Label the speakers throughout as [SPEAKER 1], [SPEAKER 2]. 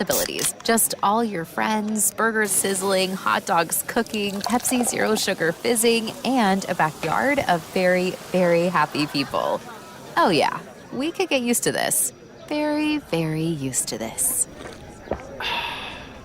[SPEAKER 1] Abilities. Just all your friends, burgers sizzling, hot dogs cooking, Pepsi Zero Sugar fizzing, and a backyard of very, very happy people. Oh yeah, we could get used to this. Very, very used to this.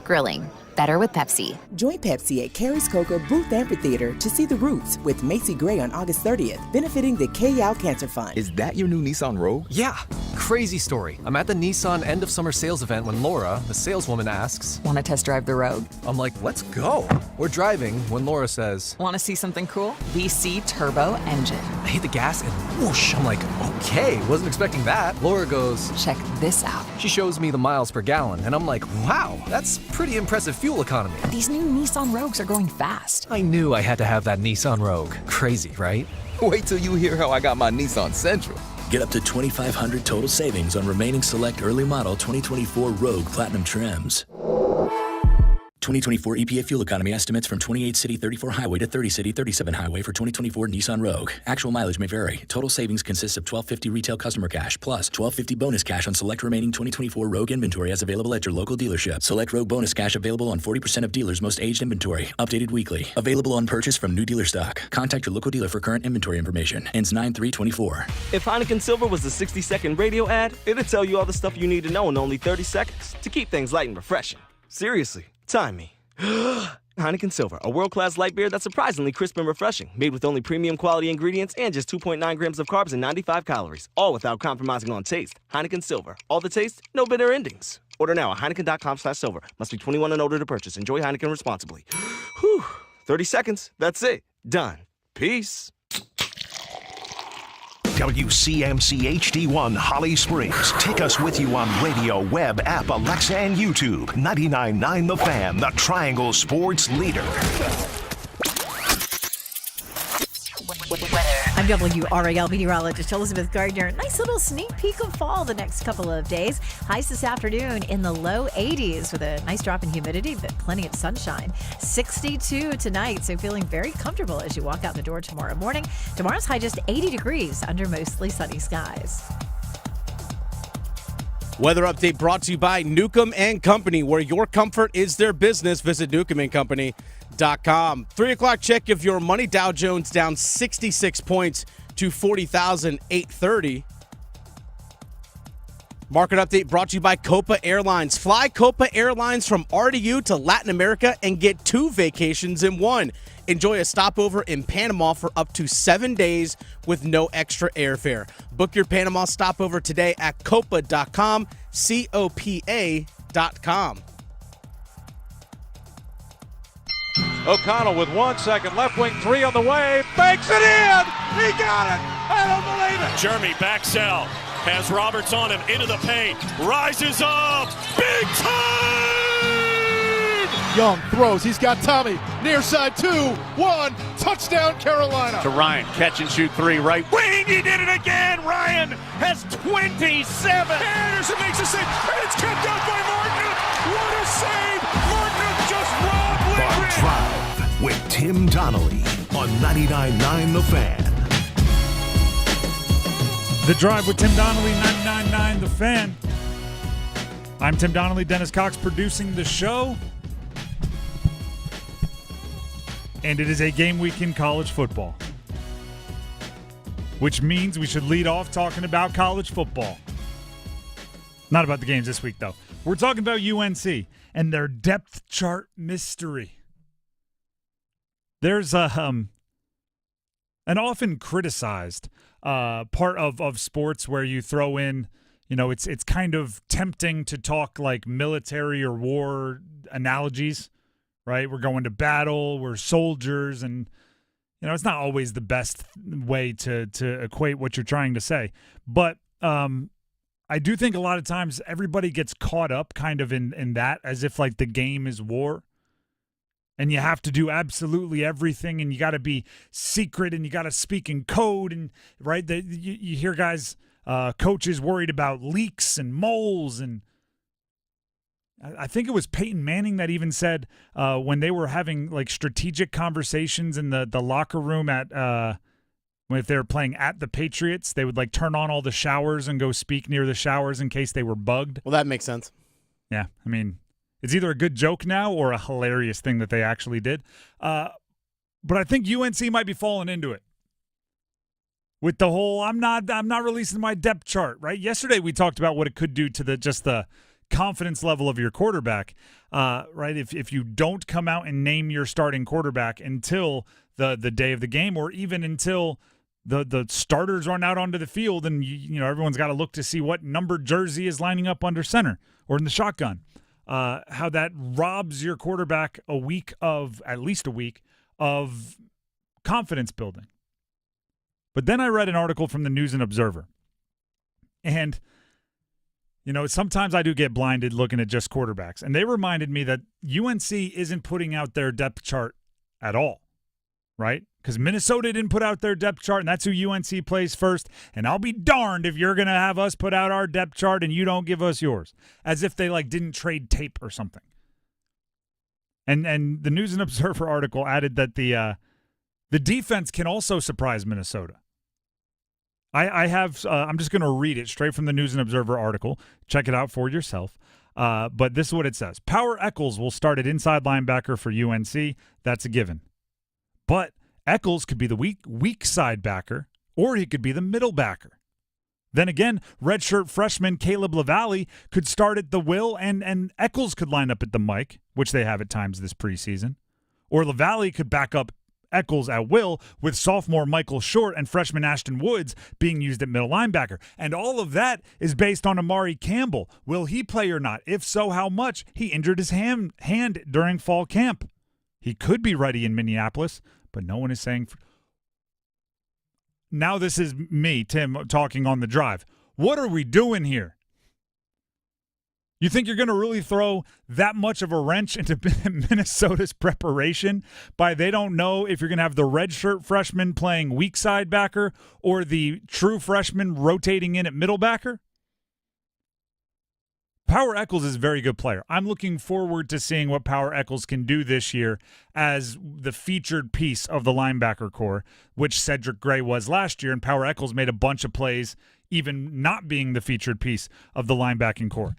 [SPEAKER 1] Grilling. Better with Pepsi.
[SPEAKER 2] Join Pepsi at Carrie's Coca Booth Amphitheater to see The Roots with Macy Gray on August 30th, benefiting the K.L. Cancer Fund.
[SPEAKER 3] Is that your new Nissan Rogue?
[SPEAKER 4] Yeah. Crazy story. I'm at the Nissan end of summer sales event when Laura, the saleswoman, asks,
[SPEAKER 5] "Want to test drive the Rogue?"
[SPEAKER 4] I'm like, let's go. We're driving when Laura says,
[SPEAKER 5] "Want to see something cool? VC turbo engine."
[SPEAKER 4] I hit the gas and whoosh. I'm like, okay, wasn't expecting that. Laura goes,
[SPEAKER 5] "Check this out."
[SPEAKER 4] She shows me the miles per gallon, and I'm like, wow, that's pretty impressive fuel economy.
[SPEAKER 5] These new Nissan Rogues are going fast.
[SPEAKER 4] I knew I had to have that Nissan Rogue. Crazy, right?
[SPEAKER 3] Wait till you hear how I got my Nissan Sentra.
[SPEAKER 6] Get up to $2,500 total savings on remaining select early model 2024 Rogue Platinum trims. 2024 EPA fuel economy estimates from 28 city 34 highway to 30 city 37 highway for 2024 Nissan Rogue. Actual mileage may vary. Total savings consists of $1,250 retail customer cash plus $1,250 bonus cash on select remaining 2024 Rogue inventory as available at your local dealership. Select Rogue bonus cash available on 40% of dealers' most aged inventory. Updated weekly. Available on purchase from new dealer stock. Contact your local dealer for current inventory information. Ends 9/3/24.
[SPEAKER 7] If Heineken Silver was a 60-second radio ad, it'd tell you all the stuff you need to know in only 30 seconds to keep things light and refreshing. Seriously, time me. Heineken Silver, a world-class light beer that's surprisingly crisp and refreshing, made with only premium quality ingredients and just 2.9 grams of carbs and 95 calories, all without compromising on taste. Heineken Silver, all the taste, no bitter endings. Order now at Heineken.com/silver. Must be 21 and older to purchase. Enjoy Heineken responsibly. Whew, 30 seconds, that's it. Done. Peace.
[SPEAKER 8] WCMC HD1 Holly Springs. Take us with you on radio, web, app, Alexa, and YouTube. 99.9 The Fan, the Triangle Sports leader.
[SPEAKER 9] I'm WRAL meteorologist Elizabeth Gardner. Nice little sneak peek of fall the next couple of days. Highs this afternoon in the low 80s with a nice drop in humidity, but plenty of sunshine. 62 tonight, so feeling very comfortable as you walk out the door tomorrow morning. Tomorrow's high just 80 degrees under mostly sunny skies.
[SPEAKER 10] Weather update brought to you by Newcomb & Company, where your comfort is their business. Visit newcombandcompany.com. 3 o'clock check of your money. Dow Jones down 66 points to 40,830. Market update brought to you by Copa Airlines. Fly Copa Airlines from RDU to Latin America and get 2 vacations in 1. Enjoy a stopover in Panama for up to 7 days with no extra airfare. Book your Panama stopover today at copa.com, COPA.com.
[SPEAKER 11] O'Connell with 1 second, left wing 3 on the way, banks it in! He got it! I don't believe it!
[SPEAKER 12] Jeremy Baxell has Roberts on him into the paint, rises up, big time!
[SPEAKER 13] Young throws, he's got Tommy, near side 2-1, touchdown Carolina.
[SPEAKER 11] To Ryan, catch and shoot 3, right wing, he did it again! Ryan has 27!
[SPEAKER 12] Anderson makes a save, and it's kept out by Martin! What a save! Martin just robbed Liquid!
[SPEAKER 8] The Drive with Tim Donnelly on 99.9 The Fan.
[SPEAKER 14] The Drive with Tim Donnelly, 99.9 The Fan. I'm Tim Donnelly, Dennis Cox producing the show. And it is a game week in college football, which means we should lead off talking about college football. Not about the games this week, though. We're talking about UNC and their depth chart mystery. There's an often criticized part of sports where you throw in, it's kind of tempting to talk like military or war analogies, right? We're going to battle, we're soldiers, and it's not always the best way to equate what you're trying to say. But I do think a lot of times everybody gets caught up kind of in that, as if like the game is war. And you have to do absolutely everything, and you got to be secret, and you got to speak in code, and right. You hear guys, coaches worried about leaks and moles, and I think it was Peyton Manning that even said when they were having like strategic conversations in the locker room at if they were playing at the Patriots, they would like turn on all the showers and go speak near the showers in case they were bugged.
[SPEAKER 10] Well, that makes sense.
[SPEAKER 14] Yeah, I mean, it's either a good joke now or a hilarious thing that they actually did. But I think UNC might be falling into it. With the whole, I'm not releasing my depth chart, right? Yesterday we talked about what it could do to the confidence level of your quarterback, right? If you don't come out and name your starting quarterback until the day of the game, or even until the starters run out onto the field, and you know everyone's got to look to see what numbered jersey is lining up under center or in the shotgun. How that robs your quarterback at least a week of confidence building. But then I read an article from the News and Observer. And, you know, sometimes I do get blinded looking at just quarterbacks. And they reminded me that UNC isn't putting out their depth chart at all, right? Because Minnesota didn't put out their depth chart, and that's who UNC plays first. And I'll be darned if you're going to have us put out our depth chart and you don't give us yours. As if they, didn't trade tape or something. And the News and Observer article added that the defense can also surprise Minnesota. I'm just going to read it straight from the News and Observer article. Check it out for yourself. But this is what it says. Power Eccles will start at inside linebacker for UNC. That's a given. But Eccles could be the weak side backer, or he could be the middle backer. Then again, redshirt freshman Caleb LaValle could start at the will, and Eccles could line up at the mic, which they have at times this preseason. Or LaValle could back up Eccles at will, with sophomore Michael Short and freshman Ashton Woods being used at middle linebacker. And all of that is based on Amari Campbell. Will he play or not? If so, how much? He injured his hand during fall camp. He could be ready in Minneapolis, but no one is saying. Now this is me, Tim, talking on the drive. What are we doing here? You think you're going to really throw that much of a wrench into Minnesota's preparation by they don't know if you're going to have the redshirt freshman playing weak side backer or the true freshman rotating in at middle backer? Power Eccles is a very good player. I'm looking forward to seeing what Power Eccles can do this year as the featured piece of the linebacker core, which Cedric Gray was last year, and Power Eccles made a bunch of plays even not being the featured piece of the linebacking core.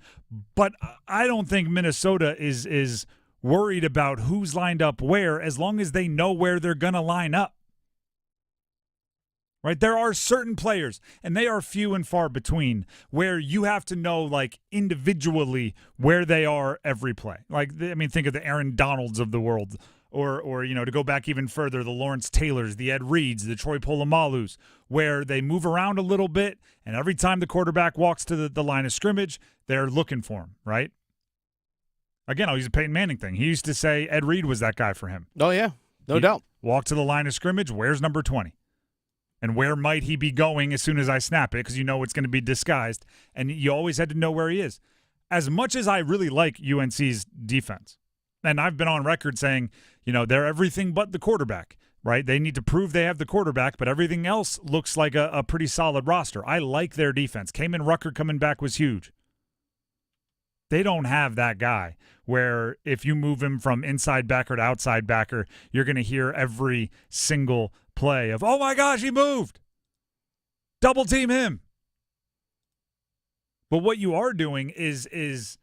[SPEAKER 14] But I don't think Minnesota is worried about who's lined up where as long as they know where they're going to line up. Right? There are certain players, and they are few and far between, where you have to know, individually where they are every play. Think of the Aaron Donalds of the world, or to go back even further, the Lawrence Taylors, the Ed Reeds, the Troy Polamalu's, where they move around a little bit, and every time the quarterback walks to the line of scrimmage, they're looking for him, right? Again, I'll use a Peyton Manning thing. He used to say Ed Reed was that guy for him.
[SPEAKER 10] Oh, yeah. No doubt.
[SPEAKER 14] Walk to the line of scrimmage, where's number 20? And where might he be going as soon as I snap it? Because you know it's going to be disguised. And you always had to know where he is. As much as I really like UNC's defense, and I've been on record saying, they're everything but the quarterback, right? They need to prove they have the quarterback, but everything else looks like a pretty solid roster. I like their defense. Kamen Rucker coming back was huge. They don't have that guy where if you move him from inside backer to outside backer, you're going to hear every single play of, oh my gosh, he moved. Double team him. But what you are doing is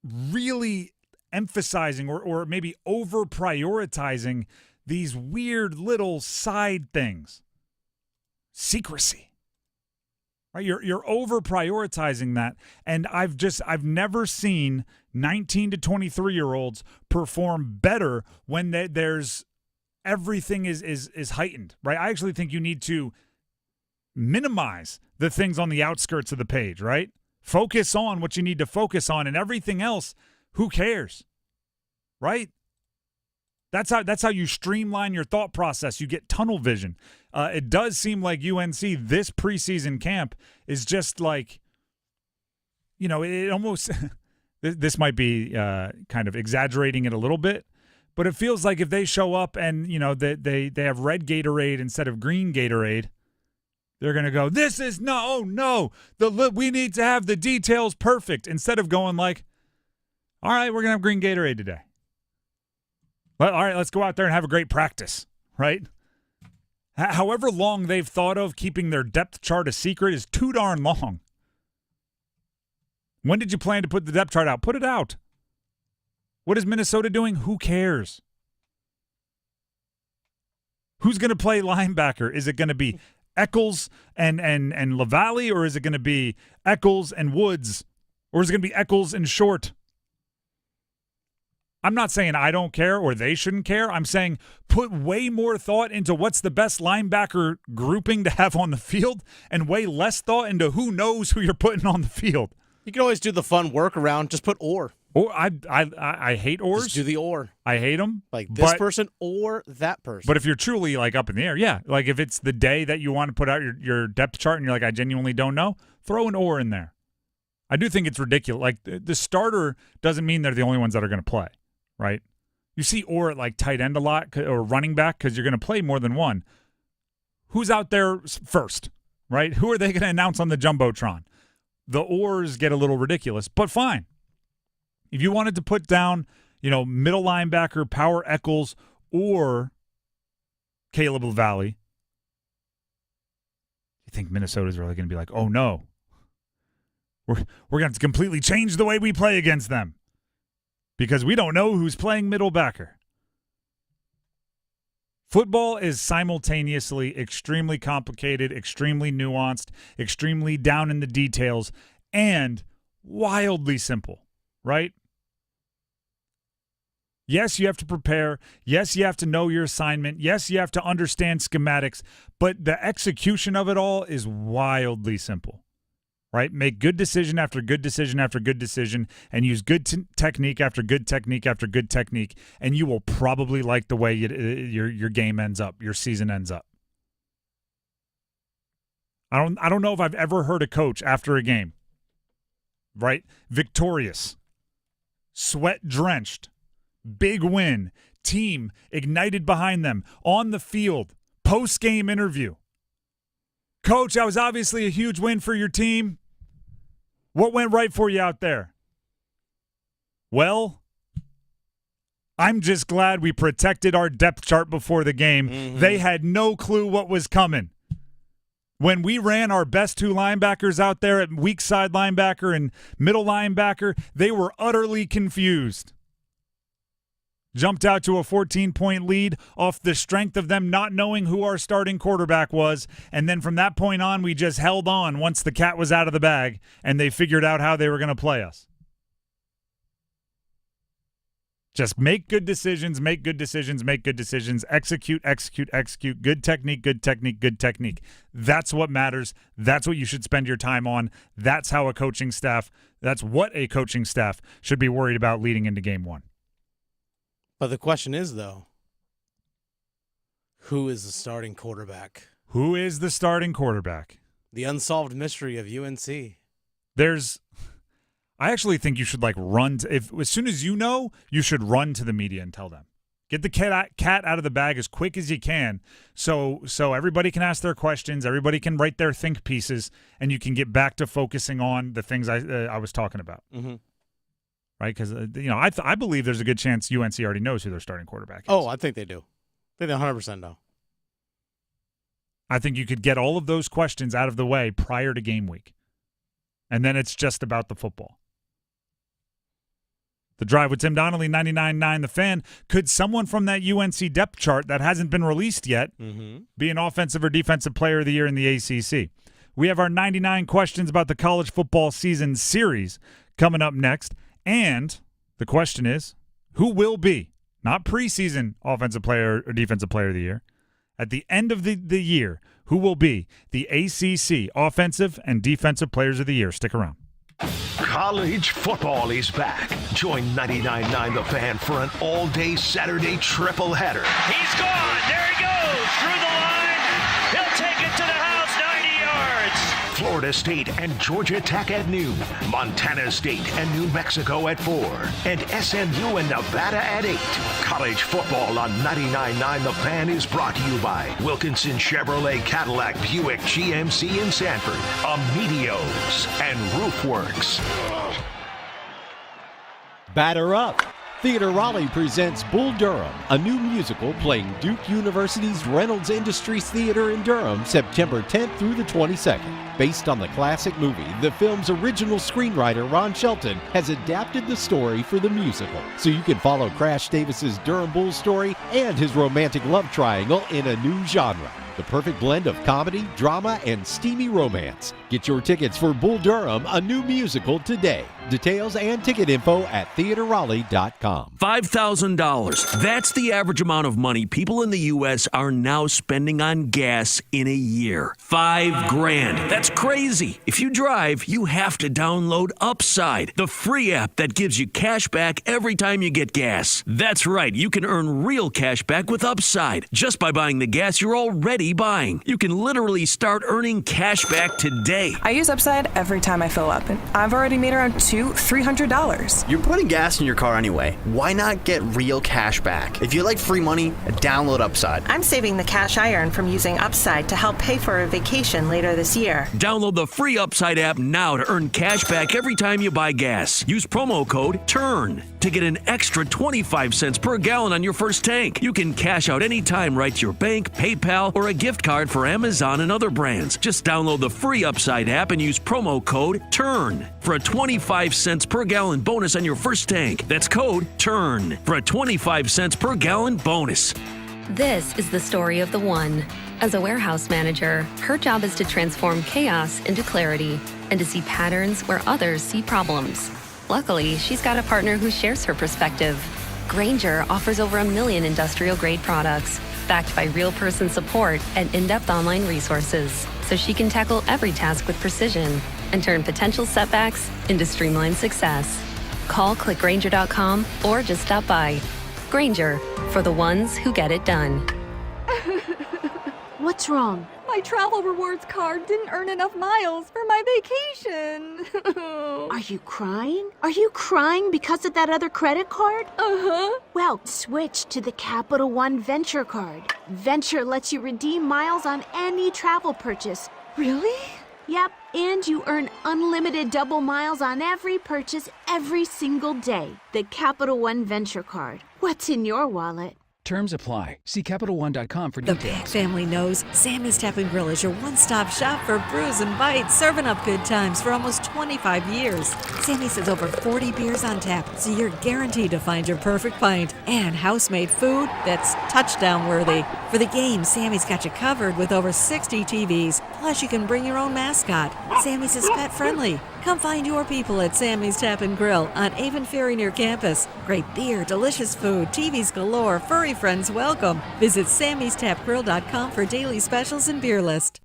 [SPEAKER 14] really emphasizing or maybe over prioritizing these weird little side things. Secrecy. Right? You're over prioritizing that. And I've never seen 19 to 23-year-olds perform better when there's everything is heightened, right? I actually think you need to minimize the things on the outskirts of the page, right? Focus on what you need to focus on, and everything else, who cares, right? That's how you streamline your thought process. You get tunnel vision. It does seem like UNC, this preseason camp, is just it almost – this might be kind of exaggerating it a little bit, but it feels like if they show up and, they have red Gatorade instead of green Gatorade, they're going to go, we need to have the details perfect, instead of going all right, we're going to have green Gatorade today. Well, all right, let's go out there and have a great practice, right? However long they've thought of keeping their depth chart a secret is too darn long. When did you plan to put the depth chart out? Put it out. What is Minnesota doing? Who cares? Who's going to play linebacker? Is it going to be Eccles and LaValle, or is it going to be Eccles and Woods, or is it going to be Eccles and Short? I'm not saying I don't care or they shouldn't care. I'm saying put way more thought into what's the best linebacker grouping to have on the field and way less thought into who knows who you're putting on the field.
[SPEAKER 10] You can always do the fun workaround. Just put or.
[SPEAKER 14] Or I hate ors.
[SPEAKER 10] Just do the or.
[SPEAKER 14] I hate them.
[SPEAKER 10] Like this person or that person.
[SPEAKER 14] But if you're truly like up in the air, yeah. Like if it's the day that you want to put out your depth chart and you're like, I genuinely don't know, throw an or in there. I do think it's ridiculous. Like the starter doesn't mean they're the only ones that are going to play, right? You see or at like tight end a lot or running back because you're going to play more than one. Who's out there first, right? Who are they going to announce on the Jumbotron? The ors get a little ridiculous, but fine. If you wanted to put down, middle linebacker, Power Eccles, or Caleb LaValle, you think Minnesota's really going to be like, oh, no. We're going to have to completely change the way we play against them because we don't know who's playing middle backer. Football is simultaneously extremely complicated, extremely nuanced, extremely down in the details, and wildly simple, right? Yes, you have to prepare. Yes, you have to know your assignment. Yes, you have to understand schematics, but the execution of it all is wildly simple, right? Make good decision after good decision after good decision and use good technique after good technique after good technique, and you will probably like the way your game ends up, your season ends up. I don't know if I've ever heard a coach after a game, right? Victorious, sweat-drenched, big win, team ignited behind them, on the field, post-game interview. Coach, that was obviously a huge win for your team. What went right for you out there? Well, I'm just glad we protected our depth chart before the game. Mm-hmm. They had no clue what was coming. When we ran our best two linebackers out there at weak side linebacker and middle linebacker, they were utterly confused. Jumped out to a 14-point lead off the strength of them not knowing who our starting quarterback was, and then from that point on, we just held on once the cat was out of the bag, and they figured out how they were going to play us. Just make good decisions, make good decisions, make good decisions, execute, execute, execute, good technique, good technique, good technique. That's what matters. That's what you should spend your time on. That's what a coaching staff should be worried about leading into game one.
[SPEAKER 10] But the question is, though, who is the starting quarterback?
[SPEAKER 14] Who is the starting quarterback?
[SPEAKER 10] The unsolved mystery of UNC.
[SPEAKER 14] I actually think you should run as soon as you know, you should run to the media and tell them. Get the cat out of the bag as quick as you can, so everybody can ask their questions, everybody can write their think pieces, and you can get back to focusing on the things I was talking about. Mm-hmm. Right, because I believe there's a good chance UNC already knows who their starting quarterback is.
[SPEAKER 10] Oh, I think they do. They 100% know.
[SPEAKER 14] I think you could get all of those questions out of the way prior to game week, and then it's just about the football. The Drive with Tim Donnelly, 99.9 The Fan. Could someone from that UNC depth chart that hasn't been released yet be an offensive or defensive player of the year in the ACC? We have our 99 questions about the college football season series coming up next. And the question is, who will be, not preseason offensive player or defensive player of the year, at the end of the year, who will be the ACC offensive and defensive players of the year? Stick around.
[SPEAKER 8] College football is back. Join 99.9 The Fan for an all-day Saturday triple header.
[SPEAKER 12] He's gone. There he goes. Through the line. He'll take it to the house, 90 yards.
[SPEAKER 8] Florida State and Georgia Tech at noon. Montana State and New Mexico at 4. And SMU and Nevada at 8. College football on 99.9 The Fan is brought to you by Wilkinson Chevrolet Cadillac Buick GMC in Sanford, Amedios, and Roofworks.
[SPEAKER 15] Batter up. Theater Raleigh presents Bull Durham, a new musical playing Duke University's Reynolds Industries Theater in Durham, September 10th through the 22nd. Based on the classic movie, the film's original screenwriter Ron Shelton has adapted the story for the musical, so you can follow Crash Davis's Durham Bulls story and his romantic love triangle in a new genre. The perfect blend of comedy, drama, and steamy romance. Get your tickets for Bull Durham, a new musical, today. Details and ticket info at theaterraleigh.com.
[SPEAKER 16] $5,000. That's the average amount of money people in the U.S. are now spending on gas in a year. $5,000. That's crazy. If you drive, you have to download Upside, the free app that gives you cash back every time you get gas. That's right. You can earn real cash back with Upside just by buying the gas you're already buying. You can literally start earning cash back today.
[SPEAKER 17] I use Upside every time I fill up, and I've already made around $200-$300.
[SPEAKER 18] You're putting gas in your car anyway. Why not get real cash back? If you like free money, download Upside.
[SPEAKER 17] I'm saving the cash I earn from using Upside to help pay for a vacation later this year.
[SPEAKER 16] Download the free Upside app now to earn cash back every time you buy gas. Use promo code TURN to get an extra 25 cents per gallon on your first tank. You can cash out anytime right to your bank, PayPal, or a gift card for Amazon and other brands. Just download the free Upside app and use promo code TURN for a 25 cents per gallon bonus on your first tank. That's code TURN for a 25 cents per gallon bonus.
[SPEAKER 19] This is the story of the one. As a warehouse manager, her job is to transform chaos into clarity and to see patterns where others see problems. Luckily, she's got a partner who shares her perspective. Grainger offers over 1 million industrial-grade products, backed by real person support and in-depth online resources, so she can tackle every task with precision and turn potential setbacks into streamlined success. Call clickgrainger.com or just stop by. Grainger, for the ones who get it done.
[SPEAKER 20] What's wrong?
[SPEAKER 21] My travel rewards card didn't earn enough miles for my vacation.
[SPEAKER 20] Are you crying? Are you crying because of that other credit card?
[SPEAKER 21] Uh-huh.
[SPEAKER 20] Well, switch to the Capital One Venture card. Venture lets you redeem miles on any travel purchase.
[SPEAKER 21] Really?
[SPEAKER 20] Yep, and you earn unlimited double miles on every purchase every single day. The Capital One Venture card. What's in your wallet?
[SPEAKER 22] Terms apply. See CapitalOne.com for
[SPEAKER 9] The
[SPEAKER 22] details.
[SPEAKER 9] Big family knows Sammy's Tap and Grill is your one-stop shop for brews and bites, serving up good times for almost 25 years. Sammy's has over 40 beers on tap, so you're guaranteed to find your perfect pint and house-made food that's touchdown-worthy. For the game, Sammy's got you covered with over 60 TVs. Plus, you can bring your own mascot. Sammy's is pet-friendly. Come find your people at Sammy's Tap and Grill on Avon Ferry near campus. Great beer, delicious food, TVs galore, furry friends welcome. Visit sammystapgrill.com for daily specials and beer list.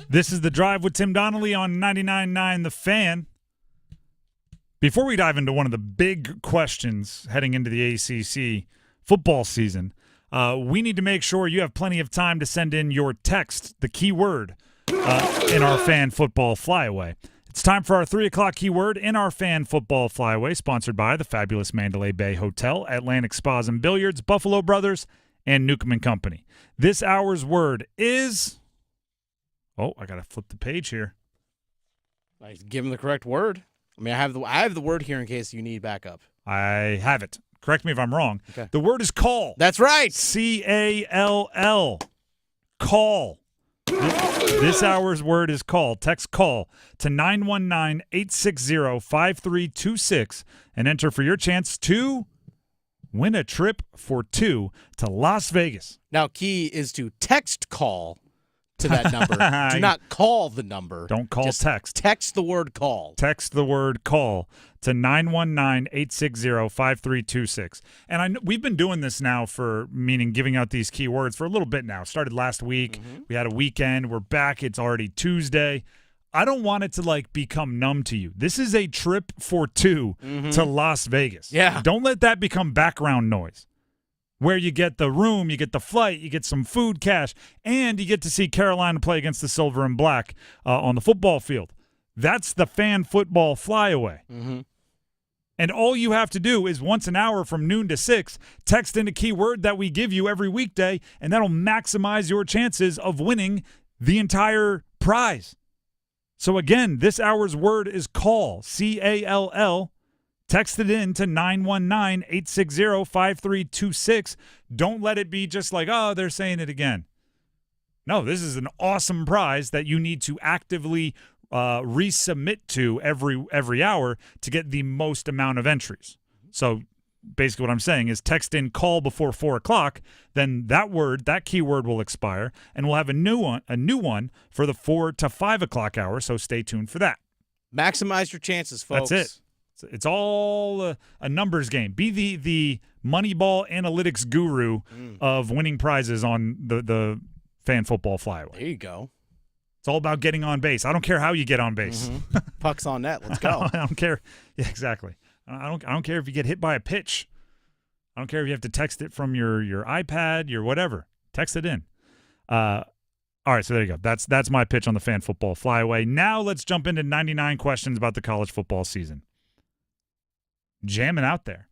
[SPEAKER 14] This is The Drive with Tim Donnelly on 99.9 The Fan. Before we dive into one of the big questions heading into the ACC football season, we need to make sure you have plenty of time to send in your text, the keyword, in our Fan Football Flyaway. It's time for our 3 o'clock keyword in our Fan Football Flyaway, sponsored by the fabulous Mandalay Bay Hotel, Atlantic Spas and Billiards, Buffalo Brothers, and Newcomb and Company. This hour's word is... Oh, I got to flip the page here.
[SPEAKER 10] Nice. Give him the correct word. I mean, I have the word here in case you need backup.
[SPEAKER 14] I have it. Correct me if I'm wrong.
[SPEAKER 10] Okay.
[SPEAKER 14] The word is call.
[SPEAKER 10] That's right.
[SPEAKER 14] C-A-L-L. Call. This hour's word is call. Text call to 919-860-5326 and enter for your chance to win a trip for 2 to Las Vegas.
[SPEAKER 10] Now, key is to text call to that number. Do not call the number.
[SPEAKER 14] Don't call,
[SPEAKER 10] just
[SPEAKER 14] text.
[SPEAKER 10] Text the word call.
[SPEAKER 14] Text the word call to 919-860-5326. And we've been doing this now meaning giving out these keywords for a little bit now. Started last week. Mm-hmm. We had a weekend. We're back. It's already Tuesday. I don't want it to become numb to you. This is a trip for 2 to Las Vegas.
[SPEAKER 10] Yeah.
[SPEAKER 14] Don't let that become background noise. Where you get the room, you get the flight, you get some food, cash, and you get to see Carolina play against the Silver and Black on the football field. That's the Fan Football Flyaway.
[SPEAKER 10] Mm-hmm.
[SPEAKER 14] And all you have to do is once an hour from noon to 6, text in a keyword that we give you every weekday, and that'll maximize your chances of winning the entire prize. So again, this hour's word is call, C-A-L-L. Text it in to 919-860-5326. Don't let it be just like, oh, they're saying it again. No, this is an awesome prize that you need to actively resubmit to every hour to get the most amount of entries. So basically what I'm saying is text in call before 4 o'clock, then that keyword will expire, and we'll have a new one for the 4 to 5 o'clock hour, so stay tuned for that.
[SPEAKER 10] Maximize your chances, folks.
[SPEAKER 14] That's it. It's all a numbers game. Be the Moneyball analytics guru of winning prizes on the fan football flyaway.
[SPEAKER 10] There you go.
[SPEAKER 14] It's all about getting on base. I don't care how you get on base.
[SPEAKER 10] Puck's on net. Let's go.
[SPEAKER 14] I don't care. Yeah, exactly. I don't care if you get hit by a pitch. I don't care if you have to text it from your iPad, your whatever. Text it in. All right, so there you go. That's my pitch on the fan football flyaway. Now let's jump into 99 questions about the college football season. Jamming out there.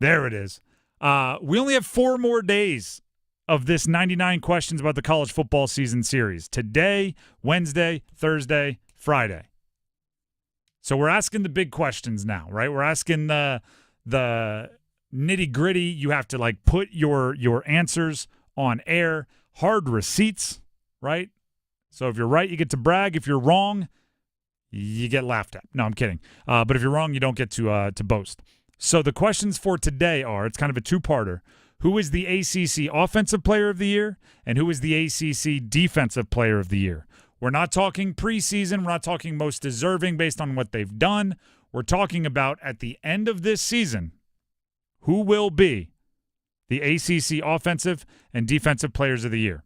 [SPEAKER 14] There it is. We only have 4 more days of this 99 questions about the college football season series. Today, Wednesday, Thursday, Friday. So we're asking the big questions now, right? We're asking the nitty-gritty. You have to put your answers on air. Hard receipts, right? So if you're right, you get to brag. If you're wrong, you get laughed at. No, I'm kidding. But if you're wrong, you don't get to boast. So the questions for today are, it's kind of a two-parter. Who is the ACC Offensive Player of the Year, and who is the ACC Defensive Player of the Year? We're not talking preseason. We're not talking most deserving based on what they've done. We're talking about at the end of this season, who will be the ACC Offensive and Defensive Players of the Year.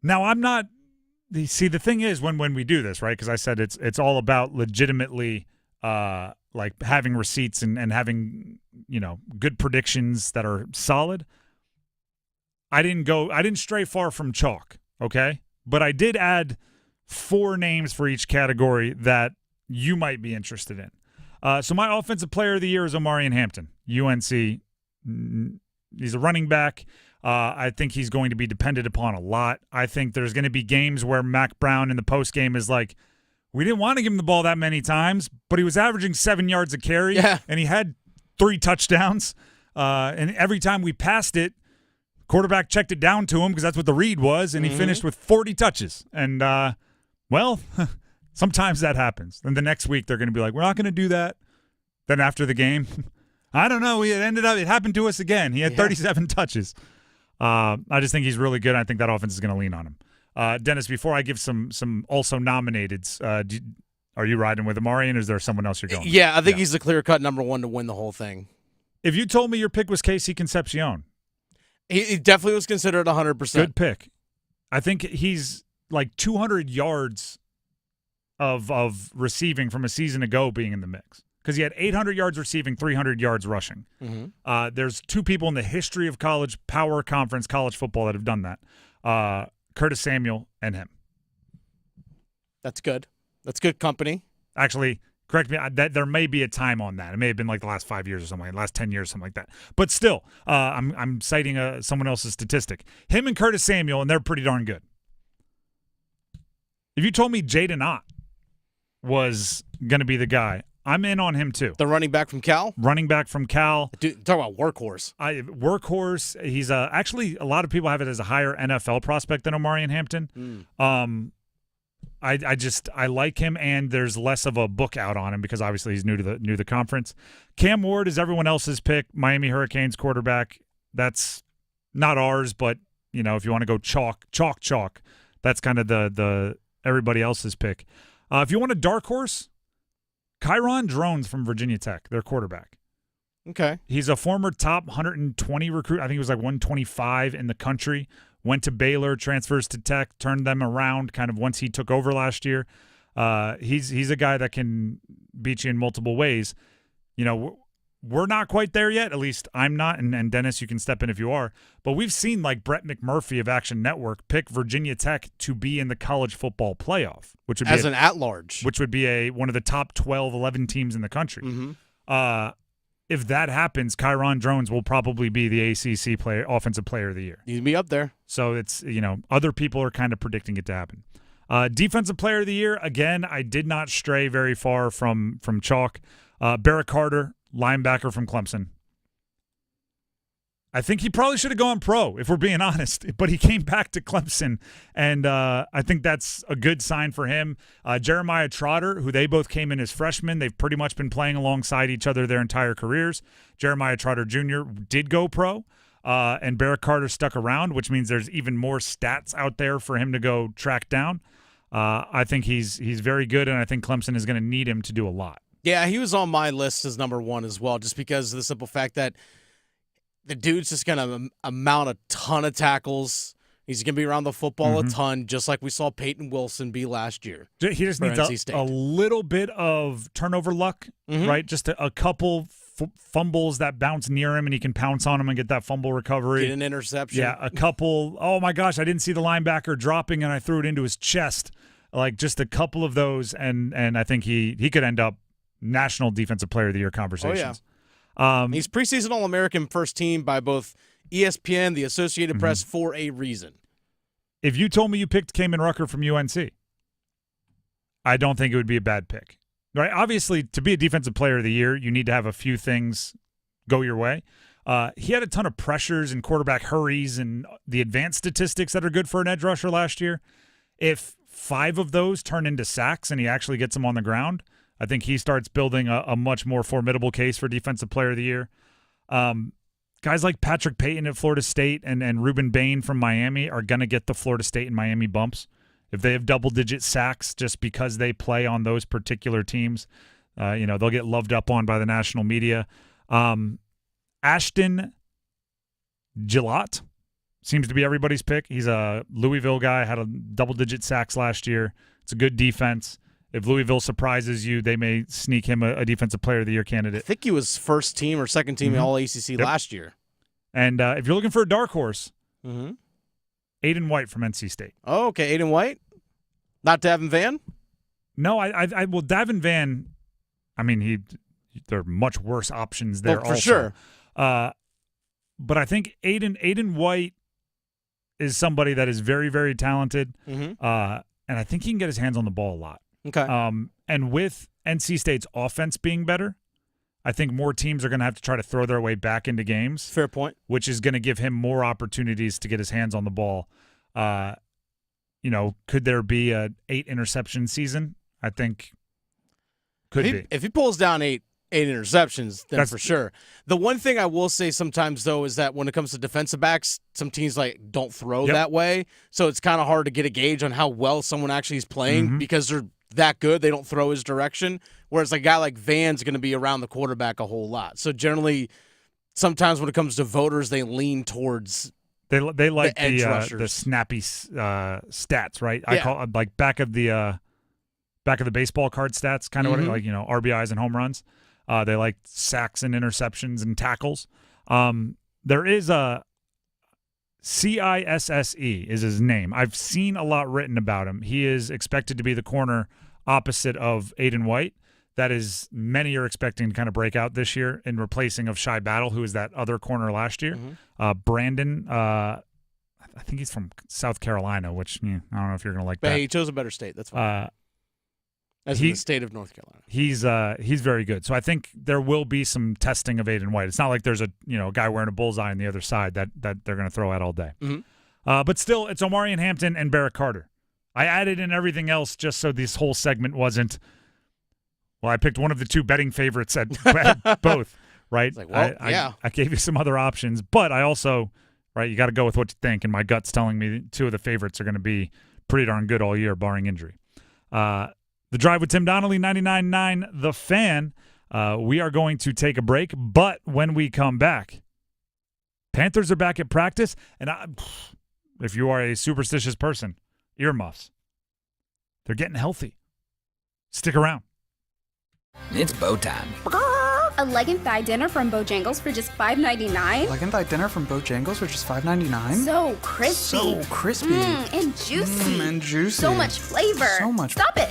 [SPEAKER 14] Now, I'm not – see, the thing is when we do this, right, because I said it's all about legitimately having receipts and having – good predictions that are solid. I didn't stray far from chalk, okay? But I did add 4 names for each category that you might be interested in. So my offensive player of the year is Omarian Hampton, UNC. He's a running back. I think he's going to be depended upon a lot. I think there's going to be games where Mac Brown in the postgame is like, we didn't want to give him the ball that many times, but he was averaging 7 yards a carry, and he had 3 touchdowns, and every time we passed it, quarterback checked it down to him because that's what the read was, and he finished with 40 touches. And, sometimes that happens. Then the next week they're going to be like, we're not going to do that. Then after the game, I don't know. It happened to us again. He had 37 touches. I just think he's really good. I think that offense is going to lean on him. Dennis, before I give some also nominateds, are you riding with Omarian, or is there someone else you're going with?
[SPEAKER 10] Yeah, I think he's the clear-cut number 1 to win the whole thing.
[SPEAKER 14] If you told me your pick was Casey Concepcion.
[SPEAKER 10] He definitely was considered 100%.
[SPEAKER 14] Good pick. I think he's 200 yards of receiving from a season ago being in the mix. Because he had 800 yards receiving, 300 yards rushing. There's 2 people in the history of college power conference college football that have done that. Curtis Samuel and him.
[SPEAKER 10] That's good. That's good company.
[SPEAKER 14] Actually, correct me, there may be a time on that. It may have been the last 5 years or something, the last 10 years, something like that. But still, I'm citing someone else's statistic. Him and Curtis Samuel, and they're pretty darn good. If you told me Jaden Ott was going to be the guy, I'm in on him too.
[SPEAKER 10] The running back from Cal?
[SPEAKER 14] Running back from Cal.
[SPEAKER 10] Dude, talk about workhorse.
[SPEAKER 14] Workhorse. He's actually, a lot of people have it as a higher NFL prospect than Omarian Hampton. I like him, and there's less of a book out on him because obviously he's new to the conference. Cam Ward is everyone else's pick. Miami Hurricanes quarterback. That's not ours, but if you want to go chalk, that's kind of the everybody else's pick. If you want a dark horse, Kyron Drones from Virginia Tech, their quarterback.
[SPEAKER 10] Okay.
[SPEAKER 14] He's a former top 120 recruit. I think he was 125 in the country. Went to Baylor, transfers to Tech, turned them around kind of once he took over last year. He's a guy that can beat you in multiple ways. we're not quite there yet. At least I'm not, and Dennis, you can step in if you are. But we've seen like Brett McMurphy of Action Network pick Virginia Tech to be in the college football playoff, which would be
[SPEAKER 10] an at-large,
[SPEAKER 14] which would be one of the top 12, 11 teams in the country.
[SPEAKER 10] Mm-hmm.
[SPEAKER 14] If that happens, Kyron Drones will probably be the ACC Offensive Player of the Year.
[SPEAKER 10] He'd be up there.
[SPEAKER 14] So it's, other people are kind of predicting it to happen. Defensive Player of the Year, again, I did not stray very far from chalk. Barrett Carter, linebacker from Clemson. I think he probably should have gone pro, if we're being honest, but he came back to Clemson, and I think that's a good sign for him. Jeremiah Trotter, who they both came in as freshmen, they've pretty much been playing alongside each other their entire careers. Jeremiah Trotter Jr. did go pro, and Barrett Carter stuck around, which means there's even more stats out there for him to go track down. I think he's very good, and I think Clemson is going to need him to do a lot.
[SPEAKER 10] Yeah, he was on my list as number one as well, just because of the simple fact that the dude's just going to mount a ton of tackles. He's going to be around the football a ton, just like we saw Peyton Wilson be last year.
[SPEAKER 14] He just needs a little bit of turnover luck, right? Just a couple fumbles that bounce near him, and he can pounce on him and get that fumble recovery.
[SPEAKER 10] Get an interception.
[SPEAKER 14] Yeah, a couple, oh my gosh, I didn't see the linebacker dropping, and I threw it into his chest. Like just a couple of those, and I think he could end up National Defensive Player of the Year conversations.
[SPEAKER 10] Oh, yeah. He's preseason All-American first team by both ESPN, the Associated Press, for a reason.
[SPEAKER 14] If you told me you picked Kamen Rucker from UNC, I don't think it would be a bad pick. Right? Obviously, to be a Defensive Player of the Year, you need to have a few things go your way. He had a ton of pressures and quarterback hurries and the advanced statistics that are good for an edge rusher last year. If 5 of those turn into sacks and he actually gets them on the ground, I think he starts building a much more formidable case for Defensive Player of the Year. Guys like Patrick Payton at Florida State and Ruben Bain from Miami are going to get the Florida State and Miami bumps. If they have double-digit sacks just because they play on those particular teams, they'll get loved up on by the national media. Ashton Gillott seems to be everybody's pick. He's a Louisville guy, had a double-digit sacks last year. It's a good defense. If Louisville surprises you, they may sneak him a Defensive Player of the Year candidate.
[SPEAKER 10] I think he was first team or second team All-ACC last year.
[SPEAKER 14] And if you're looking for a dark horse, Aiden White from NC State.
[SPEAKER 10] Oh, okay, Aiden White? Not Davin Van?
[SPEAKER 14] No, well, Davin Van, I mean, there are much worse options there also.
[SPEAKER 10] For sure.
[SPEAKER 14] But I think Aiden White is somebody that is very, very talented, and I think he can get his hands on the ball a lot.
[SPEAKER 10] Okay.
[SPEAKER 14] And with NC State's offense being better, I think more teams are going to have to try to throw their way back into games.
[SPEAKER 10] Fair point.
[SPEAKER 14] Which is going to give him more opportunities to get his hands on the ball. Could there be a 8 interception season? I think could be.
[SPEAKER 10] If he pulls down eight interceptions, then that's for sure. The one thing I will say sometimes, though, is that when it comes to defensive backs, some teams don't throw that way. So it's kind of hard to get a gauge on how well someone actually is playing because they're that good. They don't throw his direction. Whereas a guy like Van's going to be around the quarterback a whole lot. So generally, sometimes when it comes to voters, they lean towards
[SPEAKER 14] they like
[SPEAKER 10] the
[SPEAKER 14] snappy stats, right? I call it back of the baseball card stats, kind of what RBIs and home runs. They like sacks and interceptions and tackles. There is a CISSE is his name. I've seen a lot written about him. He is expected to be the corner opposite of Aiden White. That is, many are expecting to kind of break out this year in replacing of Shai Battle, who is that other corner last year. Brandon, I think he's from South Carolina, which I don't know if you're going to like that.
[SPEAKER 10] Hey, he chose a better state. That's fine. In the state of North Carolina.
[SPEAKER 14] He's very good. So I think there will be some testing of Aiden White. It's not like there's a guy wearing a bullseye on the other side that they're going to throw at all day. But still, it's Omarian Hampton and Barrett Carter. I added in everything else just so this whole segment wasn't. Well, I picked one of the 2 betting favorites at both, right? I gave you some other options, but I also, right, you got to go with what you think, and my gut's telling me 2 of the favorites are going to be pretty darn good all year, barring injury. The Drive with Tim Donnelly, 99.9 The Fan. We are going to take a break, but when we come back, Panthers are back at practice, and if you are a superstitious person, earmuffs. They're getting healthy. Stick around.
[SPEAKER 1] It's bow time. a leg and thigh dinner from Bojangles for just $5.99.
[SPEAKER 2] Leg and thigh dinner from Bojangles for just $5.99?
[SPEAKER 1] So crispy.
[SPEAKER 2] So crispy.
[SPEAKER 1] And juicy.
[SPEAKER 2] And juicy.
[SPEAKER 1] So much flavor.
[SPEAKER 2] So much.
[SPEAKER 1] Stop it.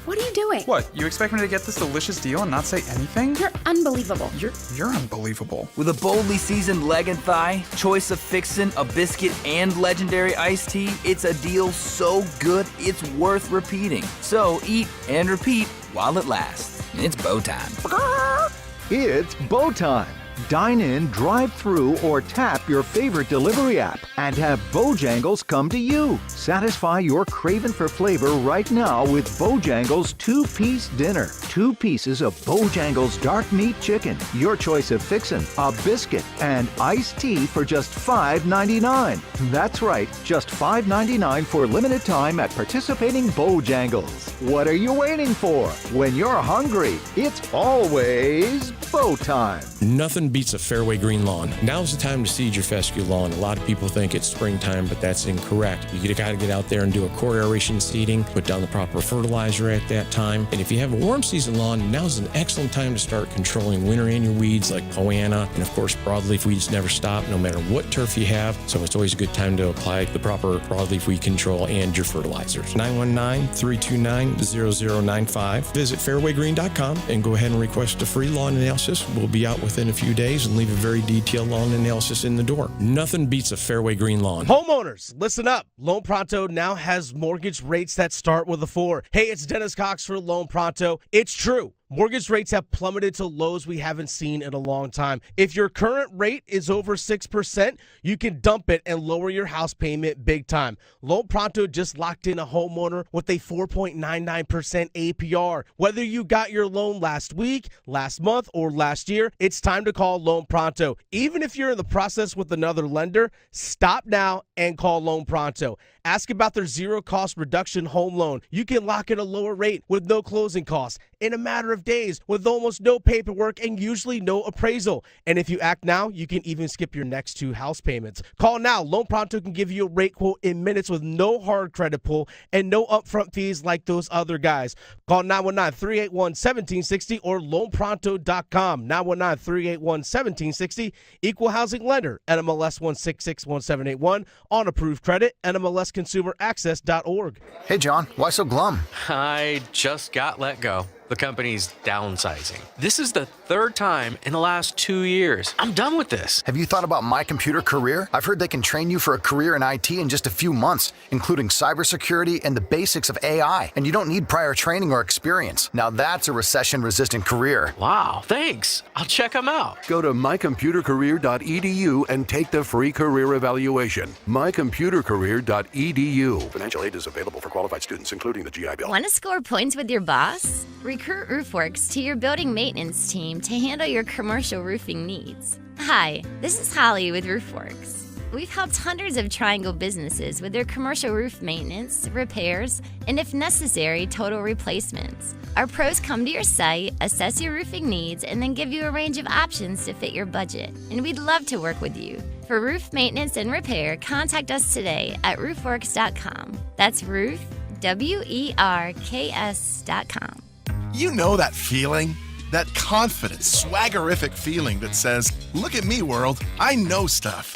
[SPEAKER 1] What are you doing?
[SPEAKER 2] What, you expect me to get this delicious deal and not say anything?
[SPEAKER 1] You're unbelievable.
[SPEAKER 2] You're unbelievable.
[SPEAKER 23] With a boldly seasoned leg and thigh, choice of fixin', a biscuit, and legendary iced tea, it's a deal so good it's worth repeating. So eat and repeat while it lasts. It's bow time.
[SPEAKER 24] It's bow time. Dine in, drive through, or tap your favorite delivery app and have Bojangles come to you. Satisfy your craving for flavor right now with Bojangles 2-piece dinner. 2 pieces of Bojangles dark meat chicken, your choice of fixin', a biscuit, and iced tea for just $5.99. That's right, just $5.99 for limited time at participating Bojangles. What are you waiting for? When you're hungry, it's always bow time.
[SPEAKER 25] Nothing beats a fairway green lawn. Now's the time to seed your fescue lawn. A lot of people think it's springtime, but that's incorrect. You got to get out there and do a core aeration seeding, put down the proper fertilizer at that time. And if you have a warm season lawn, now's an excellent time to start controlling winter annual weeds like poana. And of course, broadleaf weeds never stop, no matter what turf you have. So it's always a good time to apply the proper broadleaf weed control and your fertilizers. 919-329-0095. Visit fairwaygreen.com and go ahead and request a free lawn analysis. We'll be out within a few days and leave a very detailed lawn analysis in the door. Nothing beats a fairway green lawn.
[SPEAKER 10] Homeowners, listen up. Loan Pronto now has mortgage rates that start with a 4. Hey, it's Dennis Cox for Loan Pronto. It's true. Mortgage rates have plummeted to lows we haven't seen in a long time. If your current rate is over 6%, you can dump it and lower your house payment big time. Loan Pronto just locked in a homeowner with a 4.99% APR. Whether you got your loan last week, last month, or last year, it's time to call Loan Pronto. Even if you're in the process with another lender, stop now and call Loan Pronto. Ask about their zero-cost reduction home loan. You can lock in a lower rate with no closing costs in a matter of days with almost no paperwork and usually no appraisal. And if you act now, you can even skip your next 2 house payments. Call now. Loan Pronto can give you a rate quote in minutes with no hard credit pull and no upfront fees like those other guys. Call 919-381-1760 or loanpronto.com. 919-381-1760. Equal housing lender. NMLS 1661781. On approved credit. NMLS consumeraccess.org.
[SPEAKER 26] Hey, John, why so glum?
[SPEAKER 27] I just got let go. The company's downsizing. This is the 3rd time in the last 2 years. I'm done with this.
[SPEAKER 26] Have you thought about My Computer Career? I've heard they can train you for a career in IT in just a few months, including cybersecurity and the basics of AI. And you don't need prior training or experience. Now that's a recession-resistant career.
[SPEAKER 27] Wow, thanks. I'll check them out.
[SPEAKER 28] Go to mycomputercareer.edu and take the free career evaluation. mycomputercareer.edu. Financial aid is available for qualified students, including the GI Bill.
[SPEAKER 29] Want to score points with your boss? Recruit RoofWorks to your building maintenance team to handle your commercial roofing needs. Hi, this is Holly with RoofWorks. We've helped hundreds of Triangle businesses with their commercial roof maintenance, repairs, and if necessary, total replacements. Our pros come to your site, assess your roofing needs, and then give you a range of options to fit your budget. And we'd love to work with you. For roof maintenance and repair, contact us today at roofworks.com. That's roof, WERKS.com.
[SPEAKER 30] You know that feeling? That confident, swaggerific feeling that says, look at me, world, I know stuff.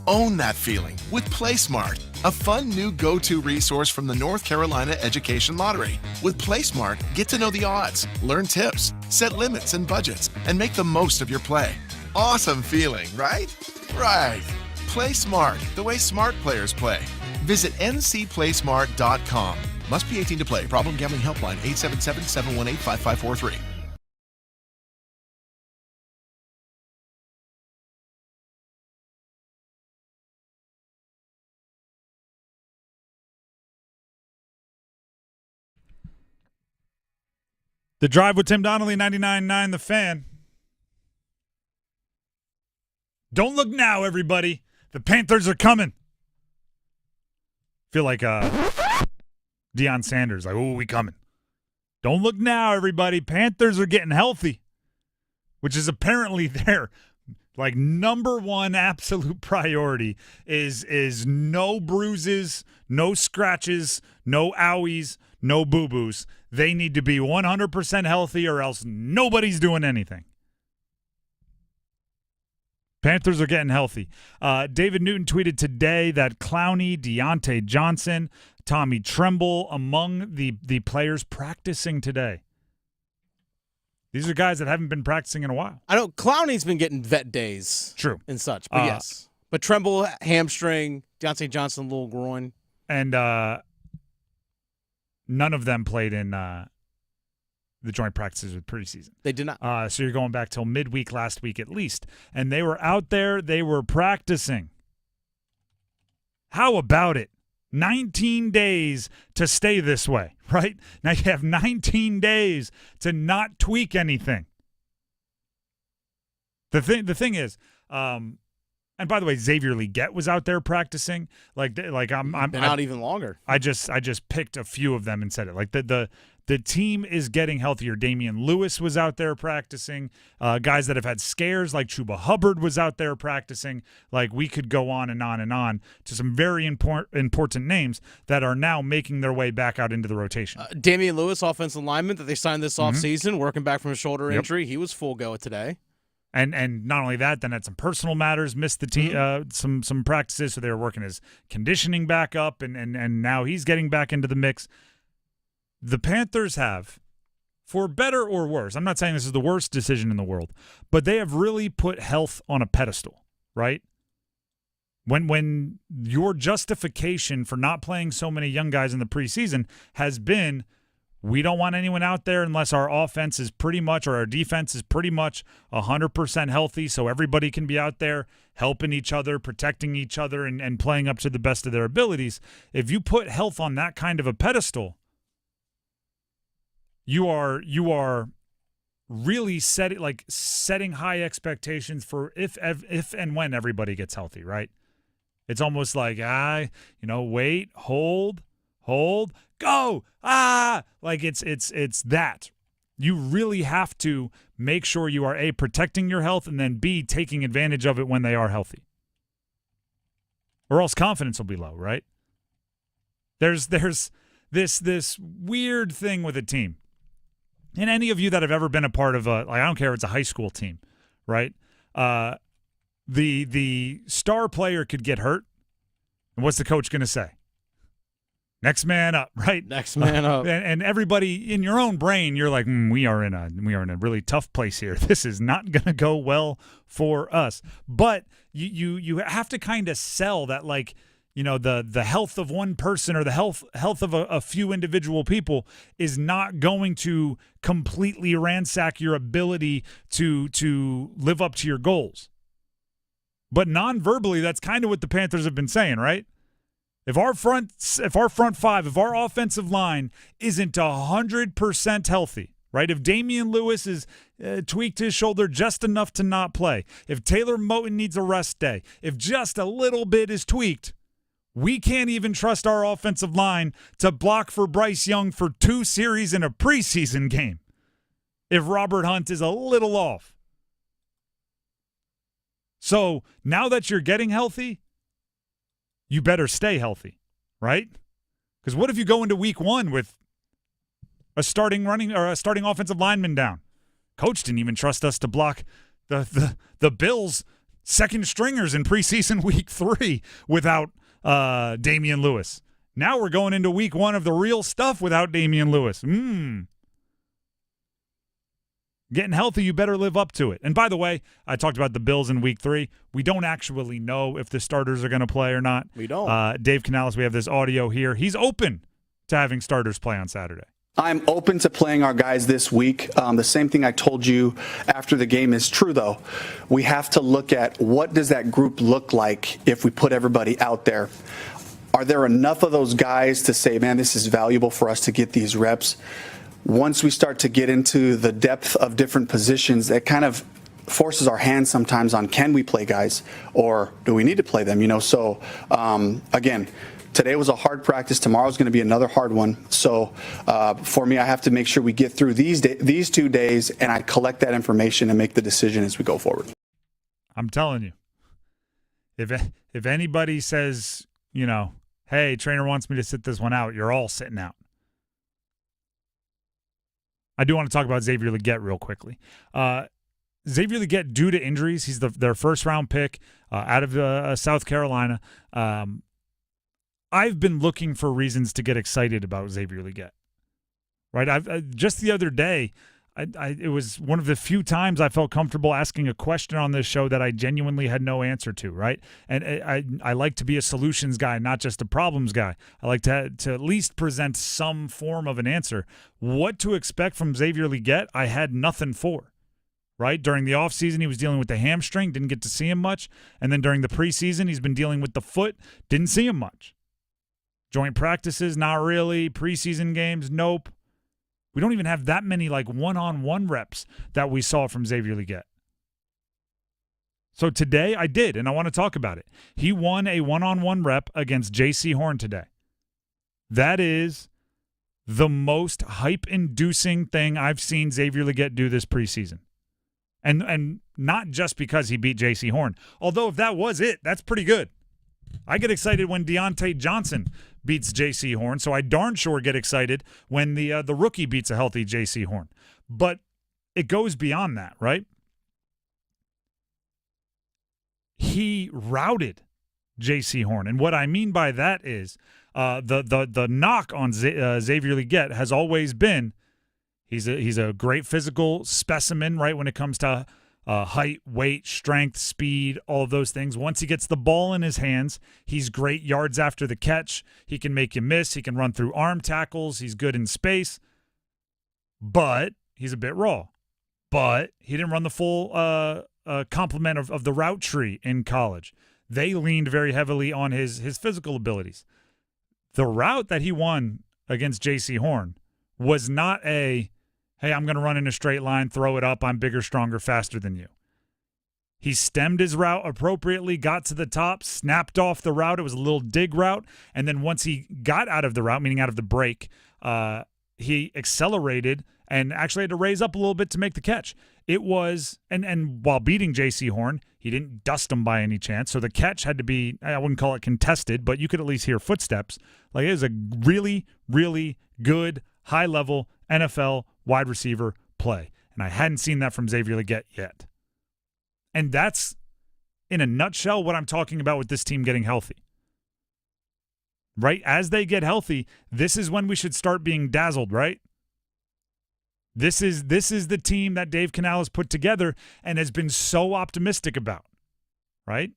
[SPEAKER 30] Own that feeling with PlaySmart, a fun new go-to resource from the North Carolina Education Lottery. With PlaySmart, get to know the odds, learn tips, set limits and budgets, and make the most of your play. Awesome feeling, right? Right. Play smart, the way smart players play. Visit ncplaysmart.com. Must be 18 to play. Problem Gambling Helpline 877-718-5543.
[SPEAKER 14] The Drive with Tim Donnelly, 99.9 The Fan. Don't look now, everybody. The Panthers are coming. Feel like Deion Sanders, like, oh, we coming. Don't look now, everybody. Panthers are getting healthy, which is apparently their like number one absolute priority is no bruises, no scratches, no owies, no boo-boos. They need to be 100% healthy or else nobody's doing anything. Panthers are getting healthy. David Newton tweeted today that Clowney, Deontay Johnson, Tommy Tremble among the players practicing today. These are guys that haven't been practicing in a while.
[SPEAKER 10] I know Clowney's been getting vet days.
[SPEAKER 14] True.
[SPEAKER 10] And such, but yes. But Tremble, hamstring, Deontay Johnson, little groin.
[SPEAKER 14] And none of them played in the joint practices with preseason.
[SPEAKER 10] They did not.
[SPEAKER 14] So you're going back till midweek last week at least. And they were out there. They were practicing. How about it? 19 days to stay this way, right? Now you have 19 days to not tweak anything. The thing is, and by the way, Xavier Legette was out there practicing. I'm
[SPEAKER 10] been out even longer.
[SPEAKER 14] I just picked a few of them and said it. Like the team is getting healthier. Damian Lewis was out there practicing. Guys that have had scares like Chuba Hubbard was out there practicing. Like we could go on and on and on to some very important names that are now making their way back out into the rotation.
[SPEAKER 10] Damian Lewis, offensive lineman that they signed this offseason, working back from a shoulder injury. He was full go today.
[SPEAKER 14] And not only that, then had some personal matters, missed the team some practices, so they were working his conditioning back up, and now he's getting back into the mix. The Panthers have, for better or worse, I'm not saying this is the worst decision in the world, but they have really put health on a pedestal, right? When your justification for not playing so many young guys in the preseason has been, we don't want anyone out there unless our offense is pretty much, or our defense is pretty much 100% healthy, so everybody can be out there helping each other, protecting each other, and playing up to the best of their abilities. If you put health on that kind of a pedestal, you are really setting high expectations for if and when everybody gets healthy, right? It's almost like wait, hold, go, like it's that. You really have to make sure you are A, protecting your health, and then B, taking advantage of it when they are healthy. Or else confidence will be low, right? There's this weird thing with a team. And any of you that have ever been a part of I don't care if it's a high school team, right? The star player could get hurt, and what's the coach going to say? Next man up, right?
[SPEAKER 10] Next man up.
[SPEAKER 14] And everybody in your own brain, you're like, we are in a really tough place here. This is not going to go well for us. But you have to kind of sell that, like, the health of one person or the health of a few individual people is not going to completely ransack your ability to live up to your goals. But non-verbally, that's kind of what the Panthers have been saying, right? If our front five, if our offensive line isn't 100% healthy, right? If Damian Lewis is tweaked his shoulder just enough to not play, if Taylor Moton needs a rest day, if just a little bit is tweaked, we can't even trust our offensive line to block for Bryce Young for 2 series in a preseason game if Robert Hunt is a little off. So now that you're getting healthy, you better stay healthy, right? Because what if you go into week 1 with a starting offensive lineman down? Coach didn't even trust us to block the Bills' second stringers in preseason week 3 without Damian Lewis. Now we're going into week 1 of the real stuff without Damian Lewis. Getting healthy, you better live up to it. And by the way, I talked about the Bills in week 3. We don't actually know if the starters are going to play or not.
[SPEAKER 10] We don't.
[SPEAKER 14] Dave Canales, we have this audio here. He's open to having starters play on Saturday.
[SPEAKER 3] I'm open to playing our guys this week. The same thing I told you after the game is true, though. We have to look at what does that group look like if we put everybody out there. Are there enough of those guys to say, man, this is valuable for us to get these reps? Once we start to get into the depth of different positions, that kind of forces our hands sometimes on, can we play guys or do we need to play them? So again, today was a hard practice. Tomorrow's going to be another hard one. So for me, I have to make sure we get through these 2 days and I collect that information and make the decision as we go forward.
[SPEAKER 14] I'm telling you, if anybody says, hey, trainer wants me to sit this one out, you're all sitting out. I do want to talk about Xavier Legette real quickly. Xavier Legette, due to injuries, he's their first-round pick out of South Carolina. I've been looking for reasons to get excited about Xavier Legette. Right? Just the other day, it was one of the few times I felt comfortable asking a question on this show that I genuinely had no answer to, right? And I like to be a solutions guy, not just a problems guy. I like to at least present some form of an answer. What to expect from Xavier Legette, I had nothing for, right? During the offseason, he was dealing with the hamstring, didn't get to see him much. And then during the preseason, he's been dealing with the foot, didn't see him much. Joint practices, not really. Preseason games, nope. We don't even have that many like one-on-one reps that we saw from Xavier Legette. So today I did, and I want to talk about it. He won a one-on-one rep against J.C. Horn today. That is the most hype-inducing thing I've seen Xavier Legette do this preseason. And not just because he beat J.C. Horn. Although if that was it, that's pretty good. I get excited when Deontay Johnson beats J.C. Horn, so I darn sure get excited when the rookie beats a healthy J.C. Horn. But it goes beyond that, right? He routed J.C. Horn, and what I mean by that is the knock on Xavier Legette has always been he's a great physical specimen, right, when it comes to height, weight, strength, speed, all of those things. Once he gets the ball in his hands, he's great yards after the catch. He can make you miss. He can run through arm tackles. He's good in space. But he's a bit raw. But he didn't run the full complement of the route tree in college. They leaned very heavily on his physical abilities. The route that he won against J.C. Horn was not a, hey, I'm going to run in a straight line, throw it up, I'm bigger, stronger, faster than you. He stemmed his route appropriately, got to the top, snapped off the route. It was a little dig route. And then once he got out of the route, meaning out of the break, he accelerated and actually had to raise up a little bit to make the catch. It was, and while beating J.C. Horn, he didn't dust him by any chance. So the catch had to be, I wouldn't call it contested, but you could at least hear footsteps. Like, it was a really, really good, high-level NFL wide receiver play. And I hadn't seen that from Xavier Legette yet. And that's, in a nutshell, what I'm talking about with this team getting healthy. Right? As they get healthy, this is when we should start being dazzled, right? This is the team that Dave Canales put together and has been so optimistic about, right?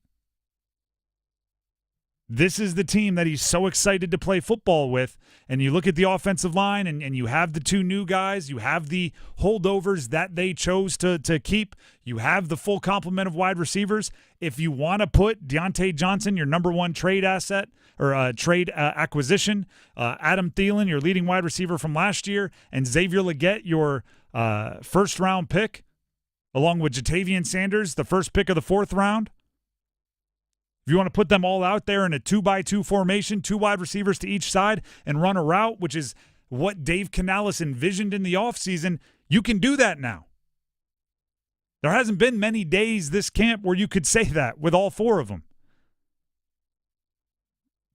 [SPEAKER 14] This is the team that he's so excited to play football with. And you look at the offensive line and you have the two new guys. You have the holdovers that they chose to keep. You have the full complement of wide receivers. If you want to put Deontay Johnson, your number one trade asset or trade acquisition, Adam Thielen, your leading wide receiver from last year, and Xavier Legette, your first-round pick, along with Jatavian Sanders, the first pick of the fourth round, if you want to put them all out there in a 2-by-2 formation, two wide receivers to each side, and run a route, which is what Dave Canales envisioned in the offseason, you can do that now. There hasn't been many days this camp where you could say that with all four of them.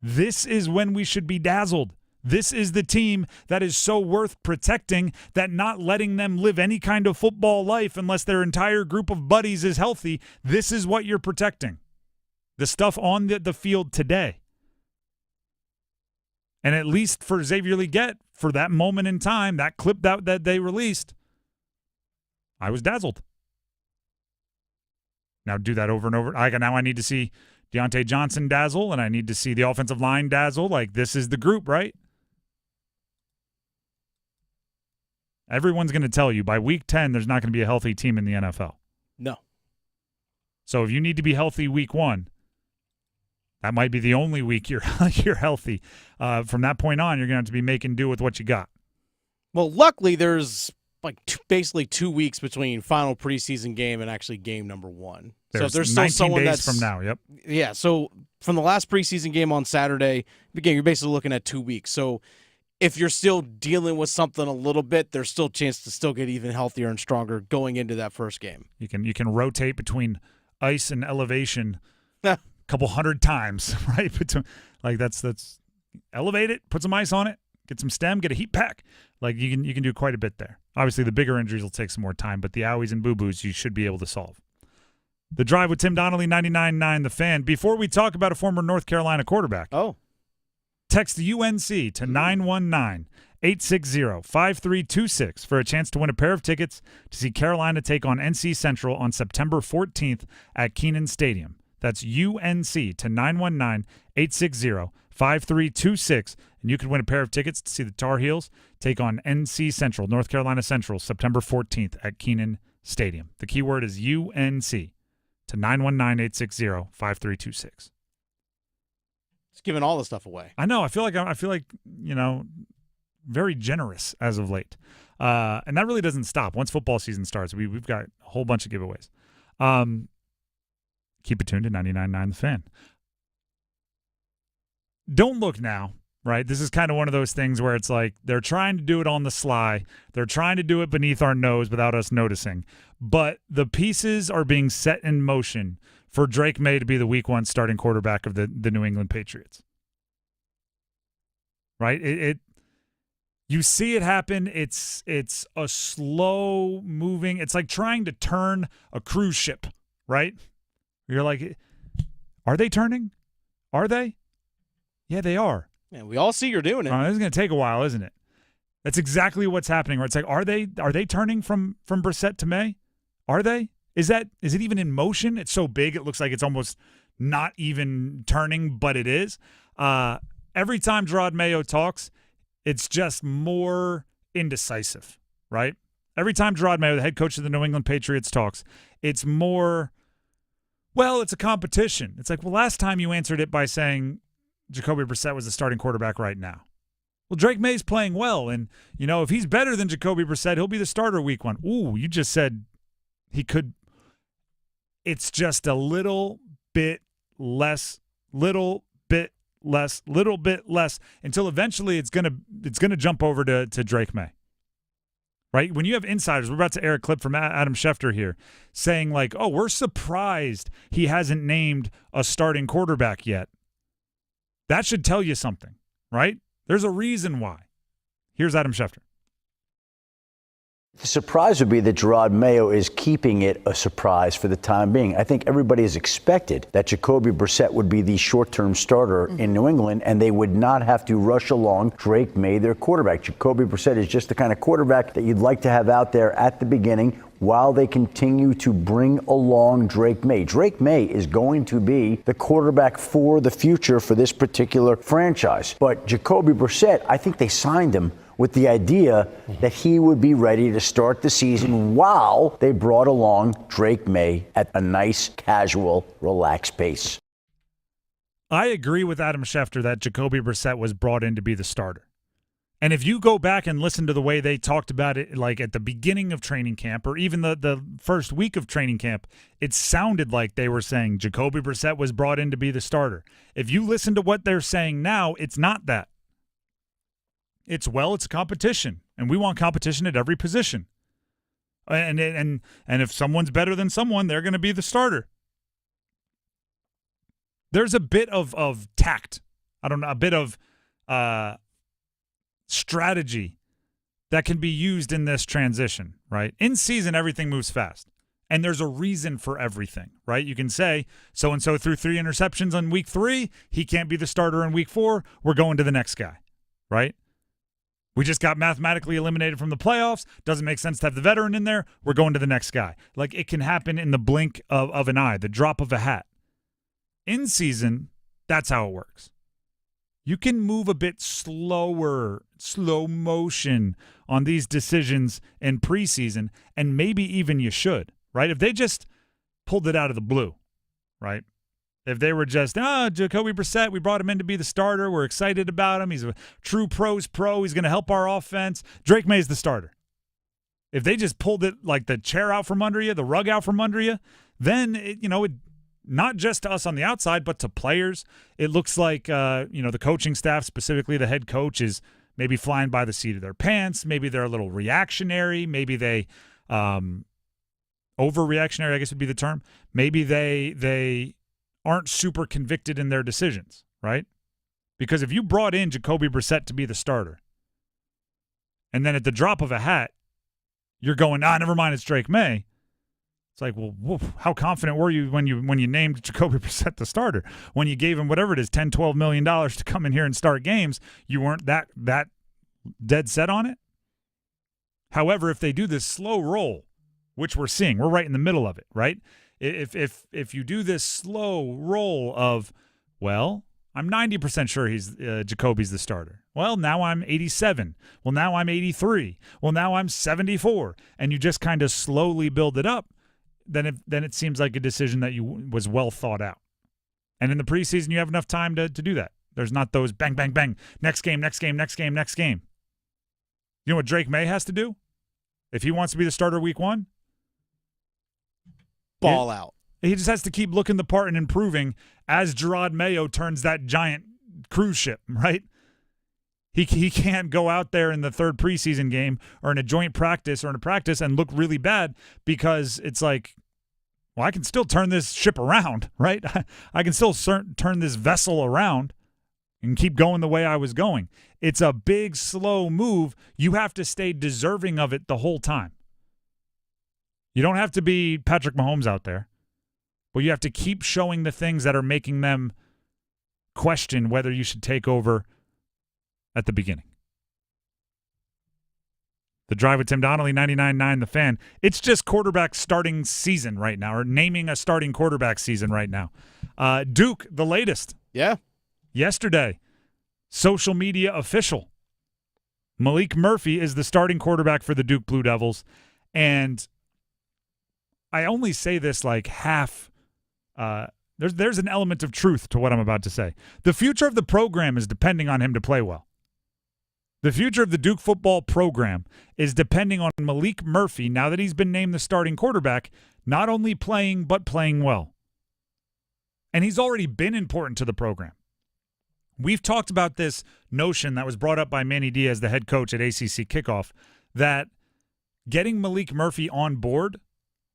[SPEAKER 14] This is when we should be dazzled. This is the team that is so worth protecting that not letting them live any kind of football life unless their entire group of buddies is healthy, this is what you're protecting. The stuff on the field today. And at least for Xavier Legette, for that moment in time, that clip that they released, I was dazzled. Now do that over and over. Now I need to see Deontay Johnson dazzle, and I need to see the offensive line dazzle. Like, this is the group, right? Everyone's going to tell you by week 10 there's not going to be a healthy team in the NFL.
[SPEAKER 10] No.
[SPEAKER 14] So if you need to be healthy week 1, that might be the only week you're healthy. From that point on, you're going to have to be making do with what you got.
[SPEAKER 10] Well, luckily, there's like basically 2 weeks between final preseason game and actually game number 1. So if there's still
[SPEAKER 14] 19
[SPEAKER 10] someone
[SPEAKER 14] days
[SPEAKER 10] that's
[SPEAKER 14] from now. Yep.
[SPEAKER 10] Yeah. So from the last preseason game on Saturday, again, you're basically looking at 2 weeks. So if you're still dealing with something a little bit, there's still a chance to still get even healthier and stronger going into that first game.
[SPEAKER 14] You can rotate between ice and elevation a couple hundred times, right? Like that's elevate it, put some ice on it, get some stem, get a heat pack. Like you can do quite a bit there. Obviously, the bigger injuries will take some more time, but the owies and boo-boos you should be able to solve. The Drive with Tim Donnelly, 99.9 The Fan. Before we talk about a former North Carolina quarterback, text UNC to 919-860-5326 for a chance to win a pair of tickets to see Carolina take on NC Central on September 14th at Kenan Stadium. That's UNC to 919-860-5326, and you can win a pair of tickets to see the Tar Heels take on NC Central, North Carolina Central, September 14th at Kenan Stadium. The keyword is UNC to 919-860-5326.
[SPEAKER 10] It's giving all the stuff away.
[SPEAKER 14] I know. I feel like very generous as of late, and that really doesn't stop. Once football season starts, we've got a whole bunch of giveaways. Keep it tuned to 99.9 The Fan. Don't look now, right? This is kind of one of those things where it's like they're trying to do it on the sly. They're trying to do it beneath our nose without us noticing. But the pieces are being set in motion for Drake Maye to be the Week 1 starting quarterback of the New England Patriots. Right? You see it happen. It's a slow moving. It's like trying to turn a cruise ship, right? You're like, are they turning? Are they? Yeah, they are.
[SPEAKER 10] Yeah, we all see you're doing it.
[SPEAKER 14] This is going to take a while, isn't it? That's exactly what's happening. Right? It's like, are they turning from Brissett to Maye? Are they? Is it even in motion? It's so big, it looks like it's almost not even turning, but it is. Every time Gerard Mayo talks, it's just more indecisive, right? Every time Gerard Mayo, the head coach of the New England Patriots, talks, it's more, well, it's a competition. It's like, well, last time you answered it by saying Jacoby Brissett was the starting quarterback right now. Well, Drake Maye's playing well, and, if he's better than Jacoby Brissett, he'll be the starter Week 1. Ooh, you just said he could. It's just a little bit less, until eventually it's gonna jump over to Drake Maye. Right? When you have insiders, we're about to air a clip from Adam Schefter here saying like, oh, we're surprised he hasn't named a starting quarterback yet. That should tell you something, right? There's a reason why. Here's Adam Schefter.
[SPEAKER 4] The surprise would be that Gerard Mayo is keeping it a surprise for the time being. I think everybody has expected that Jacoby Brissett would be the short-term starter in New England, and they would not have to rush along Drake Maye, their quarterback. Jacoby Brissett is just the kind of quarterback that you'd like to have out there at the beginning while they continue to bring along Drake Maye. Drake Maye is going to be the quarterback for the future for this particular franchise. But Jacoby Brissett, I think they signed him with the idea that he would be ready to start the season while they brought along Drake Maye at a nice, casual, relaxed pace.
[SPEAKER 14] I agree with Adam Schefter that Jacoby Brissett was brought in to be the starter. And if you go back and listen to the way they talked about it, like at the beginning of training camp or even the first week of training camp, it sounded like they were saying Jacoby Brissett was brought in to be the starter. If you listen to what they're saying now, it's not that. It's a competition, and we want competition at every position. And if someone's better than someone, they're going to be the starter. There's a bit of tact. I don't know, a bit of strategy that can be used in this transition, right? In season, everything moves fast, and there's a reason for everything, right? You can say so-and-so threw 3 interceptions on week 3. He can't be the starter in week 4. We're going to the next guy, right? We just got mathematically eliminated from the playoffs. Doesn't make sense to have the veteran in there. We're going to the next guy. Like, it can happen in the blink of an eye, the drop of a hat. In season, that's how it works. You can move a bit slower, slow motion on these decisions in preseason, and maybe even you should, right? If they just pulled it out of the blue, right? If they were just, Jacoby Brissett, we brought him in to be the starter. We're excited about him. He's a true pro's pro. He's going to help our offense. Drake Maye's the starter. If they just pulled it like the chair out from under you, the rug out from under you, then, it not just to us on the outside, but to players, it looks like, the coaching staff, specifically the head coach, is maybe flying by the seat of their pants. Maybe they're a little reactionary. Maybe they overreactionary, I guess would be the term. Maybe they aren't super convicted in their decisions, right? Because if you brought in Jacoby Brissett to be the starter, and then at the drop of a hat, you're going, never mind, it's Drake Maye. It's like, well, woof, how confident were you when you named Jacoby Brissett the starter? When you gave him whatever it is, $10, $12 million to come in here and start games, you weren't that dead set on it? However, if they do this slow roll, which we're seeing, we're right in the middle of it, right? If you do this slow roll of, well, I'm 90% sure Jacoby's the starter. Well, now I'm 87. Well, now I'm 83. Well, now I'm 74. And you just kind of slowly build it up, then it seems like a decision that was well thought out. And in the preseason, you have enough time to do that. There's not those bang, bang, bang, next game, next game, next game, next game. You know what Drake Maye has to do if he wants to be the starter week 1?
[SPEAKER 10] Ball out.
[SPEAKER 14] He just has to keep looking the part and improving as Gerard Mayo turns that giant cruise ship, right? He can't go out there in the third preseason game or in a joint practice or in a practice and look really bad because it's like, well, I can still turn this ship around, right? I can still turn this vessel around and keep going the way I was going. It's a big, slow move. You have to stay deserving of it the whole time. You don't have to be Patrick Mahomes out there, but you have to keep showing the things that are making them question whether you should take over at the beginning. The Drive with Tim Donnelly, 99.9 The Fan. It's just quarterback starting season right now, or naming a starting quarterback season right now. Duke, the latest.
[SPEAKER 10] Yeah.
[SPEAKER 14] Yesterday, social media official. Maalik Murphy is the starting quarterback for the Duke Blue Devils. And I only say this like half. There's an element of truth to what I'm about to say. The future of the program is depending on him to play well. The future of the Duke football program is depending on Maalik Murphy, now that he's been named the starting quarterback, not only playing, but playing well. And he's already been important to the program. We've talked about this notion that was brought up by Manny Diaz, the head coach at ACC Kickoff, that getting Maalik Murphy on board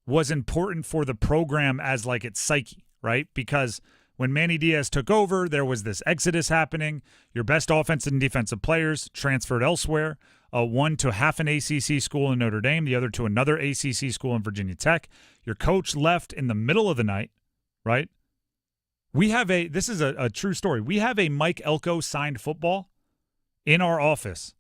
[SPEAKER 14] was important for the program as like its psyche, right? Because when Manny Diaz took over, there was this exodus happening. Your best offensive and defensive players transferred elsewhere, one to half an ACC school in Notre Dame, the other to another ACC school in Virginia Tech. Your coach left in the middle of the night, right? This is a true story. We have a Mike Elko signed football in our office.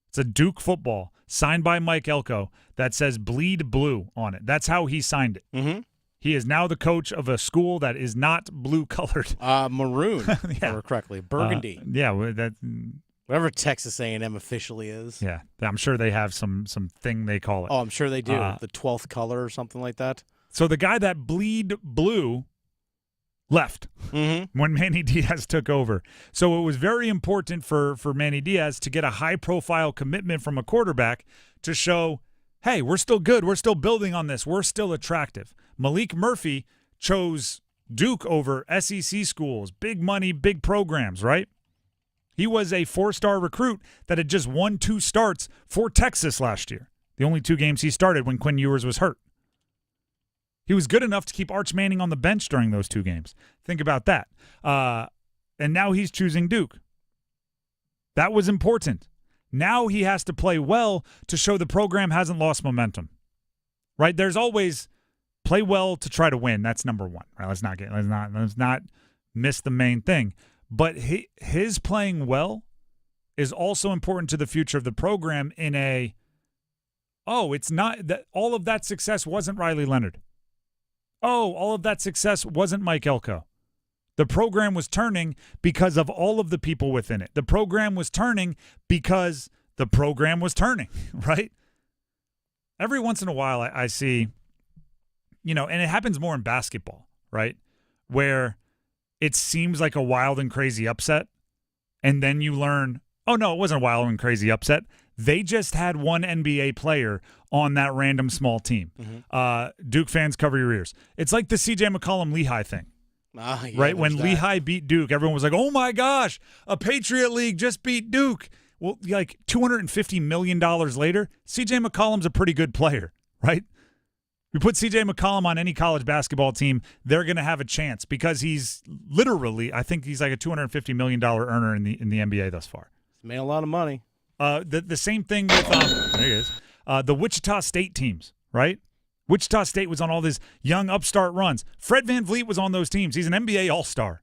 [SPEAKER 14] It's a Duke football signed by Mike Elko that says Bleed Blue on it. That's how he signed it.
[SPEAKER 10] Mm-hmm.
[SPEAKER 14] He is now the coach of a school that is not blue-colored.
[SPEAKER 10] Maroon, or correctly. Burgundy. Whatever Texas A&M officially is.
[SPEAKER 14] Yeah, I'm sure they have some thing they call it.
[SPEAKER 10] Oh, I'm sure they do. The 12th color or something like that.
[SPEAKER 14] So the guy that Bleed Blue left when Manny Diaz took over. So it was very important for Manny Diaz to get a high-profile commitment from a quarterback to show, hey, we're still good. We're still building on this. We're still attractive. Maalik Murphy chose Duke over SEC schools, big money, big programs, right? He was a 4-star recruit that had just won 2 starts for Texas last year, the only 2 games he started when Quinn Ewers was hurt. He was good enough to keep Arch Manning on the bench during those 2 games. Think about that. And now he's choosing Duke. That was important. Now he has to play well to show the program hasn't lost momentum, right? There's always play well to try to win. That's number one, right? Let's not miss the main thing. But his playing well is also important to the future of the program in it's not that all of that success wasn't Riley Leonard. All of that success wasn't Mike Elko. The program was turning because of all of the people within it. The program was turning because the program was turning, right? Every once in a while I see, and it happens more in basketball, right? Where it seems like a wild and crazy upset, and then you learn, oh, no, it wasn't a wild and crazy upset. They just had one NBA player on that random small team. Mm-hmm. Duke fans, cover your ears. It's like the C.J. McCollum-Lehigh thing. Right? When Lehigh beat Duke, everyone was like, oh, my gosh, a Patriot League just beat Duke. Well, like $250 million later, C.J. McCollum's a pretty good player, right? You put C.J. McCollum on any college basketball team, they're going to have a chance because he's literally, I think he's like a $250 million earner in the NBA thus far.
[SPEAKER 10] He's made a lot of money.
[SPEAKER 14] The same thing with there he is. the Wichita State teams, right? Wichita State was on all these young upstart runs. Fred VanVleet was on those teams. He's an NBA All-Star.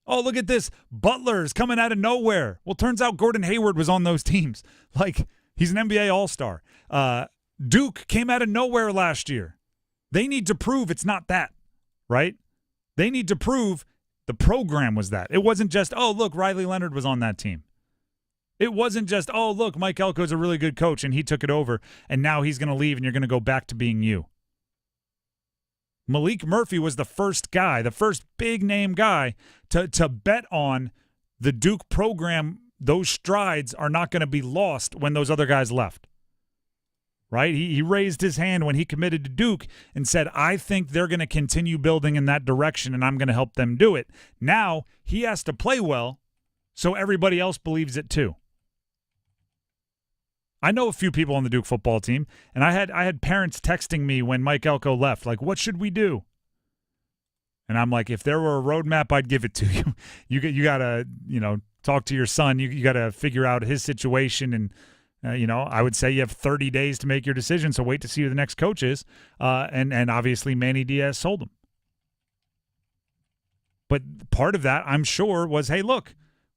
[SPEAKER 14] Oh, look at this. Butler's coming out of nowhere. Well, turns out Gordon Hayward was on those teams. Like, he's an NBA All-Star. Duke came out of nowhere last year. They need to prove it's not that, right? They need to prove the program was that. It wasn't just, oh, look, Riley Leonard was on that team. It wasn't just, oh, look, Mike Elko's a really good coach and he took it over and now he's going to leave and you're going to go back to being you. Maalik Murphy was the first guy, the first big-name guy to bet on the Duke program. Those strides are not going to be lost when those other guys left. Right? He raised his hand when he committed to Duke and said, I think they're going to continue building in that direction and I'm going to help them do it. Now he has to play well so everybody else believes it too. I know a few people on the Duke football team, and I had parents texting me when Mike Elko left, like, what should we do? And I'm like, if there were a roadmap, I'd give it to you. You got to, talk to your son. You got to figure out his situation and, I would say you have 30 days to make your decision, so wait to see who the next coach is. And obviously Manny Diaz sold him. But part of that, I'm sure, was, hey, look,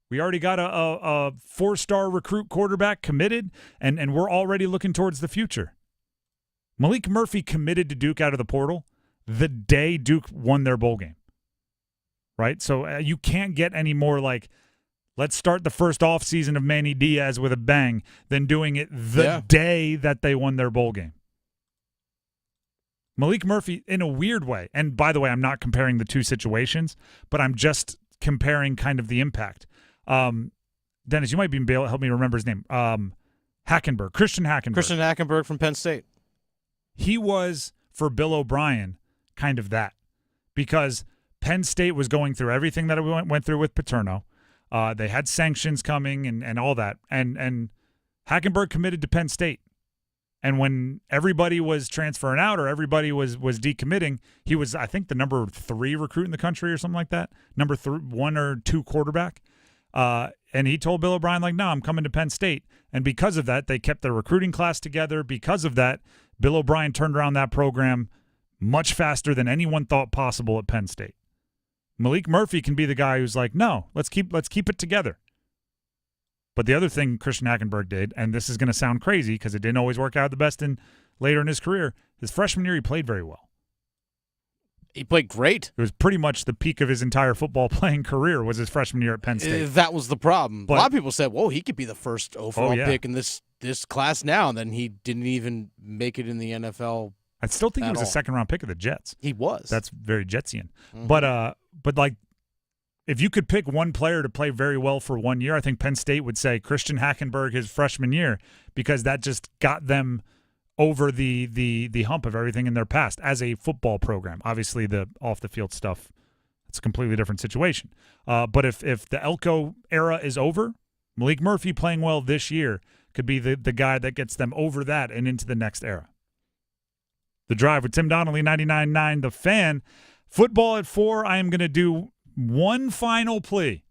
[SPEAKER 14] we already got a 4-star recruit quarterback committed, and we're already looking towards the future. Maalik Murphy committed to Duke out of the portal the day Duke won their bowl game. Right? So you can't get any more like, let's start the first offseason of Manny Diaz with a bang than doing it the day that they won their bowl game. Maalik Murphy, in a weird way, and by the way, I'm not comparing the two situations, but I'm just comparing kind of the impact. Dennis, you might be able to help me remember his name. Hackenberg, Christian Hackenberg.
[SPEAKER 10] Christian Hackenberg from Penn State.
[SPEAKER 14] He was, for Bill O'Brien, kind of that. Because Penn State was going through everything that we went through with Paterno. They had sanctions coming and all that. And Hackenberg committed to Penn State. And when everybody was transferring out or everybody was decommitting, he was, I think, the number 3 recruit in the country or something like that. Number 1 or 2 quarterback. And he told Bill O'Brien, like, no, I'm coming to Penn State. And because of that, they kept their recruiting class together. Because of that, Bill O'Brien turned around that program much faster than anyone thought possible at Penn State. Maalik Murphy can be the guy who's like, no, let's keep it together. But the other thing Christian Hackenberg did, and this is going to sound crazy because it didn't always work out the best later in his career, his freshman year he played very well.
[SPEAKER 10] He played great.
[SPEAKER 14] It was pretty much the peak of his entire football playing career was his freshman year at Penn State.
[SPEAKER 10] That was the problem. A lot of people said, whoa, he could be the first overall pick in this class now, and then he didn't even make it in the NFL.
[SPEAKER 14] I still think he was a second-round pick of the Jets.
[SPEAKER 10] He was.
[SPEAKER 14] That's very Jetsian. Mm-hmm. But like, if you could pick one player to play very well for 1 year, I think Penn State would say Christian Hackenberg his freshman year because that just got them over the hump of everything in their past as a football program. Obviously, the off-the-field stuff, it's a completely different situation. But if the Elko era is over, Maalik Murphy playing well this year could be the guy that gets them over that and into the next era. The Drive with Tim Donnelly, 99.9 The Fan. Football at 4, I am going to do one final plea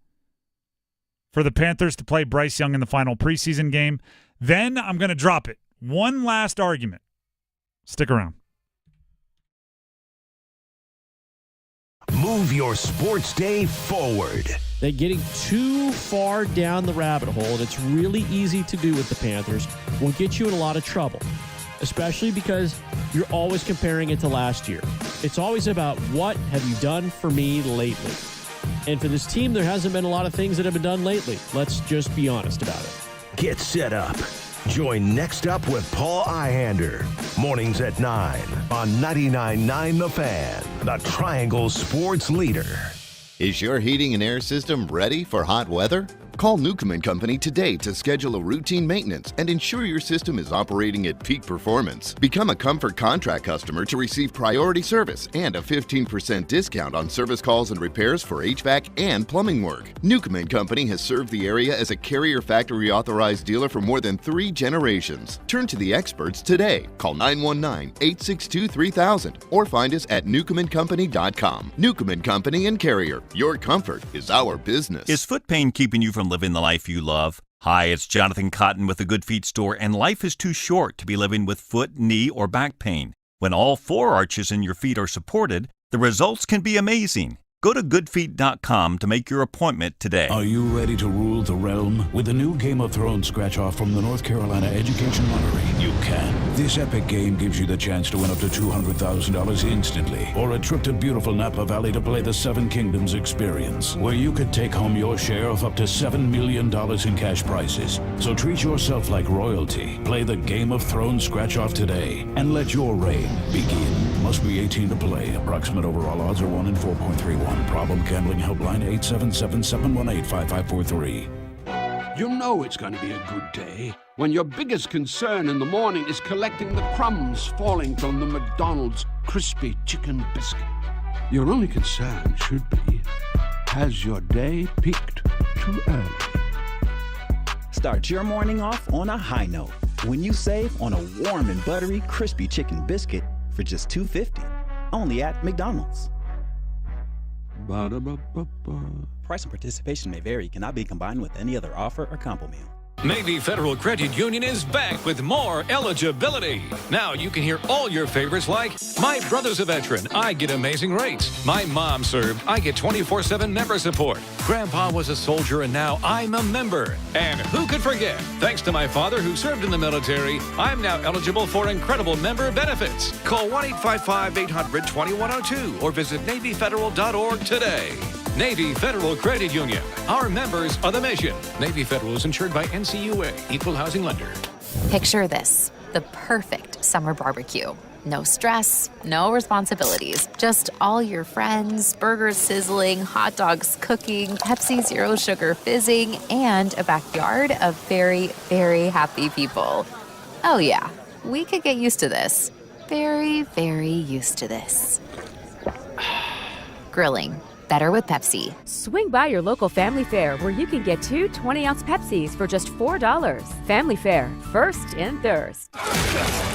[SPEAKER 14] for the Panthers to play Bryce Young in the final preseason game. Then I'm going to drop it. One last argument. Stick around.
[SPEAKER 5] Move your sports day forward.
[SPEAKER 6] They're getting too far down the rabbit hole, and it's really easy to do with the Panthers, will get you in a lot of trouble, especially because you're always comparing it to last year. It's always about what have you done for me lately. And for this team, there hasn't been a lot of things that have been done lately. Let's just be honest about it.
[SPEAKER 5] Get set up. Join Next Up with Paul Ihander. Mornings at 9 on 99.9 The Fan, the Triangle Sports Leader.
[SPEAKER 7] Is your heating and air system ready for hot weather? Call Newcomb & Company today to schedule a routine maintenance and ensure your system is operating at peak performance. Become a Comfort Contract customer to receive priority service and a 15% discount on service calls and repairs for HVAC and plumbing work. Newcomb & Company has served the area as a Carrier Factory authorized dealer for more than 3 generations. Turn to the experts today. Call 919-862-3000 or find us at newcombandcompany.com. Newcomb & Company and Carrier. Your comfort is our business.
[SPEAKER 8] Is foot pain keeping you from living the life you love? Hi, it's Jonathan Cotton with the Good Feet store, and life is too short to be living with foot, knee, or back pain. When all four arches in your feet are supported, the results can be amazing. Go to goodfeet.com to make your appointment today.
[SPEAKER 11] Are you ready to rule the realm? With the new Game of Thrones scratch-off from the North Carolina Education Lottery, you can. This epic game gives you the chance to win up to $200,000 instantly, or a trip to beautiful Napa Valley to play the Seven Kingdoms experience, where you could take home your share of up to $7 million in cash prizes. So treat yourself like royalty. Play the Game of Thrones scratch-off today, and let your reign begin. Must be 18 to play. Approximate overall odds are 1 in 4.31. Problem gambling helpline 877-718-5543.
[SPEAKER 12] You know it's going to be a good day when your biggest concern in the morning is collecting the crumbs falling from the McDonald's crispy chicken biscuit. Your only concern should be, has your day peaked too early?
[SPEAKER 13] Start your morning off on a high note when you save on a warm and buttery crispy chicken biscuit for just $2.50. Only at McDonald's.
[SPEAKER 12] Ba-da-ba-ba-ba.
[SPEAKER 13] Price and participation may vary. Cannot be combined with any other offer or combo meal.
[SPEAKER 15] Navy Federal Credit Union is back with more eligibility. Now you can hear all your favorites like, my brother's a veteran, I get amazing rates. My mom served, I get 24/7 member support. Grandpa was a soldier and now I'm a member. And who could forget, thanks to my father who served in the military, I'm now eligible for incredible member benefits. Call 1-855-800-2102 or visit NavyFederal.org today. Navy Federal Credit Union. Our members are the mission. Navy Federal is insured by NCUA, Equal Housing Lender.
[SPEAKER 16] Picture this, the perfect summer barbecue. No stress, no responsibilities, just all your friends, burgers sizzling, hot dogs cooking, Pepsi Zero Sugar fizzing, and a backyard of very, very happy people. Oh yeah, we could get used to this. Very, very used to this. Grilling. Better with Pepsi.
[SPEAKER 17] Swing by your local Family Fair where you can get 2 20-ounce Pepsis for just $4. Family Fair, first in thirst.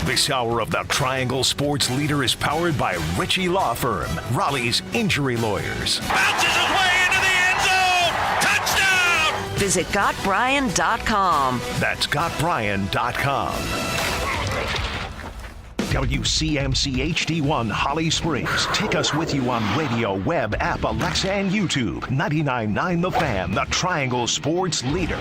[SPEAKER 5] This hour of the Triangle Sports Leader is powered by Ritchie Law Firm, Raleigh's injury lawyers.
[SPEAKER 18] Bounces away into the end zone! Touchdown!
[SPEAKER 19] Visit GotBrian.com.
[SPEAKER 5] That's GotBrian.com. WCMC HD1 Holly Springs. Take us with you on radio, web, app, Alexa, and YouTube. 99.9 The Fan, the Triangle Sports Leader.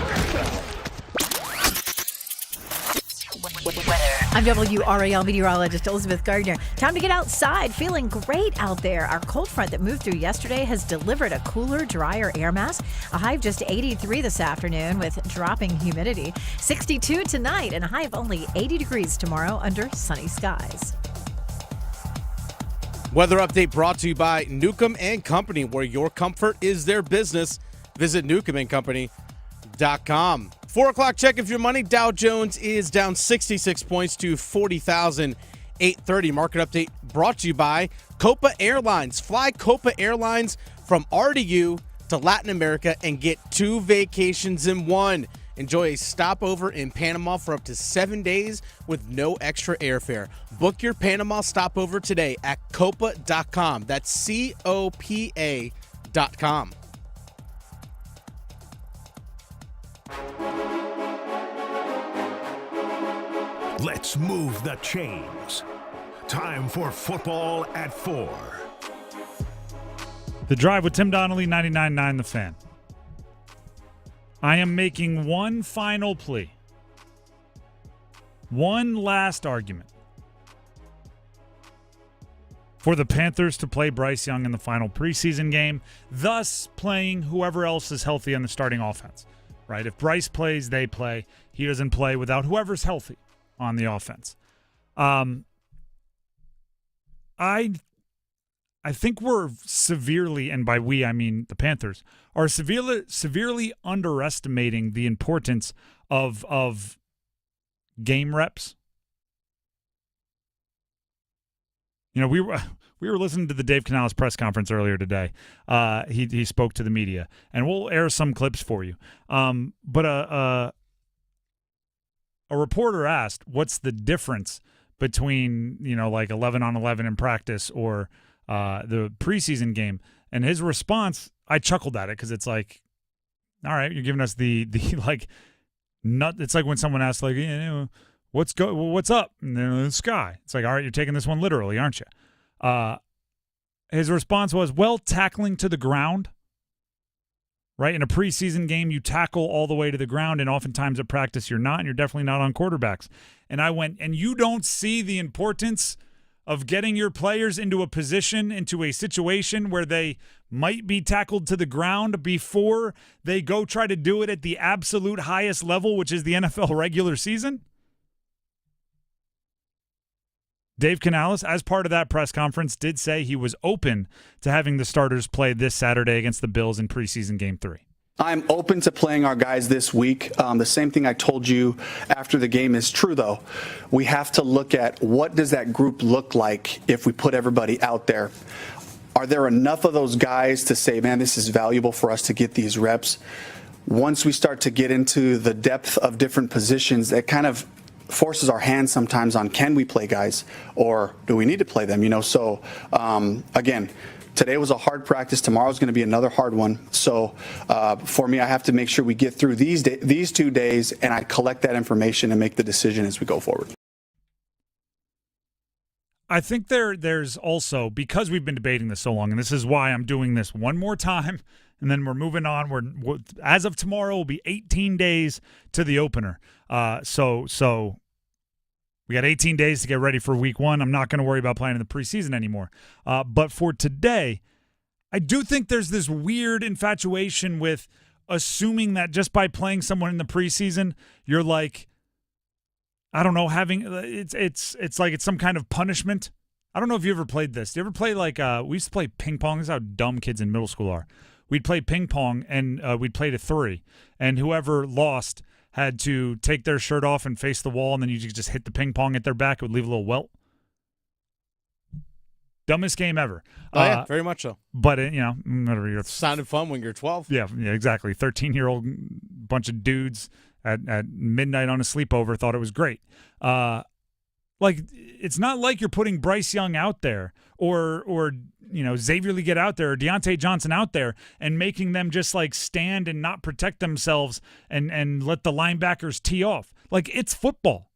[SPEAKER 9] I'm WRAL meteorologist Elizabeth Gardner. Time to get outside. Feeling great out there. Our cold front that moved through yesterday has delivered a cooler, drier air mass. A high of just 83 this afternoon with dropping humidity. 62 tonight and a high of only 80 degrees tomorrow under sunny skies.
[SPEAKER 10] Weather update brought to you by Newcomb & Company, where your comfort is their business. Visit newcombandcompany.com. 4 o'clock check of your money. Dow Jones is down 66 points to 40,830. Market update brought to you by Copa Airlines. Fly Copa Airlines from RDU to Latin America and get 2 vacations in one. Enjoy a stopover in Panama for up to 7 days with no extra airfare. Book your Panama stopover today at copa.com. That's COPA.com.
[SPEAKER 5] Let's move the chains. Time for football at 4.
[SPEAKER 14] The Drive with Tim Donnelly, 99.9 The Fan. I am making one final plea. One last argument for the Panthers to play Bryce Young in the final preseason game, thus playing whoever else is healthy on the starting offense. Right? If Bryce plays, they play. He doesn't play without whoever's healthy on the offense. I think we're severely, and by we I mean the Panthers, are severely underestimating the importance of game reps. You know, we were listening to the Dave Canales press conference earlier today. He spoke to the media, and we'll air some clips for you. But a reporter asked, "What's the difference between, you know, like 11 on 11 in practice or the preseason game?" And his response, I chuckled at it because it's like, all right, you're giving us the like It's like when someone asks, like, what's up in the sky? It's like, all right, you're taking this one literally, aren't you? His response was, well, tackling to the ground. Right? In a preseason game, you tackle all the way to the ground, and oftentimes at practice you're not, and you're definitely not on quarterbacks. And I went, and you don't see the importance of getting your players into a position, into a situation where they might be tackled to the ground before they go try to do it at the absolute highest level, which is the NFL regular season? Dave Canales, as part of that press conference, did say he was open to having the starters play this Saturday against the Bills in preseason game 3.
[SPEAKER 3] I'm open to playing our guys this week. The same thing I told you after the game is true, though. We have to look at what does that group look like if we put everybody out there. Are there enough of those guys to say, man, this is valuable for us to get these reps? Once we start to get into the depth of different positions, that kind of forces our hands sometimes on, can we play guys or do we need to play them? So again, today was a hard practice. Tomorrow's going to be another hard one. So for me, I have to make sure we get through these 2 days and I collect that information and make the decision as we go forward.
[SPEAKER 14] I think there's also, because we've been debating this so long, and this is why I'm doing this one more time, and then we're moving on. We're as of tomorrow, will be 18 days to the opener. So we got 18 days to get ready for week 1. I'm not going to worry about playing in the preseason anymore. But for today, I do think there's this weird infatuation with assuming that just by playing someone in the preseason, you're like, I don't know, having it's like it's some kind of punishment. I don't know if you ever played this. Do you ever play we used to play ping pong? This is how dumb kids in middle school are. We'd play ping pong and we'd play to 3, and whoever lost had to take their shirt off and face the wall, and then you could just hit the ping pong at their back. It would leave a little welt. Dumbest game ever.
[SPEAKER 10] Yeah, very much so.
[SPEAKER 14] But, whatever. It
[SPEAKER 10] sounded fun when you're 12.
[SPEAKER 14] Yeah, exactly. 13-year-old bunch of dudes at midnight on a sleepover thought it was great. It's not like you're putting Bryce Young out there or Xavier Legette out there or Deontay Johnson out there and making them just stand and not protect themselves and let the linebackers tee off. It's football.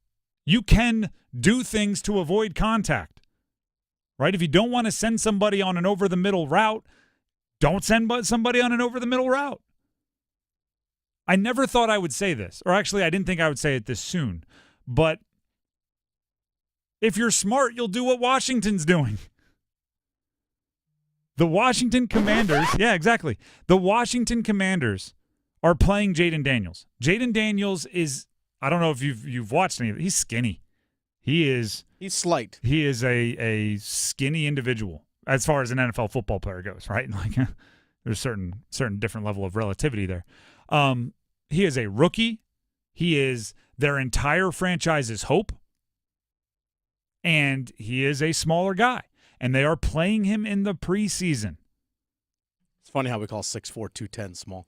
[SPEAKER 14] You can do things to avoid contact, right? If you don't want to send somebody on an over-the-middle route, don't send somebody on an over-the-middle route. I never thought I would say this, or actually I didn't think I would say it this soon, but if you're smart, you'll do what Washington's doing. The Washington Commanders, yeah, exactly. The Washington Commanders are playing Jayden Daniels. Jayden Daniels is, I don't know if you've watched any of it. He's skinny. He's
[SPEAKER 10] slight.
[SPEAKER 14] He is a skinny individual as far as an NFL football player goes, right? There's certain different level of relativity there. He is a rookie. He is their entire franchise's hope. And he is a smaller guy. And they are playing him in the preseason.
[SPEAKER 10] It's funny how we call 6'4", 210 small.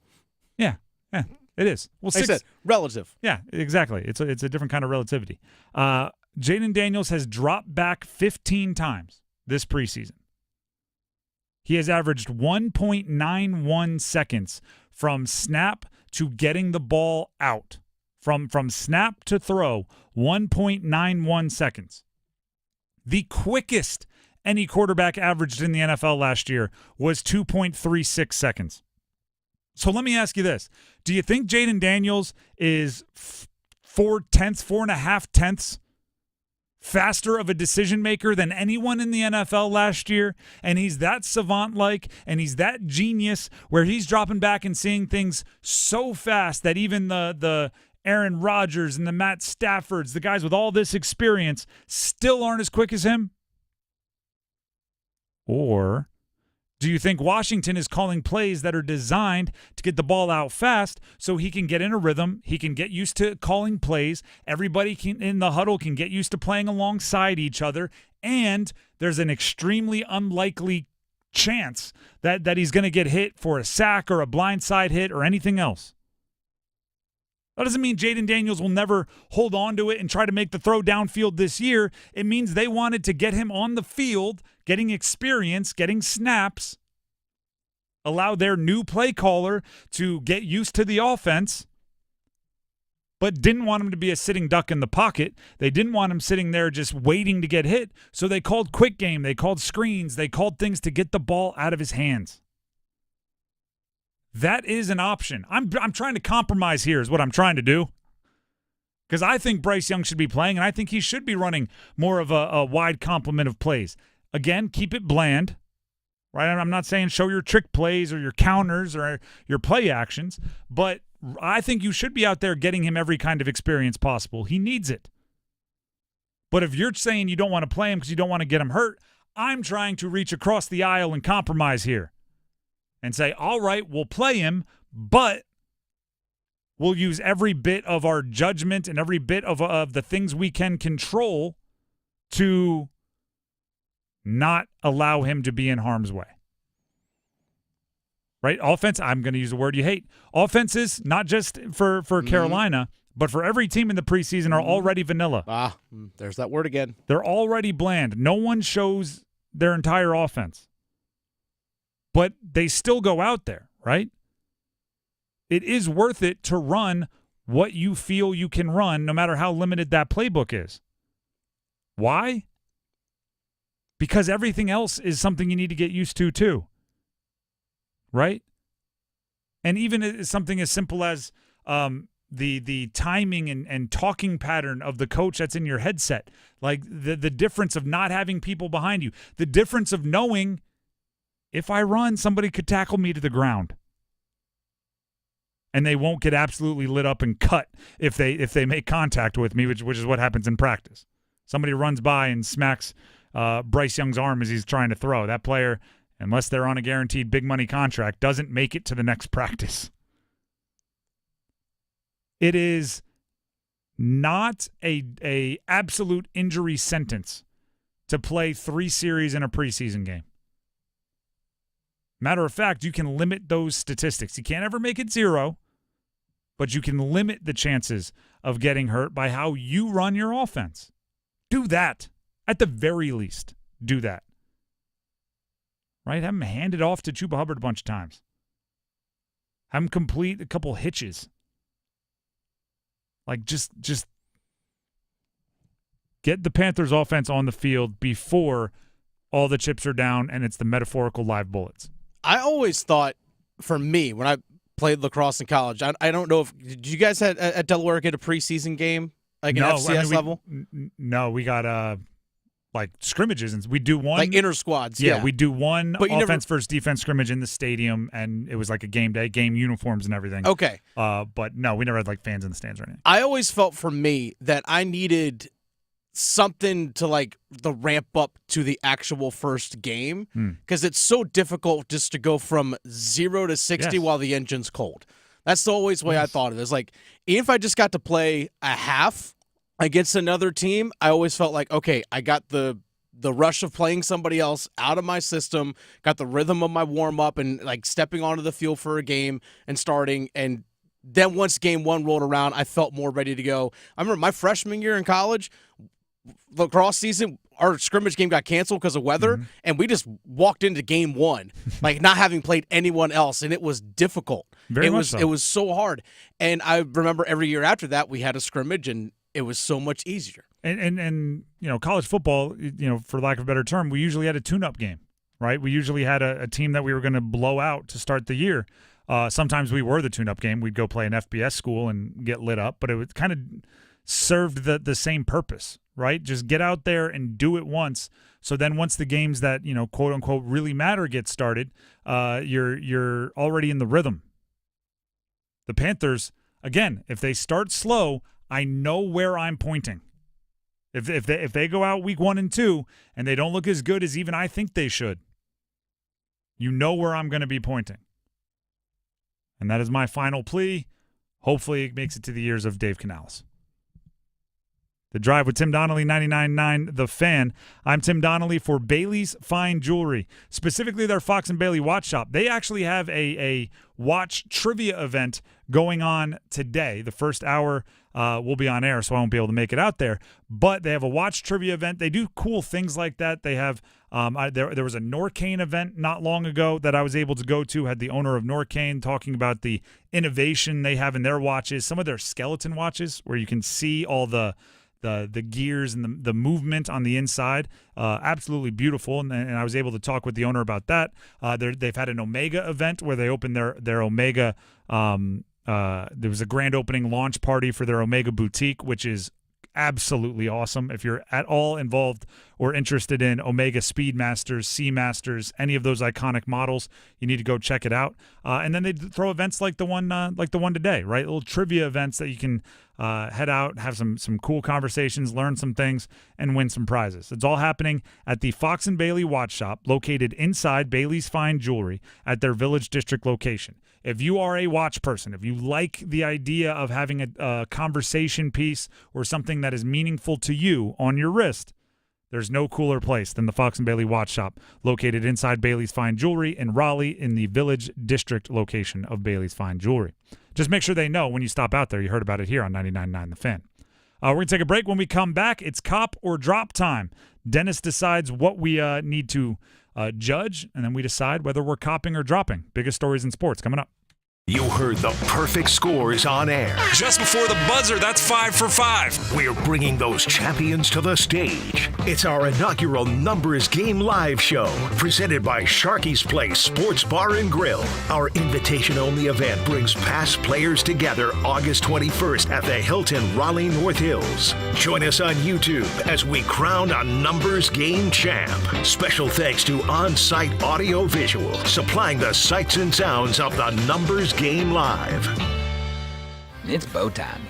[SPEAKER 14] Yeah, it is. Well,
[SPEAKER 10] like I said, relative.
[SPEAKER 14] Yeah, exactly. It's a different kind of relativity. Jayden Daniels has dropped back 15 times this preseason. He has averaged 1.91 seconds from snap to getting the ball out. From snap to throw, 1.91 seconds. The quickest any quarterback averaged in the NFL last year was 2.36 seconds. So let me ask you this. Do you think Jayden Daniels is 4.5 tenths faster of a decision maker than anyone in the NFL last year? And he's that savant-like, and he's that genius where he's dropping back and seeing things so fast that even the Aaron Rodgers and the Matt Staffords, the guys with all this experience, still aren't as quick as him? Or do you think Washington is calling plays that are designed to get the ball out fast so he can get in a rhythm, he can get used to calling plays, everybody in the huddle can get used to playing alongside each other, and there's an extremely unlikely chance that he's going to get hit for a sack or a blindside hit or anything else? That doesn't mean Jayden Daniels will never hold on to it and try to make the throw downfield this year. It means they wanted to get him on the field, getting experience, getting snaps, allow their new play caller to get used to the offense, but didn't want him to be a sitting duck in the pocket. They didn't want him sitting there just waiting to get hit, so they called quick game, they called screens, they called things to get the ball out of his hands. That is an option. I'm trying to compromise here is what I'm trying to do. Because I think Bryce Young should be playing, and I think he should be running more of a wide complement of plays. Again, keep it bland, right? I'm not saying show your trick plays or your counters or your play actions, but I think you should be out there getting him every kind of experience possible. He needs it. But if you're saying you don't want to play him because you don't want to get him hurt, I'm trying to reach across the aisle and compromise here and say, all right, we'll play him, but we'll use every bit of our judgment and every bit of the things we can control to not allow him to be in harm's way. Right? Offense, I'm going to use a word you hate. Offenses, not just for Carolina, but for every team in the preseason are already vanilla.
[SPEAKER 10] There's that word again.
[SPEAKER 14] They're already bland. No one shows their entire offense. But they still go out there, right? It is worth it to run what you feel you can run, no matter how limited that playbook is. Why? Because everything else is something you need to get used to too. Right? And even something as simple as the timing and talking pattern of the coach that's in your headset. Like the difference of not having people behind you. The difference of knowing if I run, somebody could tackle me to the ground. And they won't get absolutely lit up and cut if they make contact with me, which is what happens in practice. Somebody runs by and smacks Bryce Young's arm as he's trying to throw. That player, unless they're on a guaranteed big money contract, doesn't make it to the next practice. It is not a absolute injury sentence to play 3 series in a preseason game. Matter of fact, you can limit those statistics. You can't ever make it 0, but you can limit the chances of getting hurt by how you run your offense. Do that. At the very least, do that. Right? Have him hand it off to Chuba Hubbard a bunch of times. Have him complete a couple hitches. Like, just get the Panthers offense on the field before all the chips are down and it's the metaphorical live bullets.
[SPEAKER 10] I always thought, for me, when I played lacrosse in college, I don't know if – did you guys at Delaware get a preseason game, like an FCS level?
[SPEAKER 14] No, we got like scrimmages. And we do one –
[SPEAKER 10] like inter-squads,
[SPEAKER 14] yeah. We do one offense versus defense scrimmage in the stadium, and it was like a game day, game uniforms and everything.
[SPEAKER 10] Okay.
[SPEAKER 14] But no, we never had like fans in the stands or anything.
[SPEAKER 10] I always felt, for me, that I needed – something to like the ramp up to the actual first game, because it's so difficult just to go from 0 to 60 while the engine's cold. That's the always way I thought of it. It's like, even if I just got to play a half against another team, I always felt like, okay, I got the rush of playing somebody else out of my system, got the rhythm of my warm up and like stepping onto the field for a game and starting. And then once game 1 rolled around, I felt more ready to go. I remember my freshman year in college, lacrosse season, our scrimmage game got canceled because of weather, and we just walked into game 1, like not having played anyone else, and it was difficult. It was so hard. And I remember every year after that, we had a scrimmage, and it was so much easier.
[SPEAKER 14] And you know, college football, you know, for lack of a better term, we usually had a tune-up game, right? We usually had a team that we were going to blow out to start the year. Sometimes we were the tune-up game. We'd go play an FBS school and get lit up, but it kind of served the same purpose. Right? Just get out there and do it once. So then once the games that, you know, quote unquote really matter get started, you're already in the rhythm. The Panthers, again, if they start slow, I know where I'm pointing. If they go out week 1 and 2 and they don't look as good as even I think they should, you know where I'm going to be pointing. And that is my final plea. Hopefully it makes it to the ears of Dave Canales. The Drive with Tim Donnelly, 99.9 The Fan. I'm Tim Donnelly for Bailey's Fine Jewelry, specifically their Fox and Bailey watch shop. They actually have a watch trivia event going on today. The first hour will be on air, so I won't be able to make it out there. But they have a watch trivia event. They do cool things like that. They have There was a Norcane event not long ago that I was able to go to, had the owner of Norcane talking about the innovation they have in their watches, some of their skeleton watches where you can see all the gears and the movement on the inside. Absolutely beautiful, and I was able to talk with the owner about that. They've had an Omega event where they opened their Omega. There was a grand opening launch party for their Omega boutique, which is absolutely awesome. If you're at all involved or interested in Omega Speedmasters, Seamasters, any of those iconic models, you need to go check it out. And then they throw events like the one today, right? Little trivia events that you can head out, have some cool conversations, learn some things, and win some prizes. It's all happening at the Fox and Bailey Watch Shop, located inside Bailey's Fine Jewelry at their Village District location. If you are a watch person, if you like the idea of having a conversation piece or something that is meaningful to you on your wrist, there's no cooler place than the Fox and Bailey Watch Shop, located inside Bailey's Fine Jewelry in Raleigh in the Village District location of Bailey's Fine Jewelry. Just make sure they know when you stop out there you heard about it here on 99.9 The Fan. We're going to take a break. When we come back, it's cop or drop time. Dennis decides what we need to judge, and then we decide whether we're copping or dropping. Biggest stories in sports coming up.
[SPEAKER 5] You heard the perfect scores on air.
[SPEAKER 18] Just before the buzzer, that's 5 for 5.
[SPEAKER 5] We're bringing those champions to the stage. It's our inaugural Numbers Game Live show, presented by Sharky's Place Sports Bar and Grill. Our invitation-only event brings past players together August 21st at the Hilton Raleigh North Hills. Join us on YouTube as we crown a Numbers Game champ. Special thanks to On-Site Audio Visual, supplying the sights and sounds of the Numbers Game Live.
[SPEAKER 1] It's bow time.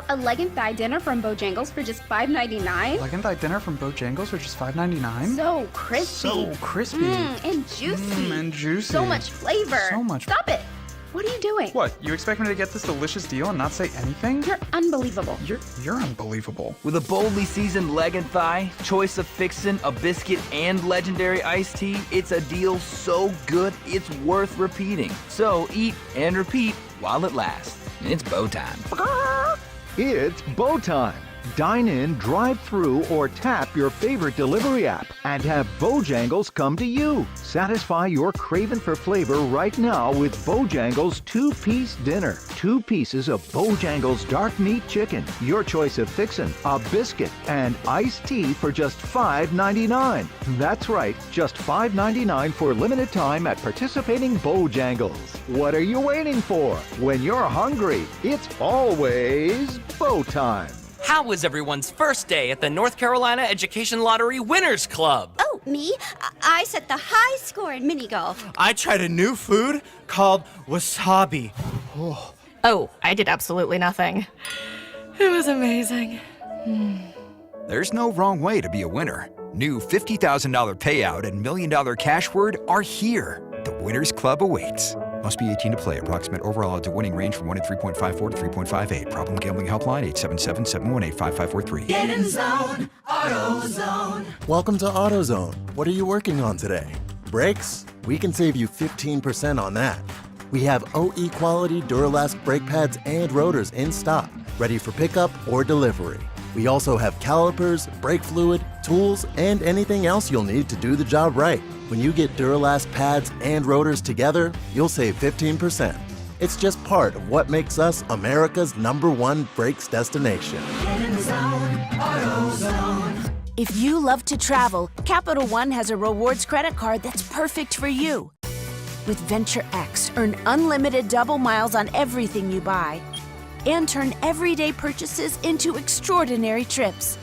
[SPEAKER 2] A leg and thigh dinner from Bojangles for just $5.99.
[SPEAKER 20] Leg and thigh dinner from Bojangles for just $5.99.
[SPEAKER 2] So crispy.
[SPEAKER 20] So crispy.
[SPEAKER 2] And juicy.
[SPEAKER 20] And juicy.
[SPEAKER 2] So much flavor.
[SPEAKER 20] So much.
[SPEAKER 2] Stop it. What are you doing?
[SPEAKER 20] What? You expect me to get this delicious deal and not say anything?
[SPEAKER 2] You're unbelievable.
[SPEAKER 20] You're unbelievable.
[SPEAKER 1] With a boldly seasoned leg and thigh, choice of fixin', a biscuit, and legendary iced tea, it's a deal so good it's worth repeating. So eat and repeat while it lasts. It's bow time.
[SPEAKER 21] It's bow time. Dine in, drive through, or tap your favorite delivery app and have Bojangles come to you. Satisfy your craving for flavor right now with Bojangles 2-piece dinner. 2 pieces of Bojangles dark meat chicken, your choice of fixin', a biscuit, and iced tea for just $5.99. That's right, just $5.99 for limited time at participating Bojangles. What are you waiting for? When you're hungry, it's always bow time.
[SPEAKER 22] How was everyone's first day at the North Carolina Education Lottery Winners Club?
[SPEAKER 23] Oh, me? I set the high score in mini golf.
[SPEAKER 24] I tried a new food called wasabi.
[SPEAKER 28] Oh, I did absolutely nothing. It was amazing.
[SPEAKER 29] There's no wrong way to be a winner. New $50,000 payout and $1 million cash word are here. The Winners Club awaits. Must be 18 to play. Approximate overall odds of winning range from 1 in 3.54 to 3.58. Problem gambling helpline 877-718-5543.
[SPEAKER 30] Get in zone, AutoZone.
[SPEAKER 25] Welcome to AutoZone. What are you working on today? Brakes? We can save you 15% on that. We have OE quality Duralast brake pads and rotors in stock, ready for pickup or delivery. We also have calipers, brake fluid, tools, and anything else you'll need to do the job right. When you get Duralast pads and rotors together, you'll save 15%. It's just part of what makes us America's #1 brakes destination.
[SPEAKER 30] Get in the zone, AutoZone.
[SPEAKER 26] If you love to travel, Capital One has a rewards credit card that's perfect for you. With Venture X, earn unlimited double miles on everything you buy and turn everyday purchases into extraordinary trips.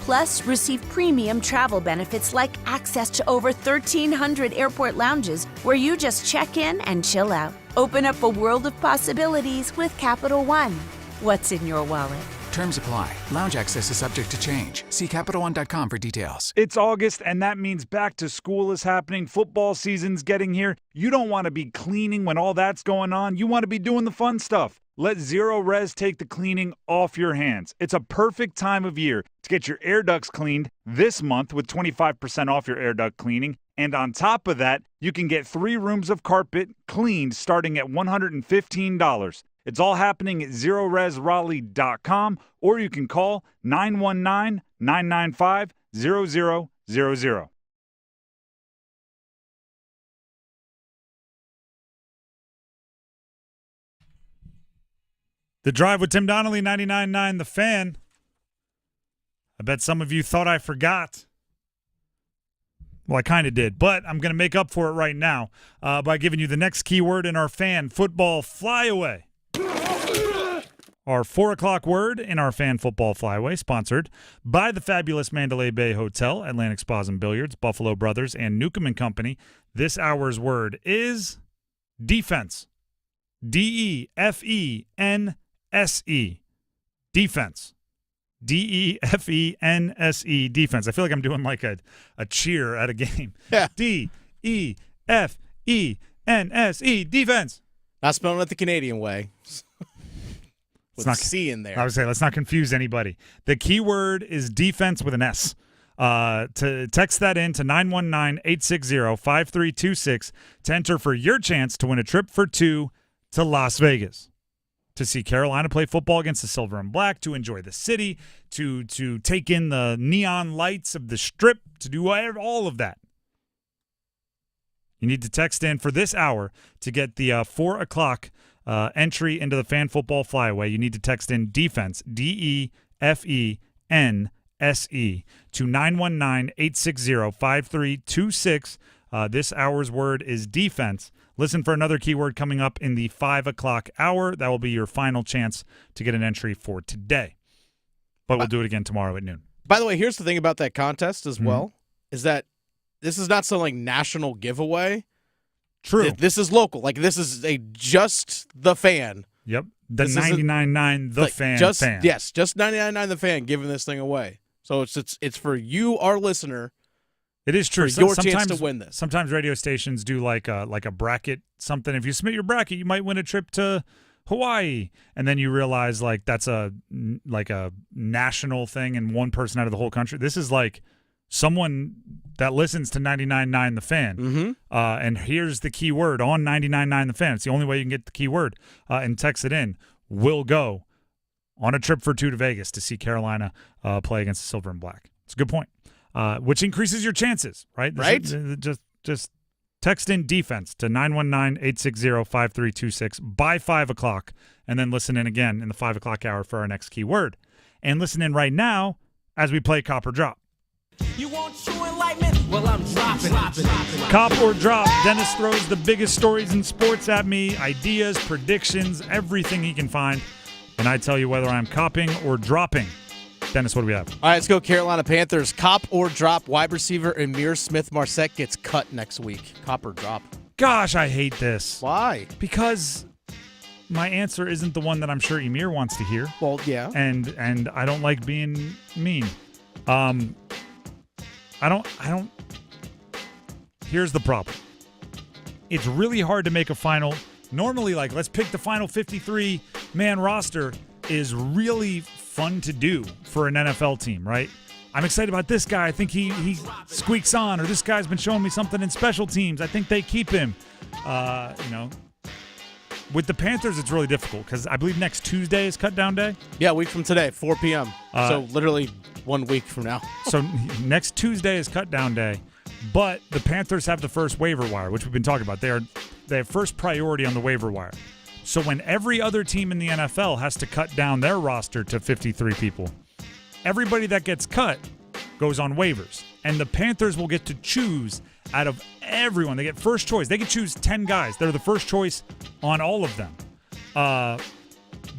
[SPEAKER 26] Plus, receive premium travel benefits like access to over 1,300 airport lounges where you just check in and chill out. Open up a world of possibilities with Capital One. What's in your wallet?
[SPEAKER 27] Terms apply. Lounge access is subject to change. See CapitalOne.com for details.
[SPEAKER 14] It's August, and that means back to school is happening. Football season's getting here. You don't want to be cleaning when all that's going on. You want to be doing the fun stuff. Let Zero Res take the cleaning off your hands. It's a perfect time of year to get your air ducts cleaned this month with 25% off your air duct cleaning. And on top of that, you can get 3 rooms of carpet cleaned starting at $115. It's all happening at ZeroResRaleigh.com, or you can call 919-995-0000. The Drive with Tim Donnelly, 99.9 The Fan. I bet some of you thought I forgot. Well, I kind of did, but I'm going to make up for it right now by giving you the next keyword in our fan football flyaway. Our 4 o'clock word in our fan football flyaway, sponsored by the fabulous Mandalay Bay Hotel, Atlantic Spas and Billiards, Buffalo Brothers, and Newcomb & Company. This hour's word is defense. D-E-F-E-N-S-E. Defense. D-E-F-E-N-S-E. Defense. I feel like I'm doing like a cheer at a game.
[SPEAKER 10] Yeah.
[SPEAKER 14] D-E-F-E-N-S-E. Defense.
[SPEAKER 10] Not spelling it the Canadian way. With a C in there.
[SPEAKER 14] I would say let's not confuse anybody. The key word is defense with an S. To text that in to 919-860-5326 to enter for your chance to win a trip for two to Las Vegas to see Carolina play football against the Silver and Black, to enjoy the city, to take in the neon lights of the Strip, to do all of that. You need to text in for this hour to get the 4 o'clock entry into the fan football flyaway. You need to text in defense, D-E-F-E-N-S-E, to 919-860-5326. This hour's word is defense. Listen for another keyword coming up in the 5 o'clock hour. That will be your final chance to get an entry for today. But we'll do it again tomorrow at noon.
[SPEAKER 10] By the way, here's the thing about that contest as well, is that this is not some like national giveaway.
[SPEAKER 14] True.
[SPEAKER 10] This is local. Like this is just the fan.
[SPEAKER 14] Yep. The 99.9 The Fan.
[SPEAKER 10] Yes, just 99.9 The Fan giving this thing away. So it's for you, our listener.
[SPEAKER 14] It is true.
[SPEAKER 10] For your chance to win this.
[SPEAKER 14] Sometimes radio stations do like a bracket something. If you submit your bracket, you might win a trip to Hawaii, and then you realize like that's a national thing and one person out of the whole country. This is like someone that listens to 99.9 The Fan. And here's the key word on 99.9 The Fan. It's the only way you can get the key word and text it in. Will go on a trip for two to Vegas to see Carolina play against the Silver and Black. It's a good point. Which increases your chances, right? Just text in defense to 919-860-5326 by 5 o'clock, and then listen in again in the 5 o'clock hour for our next keyword. And listen in right now as we play Cop or Drop.
[SPEAKER 18] You want true enlightenment? Well, I'm dropping.
[SPEAKER 14] Cop or Drop. Dennis throws the biggest stories in sports at me, ideas, predictions, everything he can find, and I tell you whether I'm copping or dropping. Dennis, what do we have?
[SPEAKER 10] All right, let's go Carolina Panthers. Cop or drop, wide receiver Ihmir Smith-Marsette gets cut next week. Cop or drop?
[SPEAKER 14] Gosh, I hate this.
[SPEAKER 10] Why?
[SPEAKER 14] Because my answer isn't the one that I'm sure Ihmir wants to hear.
[SPEAKER 10] Well, yeah.
[SPEAKER 14] And I don't like being mean. I don't. Here's the problem. It's really hard to make a final. Normally, like, let's pick the final 53-man roster is really fun to do for an NFL team, right? I'm excited about this guy. I think he squeaks on, or this guy's been showing me something in special teams. I think they keep him. With the Panthers, it's really difficult because I believe next Tuesday is cut down day.
[SPEAKER 10] Yeah, a week from today, 4 p.m. So literally 1 week from now.
[SPEAKER 14] So next Tuesday is cut down day, but the Panthers have the first waiver wire, which we've been talking about. They have first priority on the waiver wire. So when every other team in the NFL has to cut down their roster to 53 people, everybody that gets cut goes on waivers. And the Panthers will get to choose out of everyone. They get first choice. They can choose 10 guys. They're the first choice on all of them.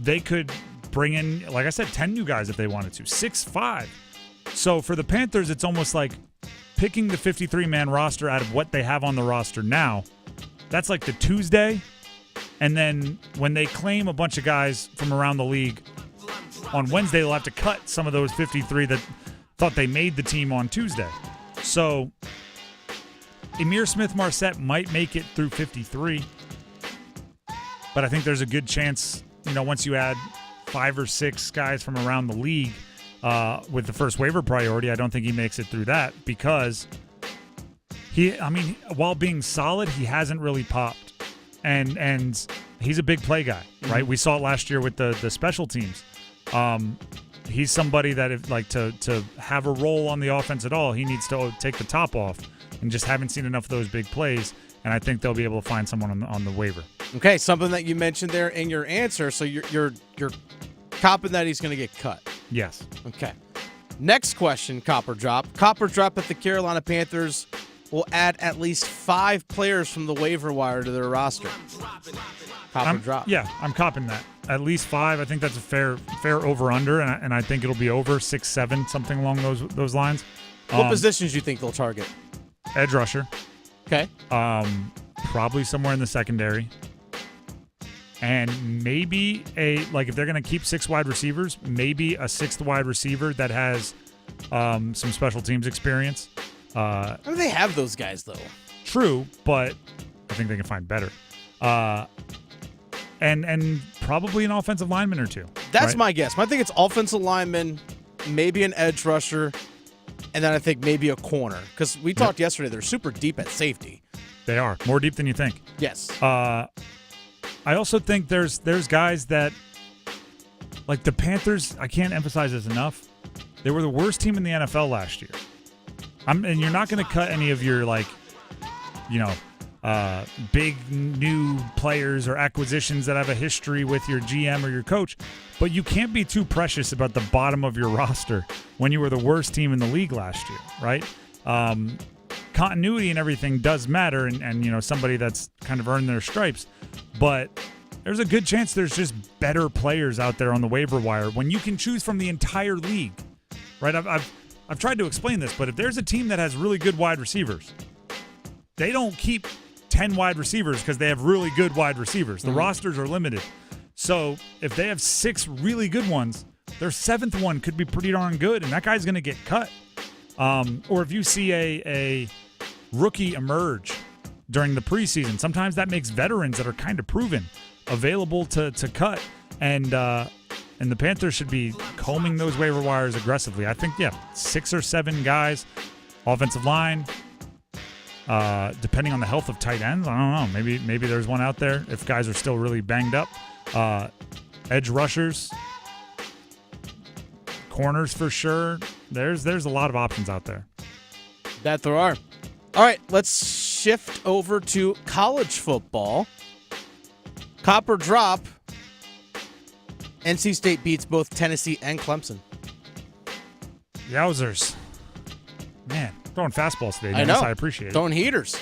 [SPEAKER 14] They could bring in, like I said, 10 new guys if they wanted to. 6-5. So for the Panthers, it's almost like picking the 53-man roster out of what they have on the roster now. That's like the Tuesday. And then when they claim a bunch of guys from around the league on Wednesday, they'll have to cut some of those 53 that thought they made the team on Tuesday. So Ihmir Smith-Marsette might make it through 53. But I think there's a good chance, once you add 5 or 6 guys from around the league with the first waiver priority, I don't think he makes it through that because while being solid, he hasn't really popped. And he's a big play guy, right? Mm-hmm. We saw it last year with the special teams. He's somebody that if to have a role on the offense at all, he needs to take the top off, and just haven't seen enough of those big plays. and I think they'll be able to find someone on the waiver.
[SPEAKER 10] Okay, something that you mentioned there in your answer. So you're copping that he's going to get cut.
[SPEAKER 14] Yes.
[SPEAKER 10] Okay. Next question, Copper Drop. Copper Drop at the Carolina Panthers will add at least 5 players from the waiver wire to their roster. Copper Drop.
[SPEAKER 14] Yeah, I'm copping that. At least 5. I think that's a fair over-under, and I think it'll be over 6, 7, something along those lines.
[SPEAKER 10] What positions do you think they'll target?
[SPEAKER 14] Edge rusher.
[SPEAKER 10] Okay.
[SPEAKER 14] Probably somewhere in the secondary. And maybe if they're going to keep 6 wide receivers, maybe a 6th wide receiver that has some special teams experience.
[SPEAKER 10] They have those guys, though.
[SPEAKER 14] True, but I think they can find better. And probably an offensive lineman or 2.
[SPEAKER 10] That's
[SPEAKER 14] right?
[SPEAKER 10] my guess. I think it's offensive lineman, maybe an edge rusher, and then I think maybe a corner. Because we talked yesterday, they're super deep at safety.
[SPEAKER 14] They are. More deep than you think.
[SPEAKER 10] Yes.
[SPEAKER 14] I also think there's guys that, like the Panthers, I can't emphasize this enough. They were the worst team in the NFL last year. And you're not going to cut any of your, big new players or acquisitions that have a history with your GM or your coach, but you can't be too precious about the bottom of your roster when you were the worst team in the league last year, right? Continuity and everything does matter, and somebody that's kind of earned their stripes, but there's a good chance there's just better players out there on the waiver wire when you can choose from the entire league, right? I've tried to explain this, but if there's a team that has really good wide receivers, they don't keep 10 wide receivers because they have really good wide receivers. The rosters are limited. So if they have 6 really good ones, their 7th one could be pretty darn good, and that guy's going to get cut. Or if you see a rookie emerge during the preseason, sometimes that makes veterans that are kind of proven available to cut. And the Panthers should be combing those waiver wires aggressively. I think, 6 or 7 guys, offensive line, depending on the health of tight ends. I don't know. Maybe there's one out there if guys are still really banged up. Edge rushers, corners for sure. There's a lot of options out there.
[SPEAKER 10] That there are. All right, let's shift over to college football. Copper Drop. NC State beats both Tennessee and Clemson.
[SPEAKER 14] Yowzers. Man, throwing fastballs today.
[SPEAKER 10] I know.
[SPEAKER 14] I appreciate it.
[SPEAKER 10] Throwing heaters.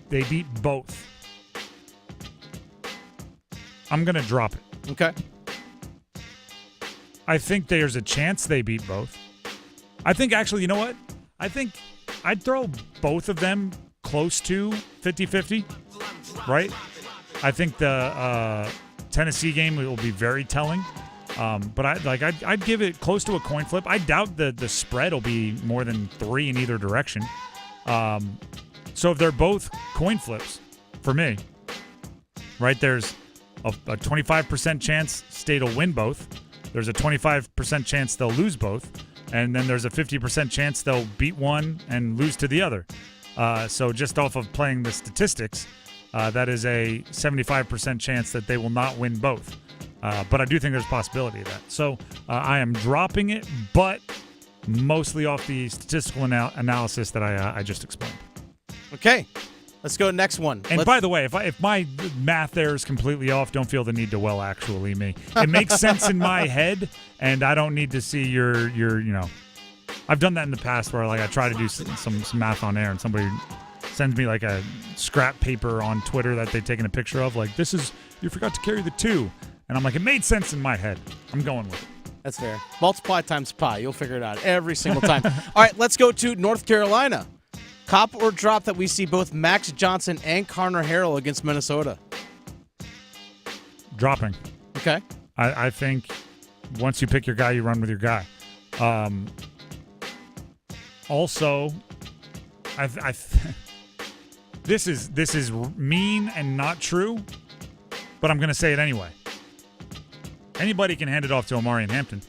[SPEAKER 14] They beat both. I'm going to drop it.
[SPEAKER 10] Okay.
[SPEAKER 14] I think there's a chance they beat both. I think actually, you know what? I think I'd throw both of them close to 50-50, right? I think the Tennessee game will be very telling. But I'd give it close to a coin flip. I doubt the spread will be more than 3 in either direction. So if they're both coin flips, for me, right, there's a 25% chance State will win both. There's a 25% chance they'll lose both. And then there's a 50% chance they'll beat one and lose to the other. So just off of playing the statistics, that is a 75% chance that they will not win both. But I do think there's a possibility of that. So I am dropping it, but mostly off the statistical analysis that I just explained.
[SPEAKER 10] Okay. Let's go next one.
[SPEAKER 14] And by the way, if my math there is completely off, don't feel the need to actually me. It makes sense in my head, and I don't need to see your I've done that in the past where I try to do some math on air, and somebody sends me a scrap paper on Twitter that they've taken a picture of. This is, you forgot to carry the 2. And I'm it made sense in my head. I'm going with it.
[SPEAKER 10] That's fair. Multiply times pi. You'll figure it out every single time. All right, let's go to North Carolina. Cop or drop that we see both Max Johnson and Connor Harrell against Minnesota?
[SPEAKER 14] Dropping.
[SPEAKER 10] Okay.
[SPEAKER 14] I think once you pick your guy, you run with your guy. Also, this is mean and not true, but I'm going to say it anyway. Anybody can hand it off to Omarian Hampton.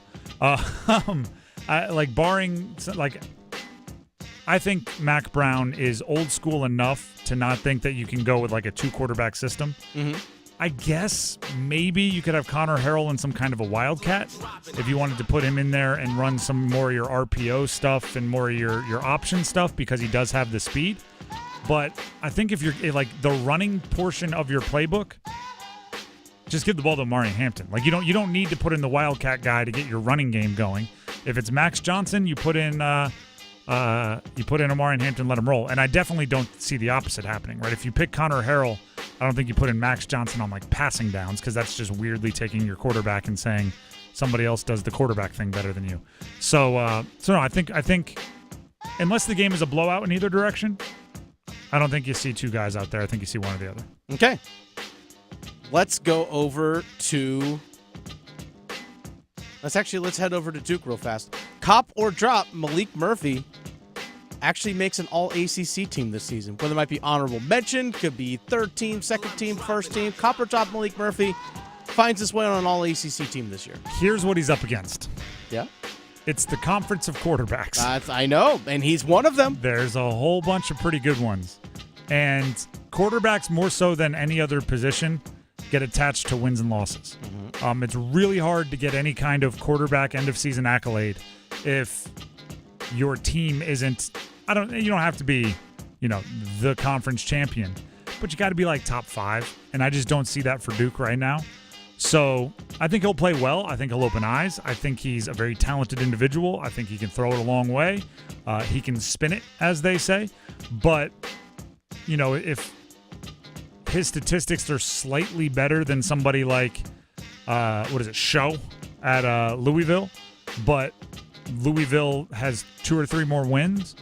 [SPEAKER 14] I think Mac Brown is old school enough to not think that you can go with a 2-quarterback system.
[SPEAKER 10] Mm-hmm.
[SPEAKER 14] I guess maybe you could have Connor Harrell in some kind of a wildcat if you wanted to put him in there and run some more of your RPO stuff and more of your option stuff because he does have the speed. But I think if you're like the running portion of your playbook, just give the ball to Omarian Hampton. Like you don't need to put in the Wildcat guy to get your running game going. If it's Max Johnson, you put in Omarian Hampton, let him roll. And I definitely don't see the opposite happening, right? If you pick Connor Harrell, I don't think you put in Max Johnson on like passing downs because that's just weirdly taking your quarterback and saying somebody else does the quarterback thing better than you. So no, I think unless the game is a blowout in either direction, I don't think you see two guys out there. I think you see one or the other.
[SPEAKER 10] Okay. Let's go over to let's head over to Duke real fast. Cop or drop, Maalik Murphy actually makes an all-ACC team this season. Whether it might be honorable mention, could be third team, second team, first team. Cop or drop, Maalik Murphy finds his way on an all-ACC team this year.
[SPEAKER 14] Here's what he's up against.
[SPEAKER 10] Yeah?
[SPEAKER 14] It's the conference of quarterbacks.
[SPEAKER 10] I know, and he's one of them.
[SPEAKER 14] There's a whole bunch of pretty good ones. And quarterbacks, more so than any other position, get attached to wins and losses. Mm-hmm. It's really hard to get any kind of quarterback end-of-season accolade if your team isn't – you don't have to be, the conference champion, but you got to be like top 5, and I just don't see that for Duke right now. So I think he'll play well. I think he'll open eyes. I think he's a very talented individual. I think he can throw it a long way. He can spin it, as they say. But, if his statistics are slightly better than somebody like, Show at Louisville, but Louisville has 2 or 3 more wins,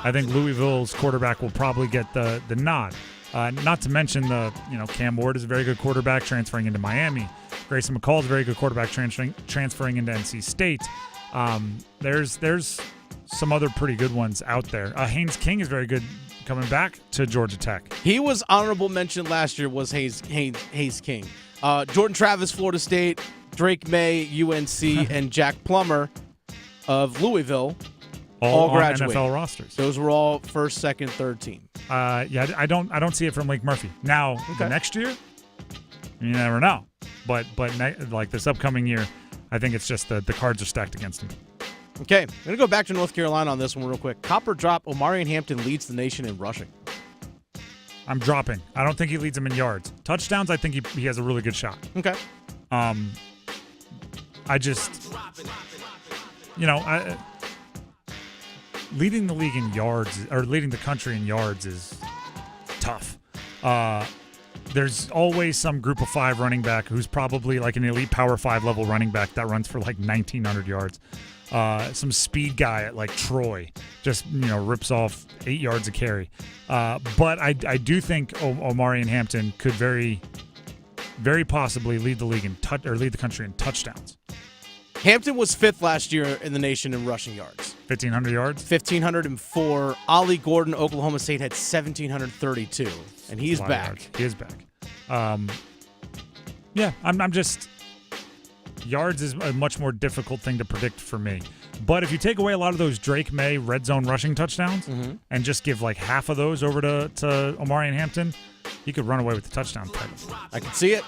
[SPEAKER 14] I think Louisville's quarterback will probably get the nod. Not to mention Cam Ward is a very good quarterback transferring into Miami. Grayson McCall is a very good quarterback transferring into NC State. There's some other pretty good ones out there. Haynes King is very good coming back to Georgia Tech.
[SPEAKER 10] He was honorable mention last year was Hayes King. Jordan Travis, Florida State, Drake Maye, UNC, and Jack Plummer of Louisville all graduated.
[SPEAKER 14] NFL rosters.
[SPEAKER 10] Those were all first, second, third team.
[SPEAKER 14] I don't see it from Maalik Murphy. Now, the next year, you never know. But like this upcoming year, I think it's just the cards are stacked against him.
[SPEAKER 10] Okay, I'm going to go back to North Carolina on this one real quick. Cop or drop, Omarian Hampton leads the nation in rushing.
[SPEAKER 14] I'm dropping. I don't think he leads him in yards. Touchdowns, I think he has a really good shot.
[SPEAKER 10] Okay.
[SPEAKER 14] Leading the league in yards, or leading the country in yards, is tough. There's always some group of 5 running back who's probably like an elite Power 5 level running back that runs for like 1,900 yards. Some speed guy at like Troy just rips off 8 yards a carry. But I do think Omarian Hampton could very, very possibly lead the league lead the country in touchdowns.
[SPEAKER 10] Hampton was 5th last year in the nation in rushing yards.
[SPEAKER 14] 1,500 yards?
[SPEAKER 10] 1,504. Ollie Gordon, Oklahoma State, had 1,732, and he's back.
[SPEAKER 14] He is back. I'm just – yards is a much more difficult thing to predict for me. But if you take away a lot of those Drake Maye red zone rushing touchdowns and just give like half of those over to Omarian Hampton, he could run away with the touchdown title.
[SPEAKER 10] I can see it.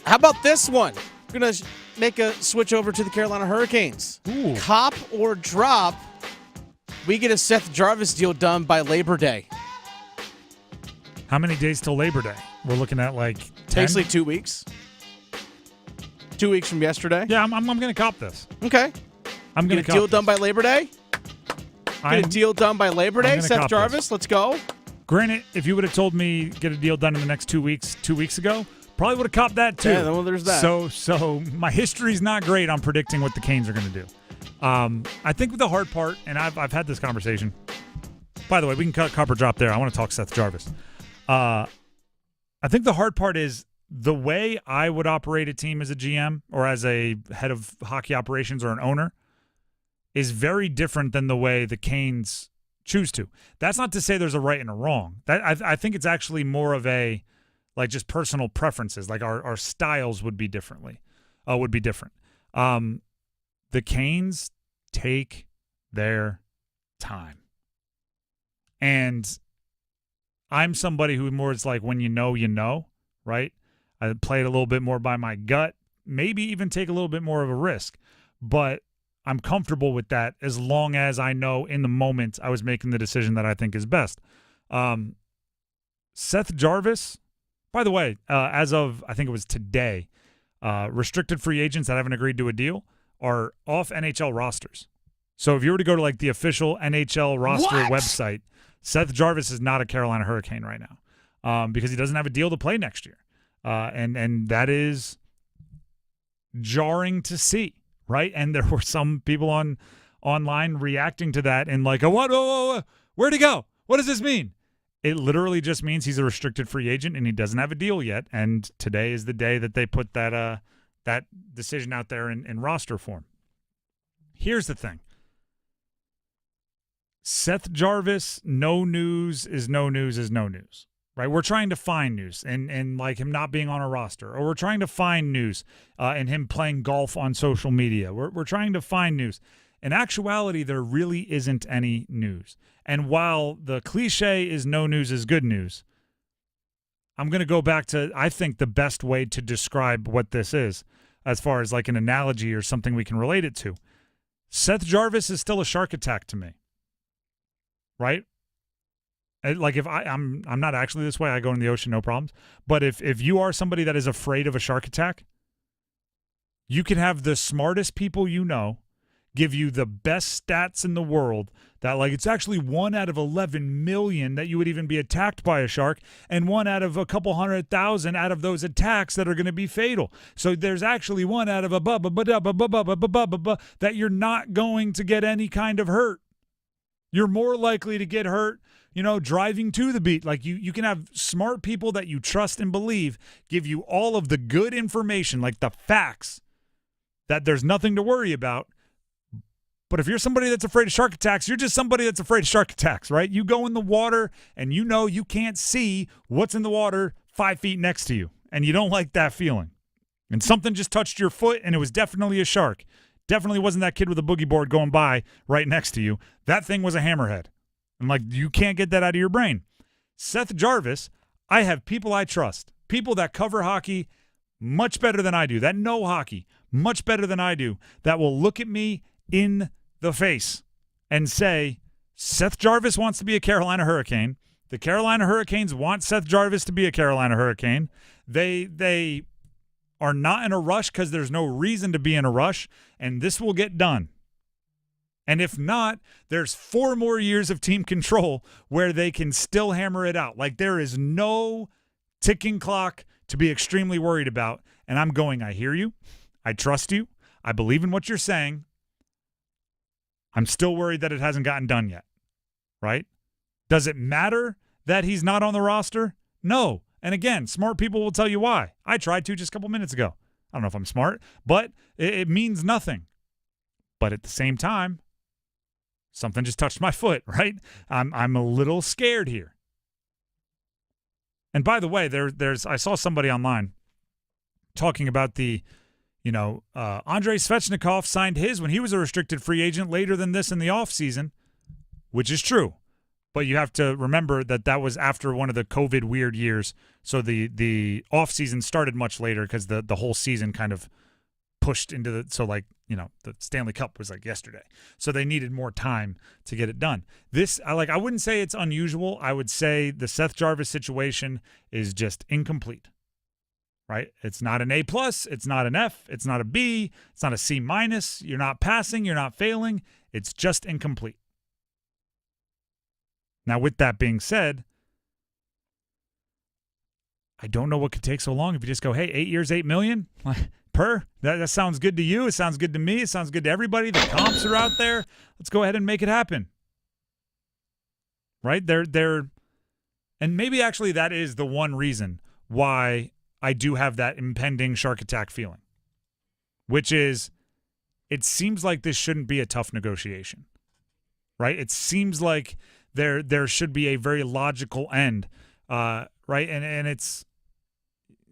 [SPEAKER 10] How about this one? We're going to make a switch over to the Carolina Hurricanes.
[SPEAKER 14] Ooh.
[SPEAKER 10] Cop or drop, we get a Seth Jarvis deal done by Labor Day.
[SPEAKER 14] How many days till Labor Day? We're looking at like 10?
[SPEAKER 10] Basically 2 weeks. 2 weeks from yesterday.
[SPEAKER 14] Yeah, I'm going to cop this.
[SPEAKER 10] Okay.
[SPEAKER 14] I'm going to
[SPEAKER 10] get a deal done by Labor Day. Get a deal done by Labor Day. Seth Jarvis, let's go.
[SPEAKER 14] Granted, if you would have told me get a deal done in the next 2 weeks, 2 weeks ago, probably would have copped that too.
[SPEAKER 10] Yeah, well, there's that.
[SPEAKER 14] So my history's not great on predicting what the Canes are going to do. I think the hard part, and I've had this conversation. By the way, we can cut cop or drop there. I want to talk Seth Jarvis. I think the hard part is the way I would operate a team as a GM or as a head of hockey operations or an owner is very different than the way the Canes choose to. That's not to say there's a right and a wrong. I think it's actually more of a like just personal preferences. Like our styles would be different. The Canes take their time. And I'm somebody who more is like when you know, right? I play it a little bit more by my gut, maybe even take a little bit more of a risk. But I'm comfortable with that as long as I know in the moment I was making the decision that I think is best. Seth Jarvis, by the way, as of I think it was today, restricted free agents that haven't agreed to a deal are off NHL rosters. So if you were to go to like the official NHL roster website, Seth Jarvis is not a Carolina Hurricane right now because he doesn't have a deal to play next year. And that is jarring to see, right? And there were some people online reacting to that and like, what? Where'd he go? What does this mean? It literally just means he's a restricted free agent and he doesn't have a deal yet. And today is the day that they put that decision out there in roster form. Here's the thing. Seth Jarvis, no news is no news is no news, right? We're trying to find news and like him not being on a roster, or we're trying to find news and him playing golf on social media. We're trying to find news. In actuality, there really isn't any news. And while the cliche is no news is good news, I'm going to go back to, I think, the best way to describe what this is as far as like an analogy or something we can relate it to. Seth Jarvis is still a shark attack to me, right? Like if I'm not actually this way, I go in the ocean, no problems. But if you are somebody that is afraid of a shark attack, you can have the smartest people you know give you the best stats in the world that like it's actually 1 out of 11 million that you would even be attacked by a shark, and 1 out of a couple 100,000 out of those attacks that are going to be fatal. So there's actually 1 out of a that you're not going to get any kind of hurt. You're more likely to get hurt, driving to the beat. Like you can have smart people that you trust and believe give you all of the good information, like the facts, that there's nothing to worry about. But if you're somebody that's afraid of shark attacks, you're just somebody that's afraid of shark attacks, right? You go in the water and you can't see what's in the water 5 feet next to you, and you don't like that feeling. And something just touched your foot, and it was definitely a shark. Definitely wasn't that kid with a boogie board going by right next to you. That thing was a hammerhead. And, like, you can't get that out of your brain. Seth Jarvis, I have people I trust, people that cover hockey much better than I do, that know hockey much better than I do, that will look at me in the face and say, Seth Jarvis wants to be a Carolina Hurricane. The Carolina Hurricanes want Seth Jarvis to be a Carolina Hurricane. They are not in a rush because there's no reason to be in a rush, and this will get done. And if not, there's 4 more years of team control where they can still hammer it out. Like there is no ticking clock to be extremely worried about. And I'm going, I hear you. I trust you. I believe in what you're saying. I'm still worried that it hasn't gotten done yet, right? Does it matter that he's not on the roster? No. And again, smart people will tell you why. I tried to just a couple minutes ago. I don't know if I'm smart, but it means nothing. But at the same time, something just touched my foot, right? I'm a little scared here. And by the way, I saw somebody online talking about the Andrei Svechnikov signed his when he was a restricted free agent later than this in the offseason, which is true. But you have to remember that was after one of the COVID weird years. So the offseason started much later because the whole season kind of pushed into the Stanley Cup was like yesterday. So they needed more time to get it done. I wouldn't say it's unusual. I would say the Seth Jarvis situation is just incomplete. Right? It's not an A+, it's not an F, it's not a B, it's not a C-. You're not passing, you're not failing. It's just incomplete. Now, with that being said, I don't know what could take so long if you just go, hey, 8 years, $8 million per. That sounds good to you. It sounds good to me. It sounds good to everybody. The comps are out there. Let's go ahead and make it happen. Right? And maybe actually that is the one reason why I do have that impending shark attack feeling, which is it seems like this shouldn't be a tough negotiation, right? It seems like there should be a very logical end, right? And it's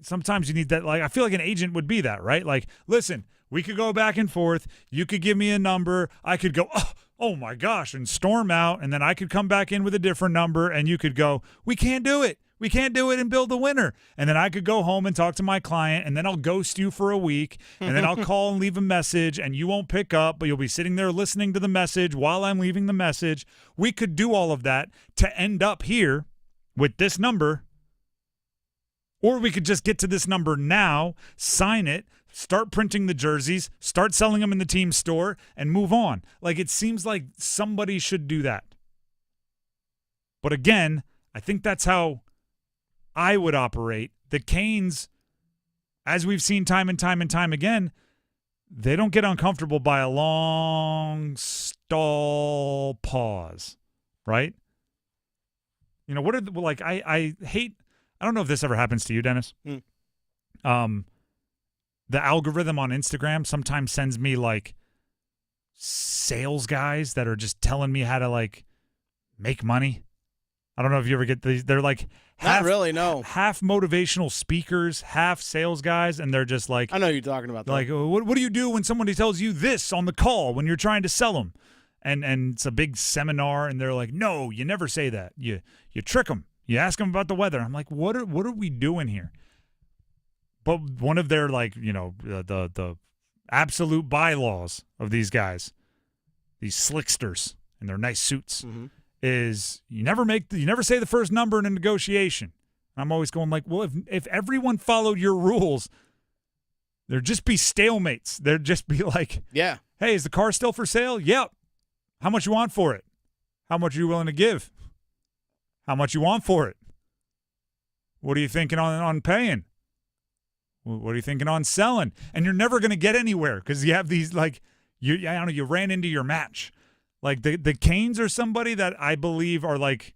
[SPEAKER 14] sometimes you need that. Like I feel like an agent would be that, right? Like, listen, we could go back and forth. You could give me a number. I could go, oh my gosh, and storm out, and then I could come back in with a different number, and you could go, we can't do it. We can't do it and build the winner. And then I could go home and talk to my client, and then I'll ghost you for a week, and then I'll call and leave a message, and you won't pick up, but you'll be sitting there listening to the message while I'm leaving the message. We could do all of that to end up here with this number, or we could just get to this number now, sign it, start printing the jerseys, start selling them in the team store, and move on. Like, it seems like somebody should do that. But again, I think that's how I would operate. The Canes, as we've seen time and time and time again, they don't get uncomfortable by a long stall pause, right? You know, what are the, like, I hate, I don't know if this ever happens to you, Dennis. The algorithm on Instagram sometimes sends me like sales guys that are just telling me how to like make money. I don't know if you ever get these. They're like
[SPEAKER 10] not really, no.
[SPEAKER 14] Half motivational speakers, half sales guys, and they're just like,
[SPEAKER 10] I know you're talking about that.
[SPEAKER 14] Like, what do you do when somebody tells you this on the call when you're trying to sell them? And it's a big seminar, and they're like, no, you never say that. You trick them. You ask them about the weather. I'm like, what are we doing here? But one of their, like, you know, the absolute bylaws of these guys, these slicksters in their nice suits, is you never say the first number in a negotiation. I'm always going like, well, if everyone followed your rules, there'd just be stalemates. There'd just be like,
[SPEAKER 10] yeah,
[SPEAKER 14] hey, is the car still for sale? Yep. How much you want for it? How much are you willing to give? How much you want for it? What are you thinking on paying? What are you thinking on selling? And you're never going to get anywhere because you have these, like, I don't know, you ran into your match. Like, the Canes are somebody that I believe are, like,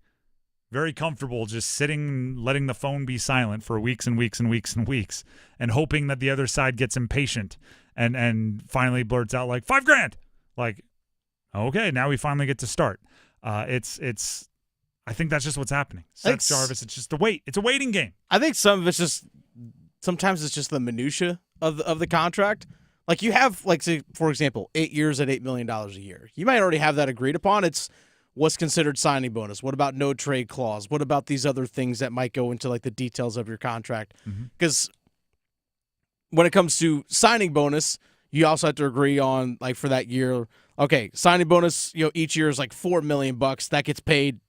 [SPEAKER 14] very comfortable just sitting, letting the phone be silent for weeks and weeks and weeks and weeks and hoping that the other side gets impatient and finally blurts out, like, $5,000. Like, okay, now we finally get to start. It's I think that's just what's happening. Seth Jarvis, it's just it's a waiting game.
[SPEAKER 10] I think sometimes it's just the minutia of the contract. Like, you have, like, say, for example, 8 years at $8 million a year. You might already have that agreed upon. It's what's considered signing bonus. What about no trade clause? What about these other things that might go into, like, the details of your contract? Because when it comes to signing bonus, you also have to agree on, like, for that year, okay, signing bonus, you know, each year is like $4 million. That gets paid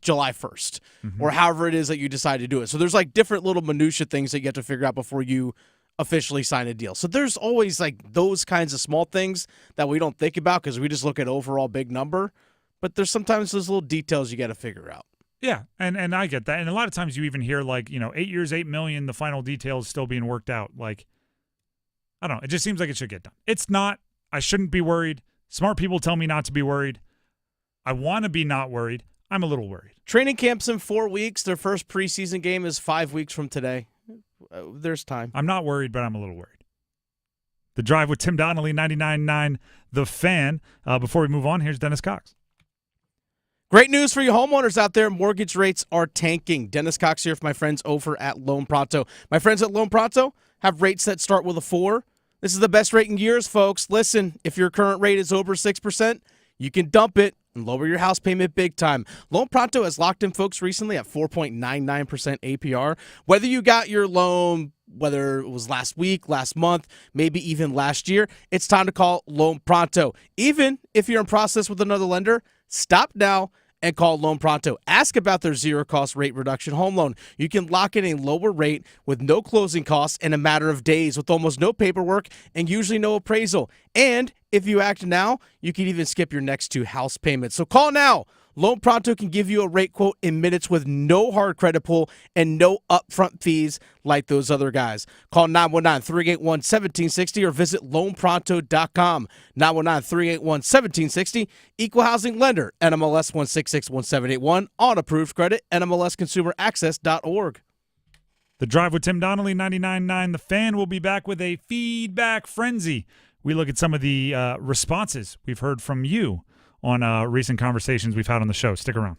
[SPEAKER 10] July 1st or however it is that you decide to do it. So there's, like, different little minutia things that you have to figure out before you officially sign a deal. So there's always, like, those kinds of small things that we don't think about because we just look at overall big number. But there's sometimes those little details you got to figure out.
[SPEAKER 14] Yeah, and I get that. And a lot of times you even hear, like, you know, 8 years, $8 million, the final details still being worked out. Like, I don't know. It just seems like it should get done. It's not. I shouldn't be worried. Smart people tell me not to be worried. I want to be not worried. I'm a little worried.
[SPEAKER 10] Training camp's in 4 weeks. Their first preseason game is 5 weeks from today. There's time.
[SPEAKER 14] I'm not worried, but I'm a little worried. The Drive with Tim Donnelly, 99.9 The Fan. Before we move on, here's Dennis Cox.
[SPEAKER 10] Great news for you homeowners out there. Mortgage rates are tanking. Dennis Cox here for my friends over at Loan Pronto. My friends at Loan Pronto have rates that start with a 4. This is the best rate in years, folks. Listen, if your current rate is over 6%, you can dump it and lower your house payment big time. Loan Pronto has locked in folks recently at 4.99% APR. Whether you got your loan, whether it was last week, last month, maybe even last year, it's time to call Loan Pronto. Even if you're in process with another lender, stop now and call Loan Pronto. Ask about their zero-cost rate reduction home loan. You can lock in a lower rate with no closing costs in a matter of days with almost no paperwork and usually no appraisal. And if you act now, you can even skip your next 2 house payments. So call now. Loan Pronto can give you a rate quote in minutes with no hard credit pull and no upfront fees like those other guys. Call 919-381-1760 or visit loanpronto.com. 919-381-1760. Equal housing lender. NMLS 1661781. On approved credit. NMLSconsumeraccess.org.
[SPEAKER 14] The Drive with Tim Donnelly, 99.9 The Fan, will be back with a feedback frenzy. We look at some of the responses we've heard from you on recent conversations we've had on the show. Stick around.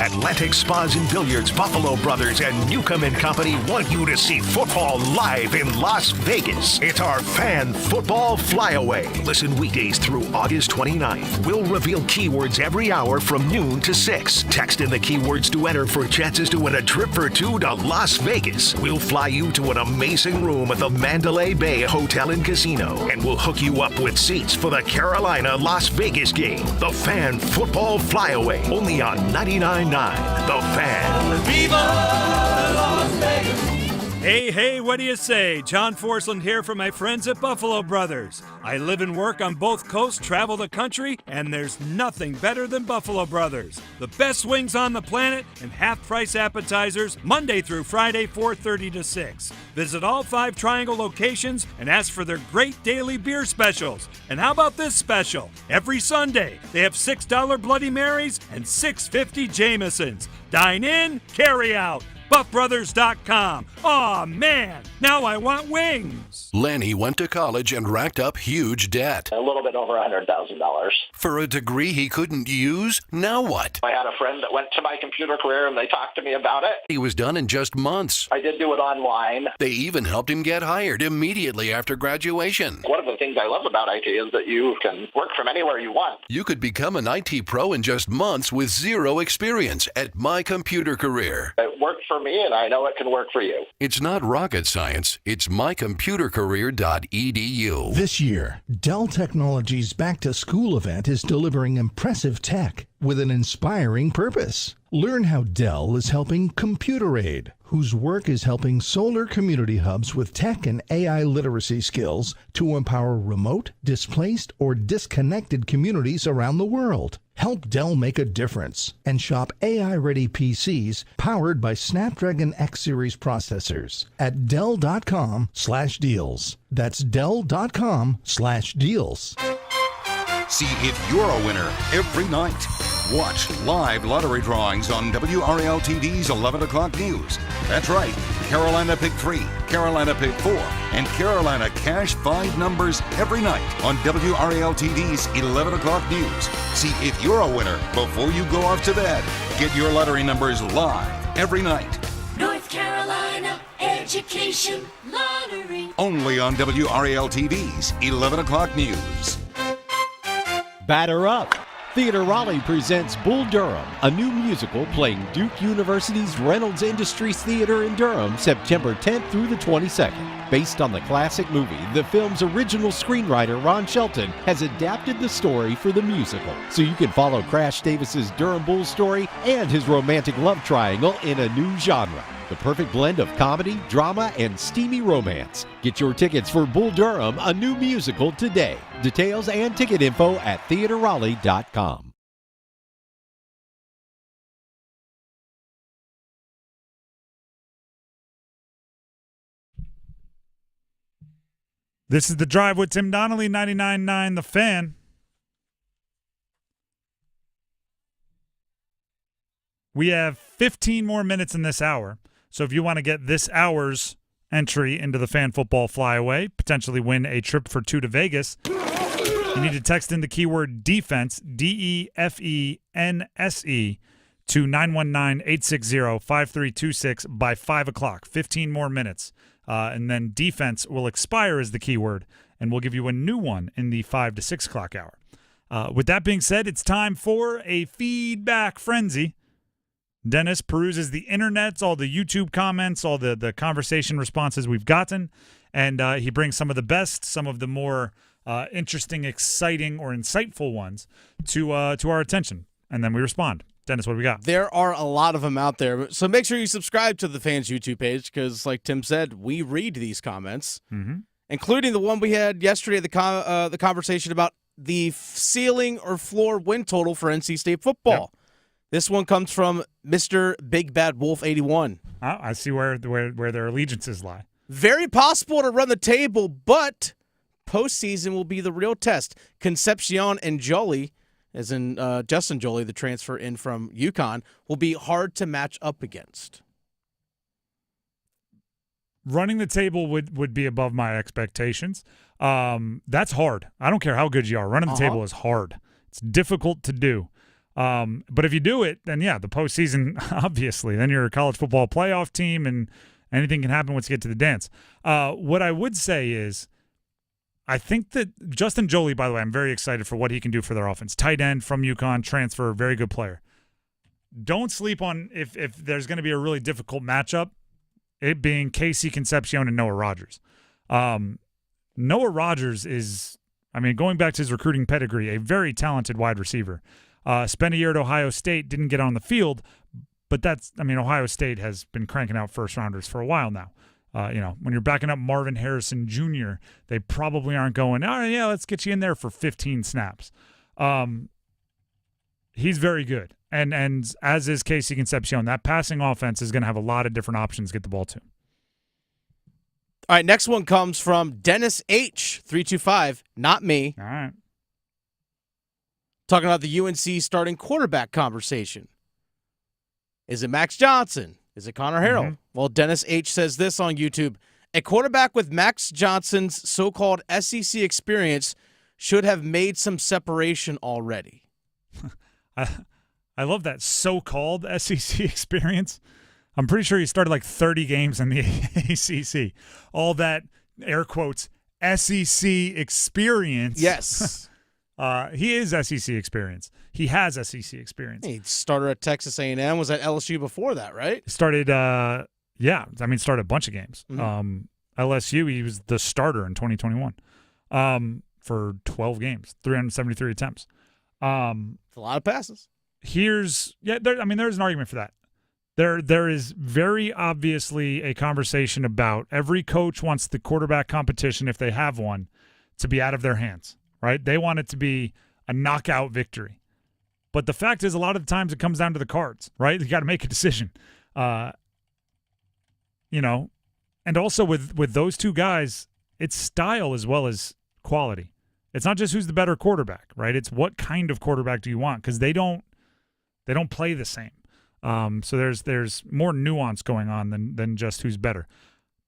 [SPEAKER 5] Atlantic Spas and Billiards, Buffalo Brothers, and Newcomb & Company want you to see football live in Las Vegas. It's our Fan Football Flyaway. Listen weekdays through August 29th. We'll reveal keywords every hour from noon to 6. Text in the keywords to enter for chances to win a trip for two to Las Vegas. We'll fly you to an amazing room at the Mandalay Bay Hotel and Casino, and we'll hook you up with seats for the Carolina-Las Vegas game. The Fan Football Flyaway, only on 99.9 The Fan.
[SPEAKER 18] Viva Las Vegas.
[SPEAKER 4] Hey, what do you say? John Forsland here from my friends at Buffalo Brothers. I live and work on both coasts, travel the country, and there's nothing better than Buffalo Brothers. The best wings on the planet and half-price appetizers, Monday through Friday, 4:30 to 6. Visit all 5 Triangle locations and ask for their great daily beer specials. And how about this special? Every Sunday, they have $6 Bloody Marys and $6.50 Jamesons. Dine in, carry out. BuffBrothers.com. Aw, man, now I want wings.
[SPEAKER 28] Lanny went to college and racked up huge debt.
[SPEAKER 6] A little bit over $100,000.
[SPEAKER 28] For a degree he couldn't use? Now what?
[SPEAKER 6] I had a friend that went to my computer career and they talked to me about it.
[SPEAKER 28] He was done in just months.
[SPEAKER 6] I did do it online.
[SPEAKER 28] They even helped him get hired immediately after graduation.
[SPEAKER 6] One of the things I love about IT is that you can work from anywhere you want.
[SPEAKER 28] You could become an IT pro in just months with zero experience at My Computer Career.
[SPEAKER 6] It worked for me, and I know it can work for you.
[SPEAKER 28] It's not rocket science. It's mycomputercareer.edu.
[SPEAKER 7] This year, Dell Technologies' back-to-school event is delivering impressive tech with an inspiring purpose. Learn how Dell is helping Computer Aid, whose work is helping solar community hubs with tech and AI literacy skills to empower remote, displaced, or disconnected communities around the world. Help Dell make a difference and shop AI-ready PCs powered by Snapdragon X Series processors at Dell.com/deals. That's Dell.com/deals.
[SPEAKER 8] See if you're a winner every night. Watch live lottery drawings on WRAL TV's 11 o'clock news. That's right, Carolina Pick 3, Carolina Pick 4, and Carolina Cash 5 numbers every night on WRAL TV's 11 o'clock news. See if you're a winner before you go off to bed. Get your lottery numbers live every night.
[SPEAKER 18] North Carolina Education Lottery.
[SPEAKER 8] Only on WRAL TV's 11 o'clock news.
[SPEAKER 11] Batter up! Theater Raleigh presents Bull Durham, a new musical playing Duke University's Reynolds Industries Theater in Durham, September 10th through the 22nd. Based on the classic movie, the film's original screenwriter Ron Shelton has adapted the story for the musical, so you can follow Crash Davis's Durham Bulls story and his romantic love triangle in a new genre. The perfect blend of comedy, drama, and steamy romance. Get your tickets for Bull Durham, a new musical, today. Details and ticket info at theaterraleigh.com.
[SPEAKER 14] This is The Drive with Tim Donnelly, 99.9 The Fan. We have 15 more minutes in this hour. So if you want to get this hour's entry into the Fan Football Flyaway, potentially win a trip for two to Vegas, you need to text in the keyword defense, DEFENSE, to 919-860-5326 by 5 o'clock. 15 more minutes. And then defense will expire as the keyword, and we'll give you a new one in the 5 to 6 o'clock hour. With that being said, it's time for a feedback frenzy. Dennis peruses the internets, all the YouTube comments, all the conversation responses we've gotten, and he brings some of the best, some of the more interesting, exciting, or insightful ones to our attention, and then we respond. Dennis, what do we got?
[SPEAKER 10] There are a lot of them out there, so make sure you subscribe to the Fans YouTube page because, like Tim said, we read these comments, including the one we had yesterday, the conversation about the ceiling or floor win total for NC State football. Yep. This one comes from Mr. Big Bad Wolf 81.
[SPEAKER 14] Oh, I see where their allegiances lie.
[SPEAKER 10] Very possible to run the table, but postseason will be the real test. Concepcion and Jolie, as in Justin Jolie, the transfer in from UConn, will be hard to match up against.
[SPEAKER 14] Running the table would be above my expectations. That's hard. I don't care how good you are. Running the table is hard. It's difficult to do. But if you do it, then yeah, the postseason, obviously, then you're a college football playoff team, and anything can happen once you get to the dance. What I would say is, I think that Justin Jolie, by the way, I'm very excited for what he can do for their offense. Tight end from UConn, transfer, very good player. Don't sleep on if there's going to be a really difficult matchup, it being Casey Concepcion and Noah Rogers. Noah Rogers is, going back to his recruiting pedigree, a very talented wide receiver. Spent a year at Ohio State, didn't get on the field, but Ohio State has been cranking out first-rounders for a while now. When you're backing up Marvin Harrison Jr., they probably aren't going, all right, yeah, let's get you in there for 15 snaps. He's very good. And as is Casey Concepcion, that passing offense is going to have a lot of different options to get the ball to.
[SPEAKER 10] All right, next one comes from Dennis H. 325, not me.
[SPEAKER 14] All right.
[SPEAKER 10] Talking about the UNC starting quarterback conversation. Is it Max Johnson? Is it Connor Harrell?
[SPEAKER 14] Mm-hmm.
[SPEAKER 10] Well, Dennis H. says this on YouTube. A quarterback with Max Johnson's so-called SEC experience should have made some separation already.
[SPEAKER 14] I love that so-called SEC experience. I'm pretty sure he started like 30 games in the ACC. All that, air quotes, SEC experience.
[SPEAKER 10] Yes.
[SPEAKER 14] He is SEC experience. He has SEC experience.
[SPEAKER 10] He started at Texas A&M, was at LSU before that, right?
[SPEAKER 14] Started, started a bunch of games.
[SPEAKER 10] Mm-hmm.
[SPEAKER 14] LSU, he was the starter in 2021 for 12 games, 373 attempts.
[SPEAKER 10] It's a lot of passes.
[SPEAKER 14] There's an argument for that. There is very obviously a conversation about every coach wants the quarterback competition, if they have one, to be out of their hands, right? They want it to be a knockout victory. But the fact is, a lot of the times it comes down to the cards, right? You got to make a decision. And also with those two guys, it's style as well as quality. It's not just who's the better quarterback, right? It's what kind of quarterback do you want, because they don't play the same. So there's more nuance going on than just who's better.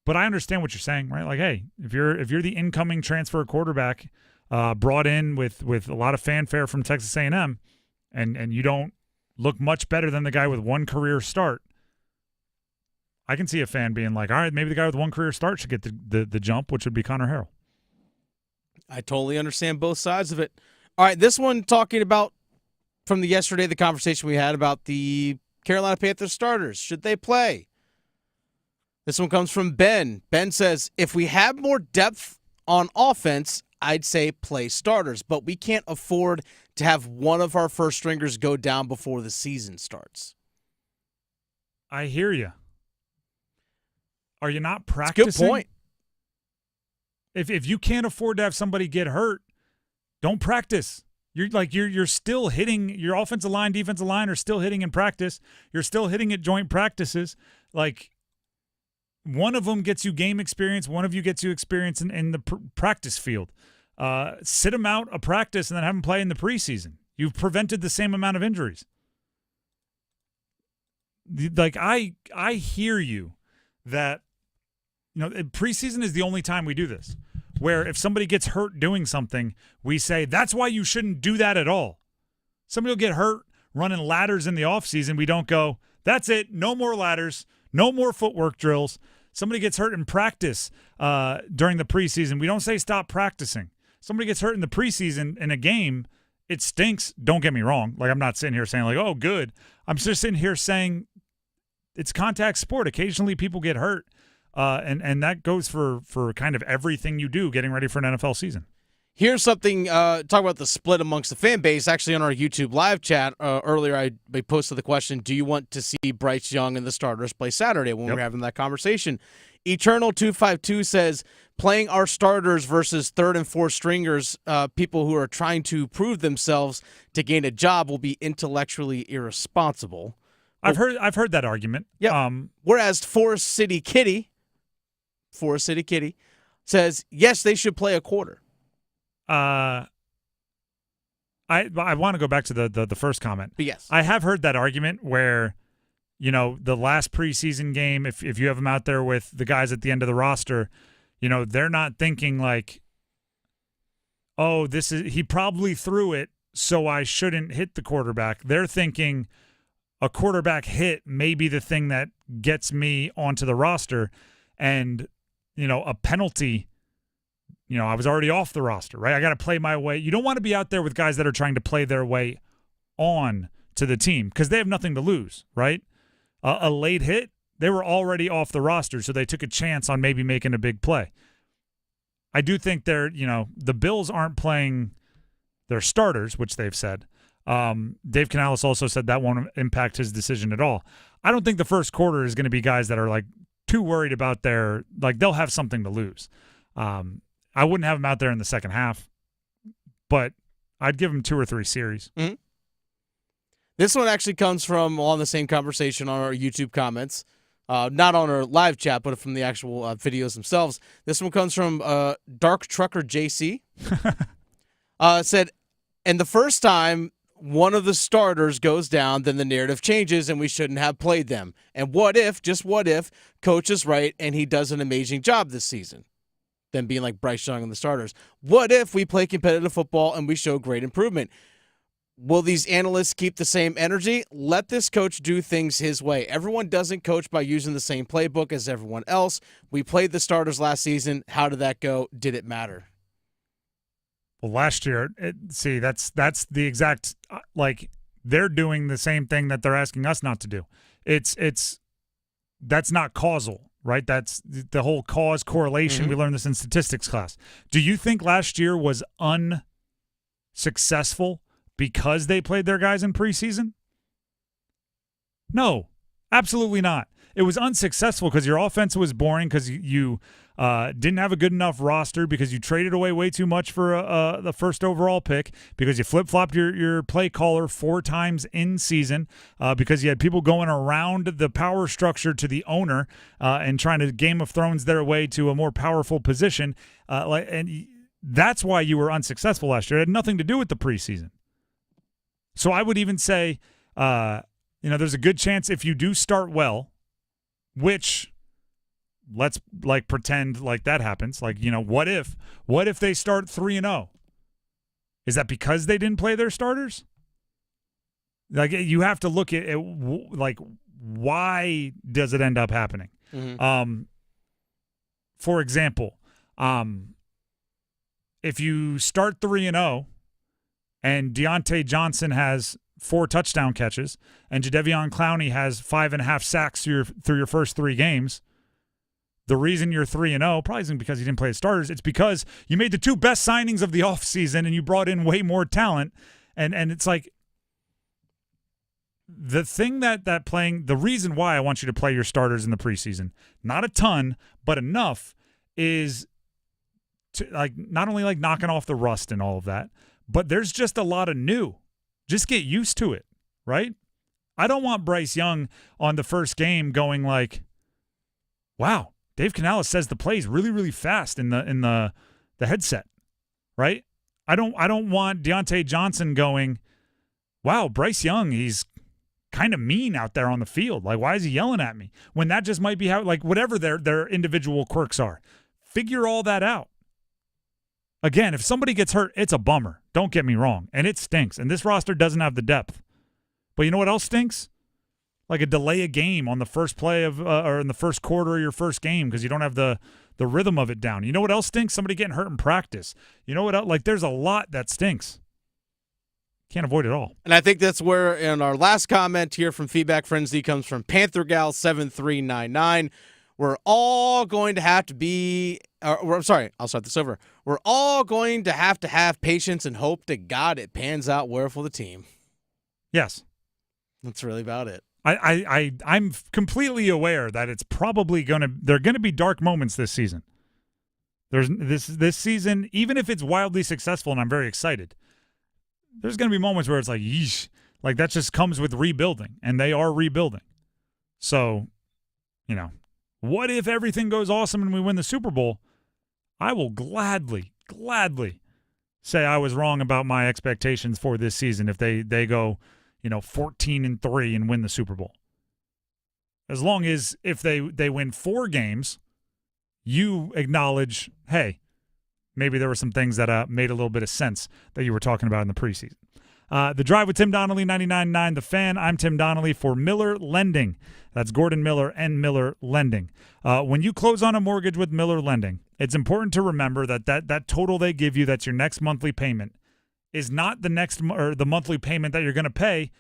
[SPEAKER 14] But I understand what you're saying, right? Like, hey, if you're the incoming transfer quarterback brought in with a lot of fanfare from Texas A&M, and you don't look much better than the guy with one career start, I can see a fan being like, all right, maybe the guy with one career start should get the jump, which would be Connor Harrell.
[SPEAKER 10] I totally understand both sides of it. All right, this one talking about from the conversation we had about the Carolina Panthers starters. Should they play? This one comes from Ben. Ben says, if we have more depth on offense, I'd say play starters, but we can't afford to have one of our first stringers go down before the season starts.
[SPEAKER 14] I hear you. Are you not practicing?
[SPEAKER 10] That's a good point.
[SPEAKER 14] If you can't afford to have somebody get hurt, don't practice. You're still hitting. Your offensive line, defensive line are still hitting in practice. You're still hitting at joint practices. Like, one of them gets you game experience. One of you gets you experience in the practice field. Sit them out a practice and then have them play in the preseason. You've prevented the same amount of injuries. Like, I hear you that, preseason is the only time we do this, where if somebody gets hurt doing something, we say, that's why you shouldn't do that at all. Somebody will get hurt running ladders in the offseason. We don't go, that's it, no more ladders, no more footwork drills. Somebody gets hurt in practice during the preseason. We don't say stop practicing. Somebody gets hurt in the preseason in a game, it stinks. Don't get me wrong. Like, I'm not sitting here saying, like, oh, good. I'm just sitting here saying it's contact sport. Occasionally people get hurt. And that goes for kind of everything you do getting ready for an NFL season.
[SPEAKER 10] Here's something, talk about the split amongst the fan base. Actually, on our YouTube live chat earlier, I posted the question, do you want to see Bryce Young and the starters play Saturday when we're having that conversation? Eternal252 says, playing our starters versus third and fourth stringers, people who are trying to prove themselves to gain a job will be intellectually irresponsible.
[SPEAKER 14] I've heard that argument.
[SPEAKER 10] Yeah. Whereas Forest City Kitty says, yes, they should play a quarter.
[SPEAKER 14] I want to go back to the first comment.
[SPEAKER 10] But yes.
[SPEAKER 14] I have heard that argument where, the last preseason game, if you have them out there with the guys at the end of the roster, they're not thinking like, oh, he probably threw it so I shouldn't hit the quarterback. They're thinking a quarterback hit may be the thing that gets me onto the roster, and, a penalty, I was already off the roster, right? I got to play my way. You don't want to be out there with guys that are trying to play their way on to the team because they have nothing to lose, right? A late hit, they were already off the roster, so they took a chance on maybe making a big play. I do think the Bills aren't playing their starters, which they've said. Dave Canales also said that won't impact his decision at all. I don't think the first quarter is going to be guys that are too worried about they'll have something to lose. I wouldn't have them out there in the second half, but I'd give them 2 or 3 series.
[SPEAKER 10] Mm-hmm. This one actually comes from on the same conversation on our YouTube comments, not on our live chat, but from the actual videos themselves. This one comes from Dark Trucker JC. Said, and the first time one of the starters goes down, then the narrative changes and we shouldn't have played them. And just what if, coach is right and he does an amazing job this season? Then being like Bryce Young and the starters. What if we play competitive football and we show great improvement? Will these analysts keep the same energy? Let this coach do things his way. Everyone doesn't coach by using the same playbook as everyone else. We played the starters last season. How did that go? Did it matter?
[SPEAKER 14] Well, last year, that's the exact they're doing the same thing that they're asking us not to do. That's not causal, right? That's the whole cause correlation.
[SPEAKER 10] Mm-hmm.
[SPEAKER 14] We learned this in statistics class. Do you think last year was unsuccessful because they played their guys in preseason? No, absolutely not. It was unsuccessful because your offense was boring, because you didn't have a good enough roster, because you traded away way too much for the first overall pick, because you flip-flopped your play caller 4 times in season, because you had people going around the power structure to the owner and trying to Game of Thrones their way to a more powerful position. And that's why you were unsuccessful last year. It had nothing to do with the preseason. So I would even say, there's a good chance if you do start well, which let's pretend like that happens. What if they start 3-0? Is that because they didn't play their starters? You have to look at why does it end up happening? Mm-hmm. For example, if you start 3-0 and Deontay Johnson has 4 touchdown catches, and Jadeveon Clowney has 5.5 sacks through your first 3 games, the reason you're 3-0 probably isn't because you didn't play the starters. It's because you made the 2 best signings of the offseason and you brought in way more talent. And it's the thing the reason why I want you to play your starters in the preseason, not a ton, but enough, is to not only knocking off the rust and all of that, but there's just a lot of new. Just get used to it, right? I don't want Bryce Young on the first game going wow, Dave Canales says the play's really, really fast in the headset, right? I don't want Deontay Johnson going, wow, Bryce Young, he's kind of mean out there on the field. Why is he yelling at me? When that just might be how, whatever their individual quirks are. Figure all that out. Again, if somebody gets hurt, it's a bummer. Don't get me wrong. And it stinks. And this roster doesn't have the depth. But you know what else stinks? A delay a game on the first play or in the first quarter of your first game because you don't have the rhythm of it down. You know what else stinks? Somebody getting hurt in practice. You know what else? There's a lot that stinks. Can't avoid it all.
[SPEAKER 10] And I think that's where, in our last comment here from Feedback Frenzy, comes from PantherGal7399. We're all going to have to be I'm sorry, I'll start this over. We're all going to have patience and hope to God it pans out well for the team.
[SPEAKER 14] Yes.
[SPEAKER 10] That's really about it.
[SPEAKER 14] I'm completely aware that it's probably there are going to be dark moments this season. There's this season, even if it's wildly successful and I'm very excited, there's going to be moments where it's yeesh, that just comes with rebuilding, and they are rebuilding. So, what if everything goes awesome and we win the Super Bowl? I will gladly say I was wrong about my expectations for this season if they go, 14-3 and win the Super Bowl. As long as if they win 4 games, you acknowledge, hey, maybe there were some things that made a little bit of sense that you were talking about in the preseason. The Drive with Tim Donnelly, 99.9 The Fan. I'm Tim Donnelly for Miller Lending. That's Gordon Miller and Miller Lending. When you close on a mortgage with Miller Lending, it's important to remember that total they give you, that's your next monthly payment, is not the monthly payment that you're going to pay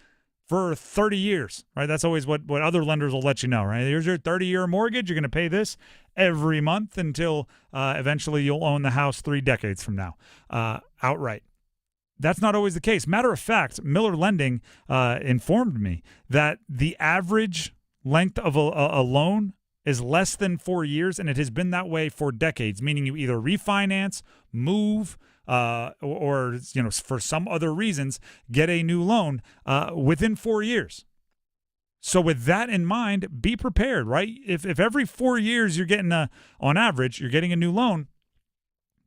[SPEAKER 14] for 30 years, right? That's always what other lenders will let you know, right? Here's your 30-year mortgage. You're going to pay this every month until eventually you'll own the house 3 decades from now outright. That's not always the case. Matter of fact, Miller Lending informed me that the average length of a loan is less than 4 years, and it has been that way for decades, meaning you either refinance, move, or for some other reasons, get a new loan within 4 years. So with that in mind, be prepared, right? If every 4 years you're getting on average, you're getting a new loan,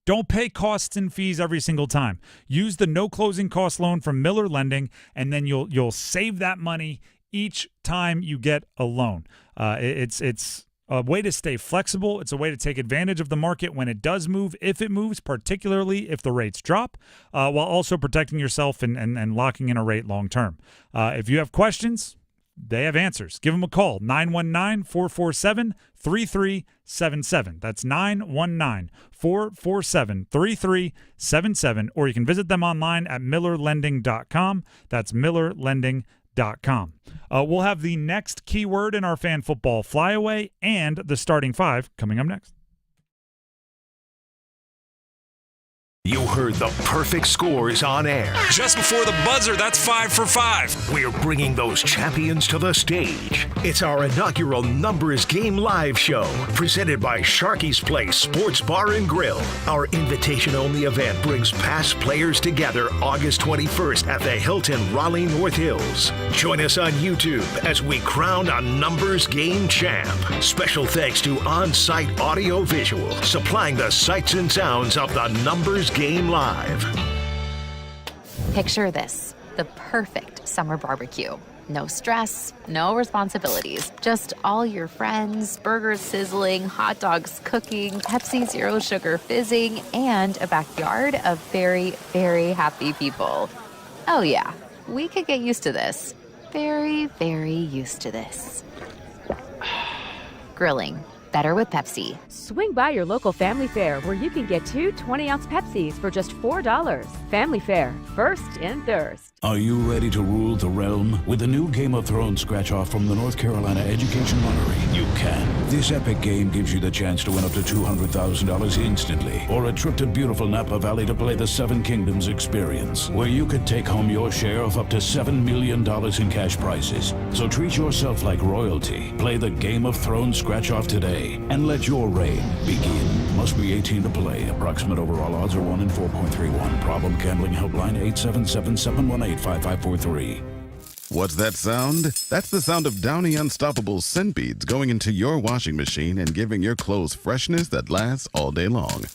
[SPEAKER 14] don't pay costs and fees every single time. Use the no closing cost loan from Miller Lending, and then you'll save that money each time you get a loan. It's a way to stay flexible. It's a way to take advantage of the market when it does move, if it moves, particularly if the rates drop, while also protecting yourself and locking in a rate long term. If you have questions, they have answers. Give them a call, 919-447-3377. That's 919-447-3377, or you can visit them online at millerlending.com. That's millerlending.com. We'll have the next keyword in our fan football flyaway and the starting 5 coming up next.
[SPEAKER 5] You heard the perfect scores on air.
[SPEAKER 18] Just before the buzzer, that's 5 for 5.
[SPEAKER 5] We're bringing those champions to the stage. It's our inaugural Numbers Game Live show, presented by Sharky's Place Sports Bar and Grill. Our invitation-only event brings past players together August 21st at the Hilton Raleigh North Hills. Join us on YouTube as we crown a Numbers Game champ. Special thanks to On-Site Audio Visual, supplying the sights and sounds of the Numbers Game Live.
[SPEAKER 2] Picture this, the perfect summer barbecue. No stress, no responsibilities, just all your friends, burgers sizzling, hot dogs cooking, Pepsi Zero Sugar fizzing, and a backyard of very, very happy people. Oh yeah, we could get used to this. Very, very used to this. Grilling, better with Pepsi.
[SPEAKER 3] Swing by your local Family Fair where you can get 2 20-ounce Pepsis for just $4. Family Fair, first in thirst.
[SPEAKER 9] Are you ready to rule the realm? With the new Game of Thrones scratch-off from the North Carolina Education Lottery, you can. This epic game gives you the chance to win up to $200,000 instantly, or a trip to beautiful Napa Valley to play the Seven Kingdoms experience, where you could take home your share of up to $7 million in cash prizes. So treat yourself like royalty. Play the Game of Thrones scratch-off today, and let your reign begin. Must be 18 to play. Approximate overall odds are 1 in 4.31. Problem gambling helpline 877-718-5543.
[SPEAKER 12] What's that sound? That's the sound of Downy Unstoppable scent beads going into your washing machine and giving your clothes freshness that lasts all day long.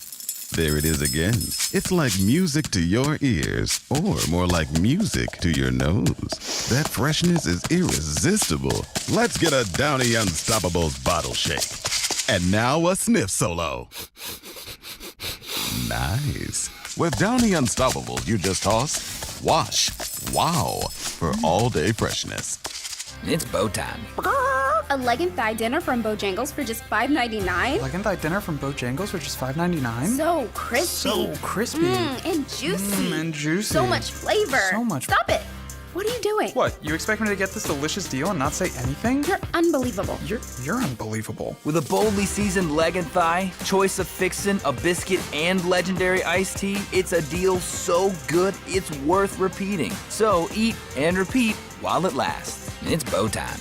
[SPEAKER 12] There it is again. It's like music to your ears, or more like music to your nose. That freshness is irresistible. Let's get a Downy Unstoppables bottle shake. And now a sniff solo. Nice. With Downy Unstoppables, you just toss, wash, wow, for all-day freshness.
[SPEAKER 1] It's bow time.
[SPEAKER 13] A leg and thigh dinner from Bojangles for just $5.99?
[SPEAKER 24] Leg and thigh dinner from Bojangles for just $5.99?
[SPEAKER 13] So crispy.
[SPEAKER 24] So crispy.
[SPEAKER 13] And juicy.
[SPEAKER 24] And juicy.
[SPEAKER 13] So much flavor.
[SPEAKER 24] So much.
[SPEAKER 13] Stop it. What are you doing?
[SPEAKER 24] What, you expect me to get this delicious deal and not say anything?
[SPEAKER 13] You're unbelievable.
[SPEAKER 24] You're unbelievable.
[SPEAKER 1] With a boldly seasoned leg and thigh, choice of fixin', a biscuit, and legendary iced tea, it's a deal so good it's worth repeating. So eat and repeat while it lasts. It's bow time.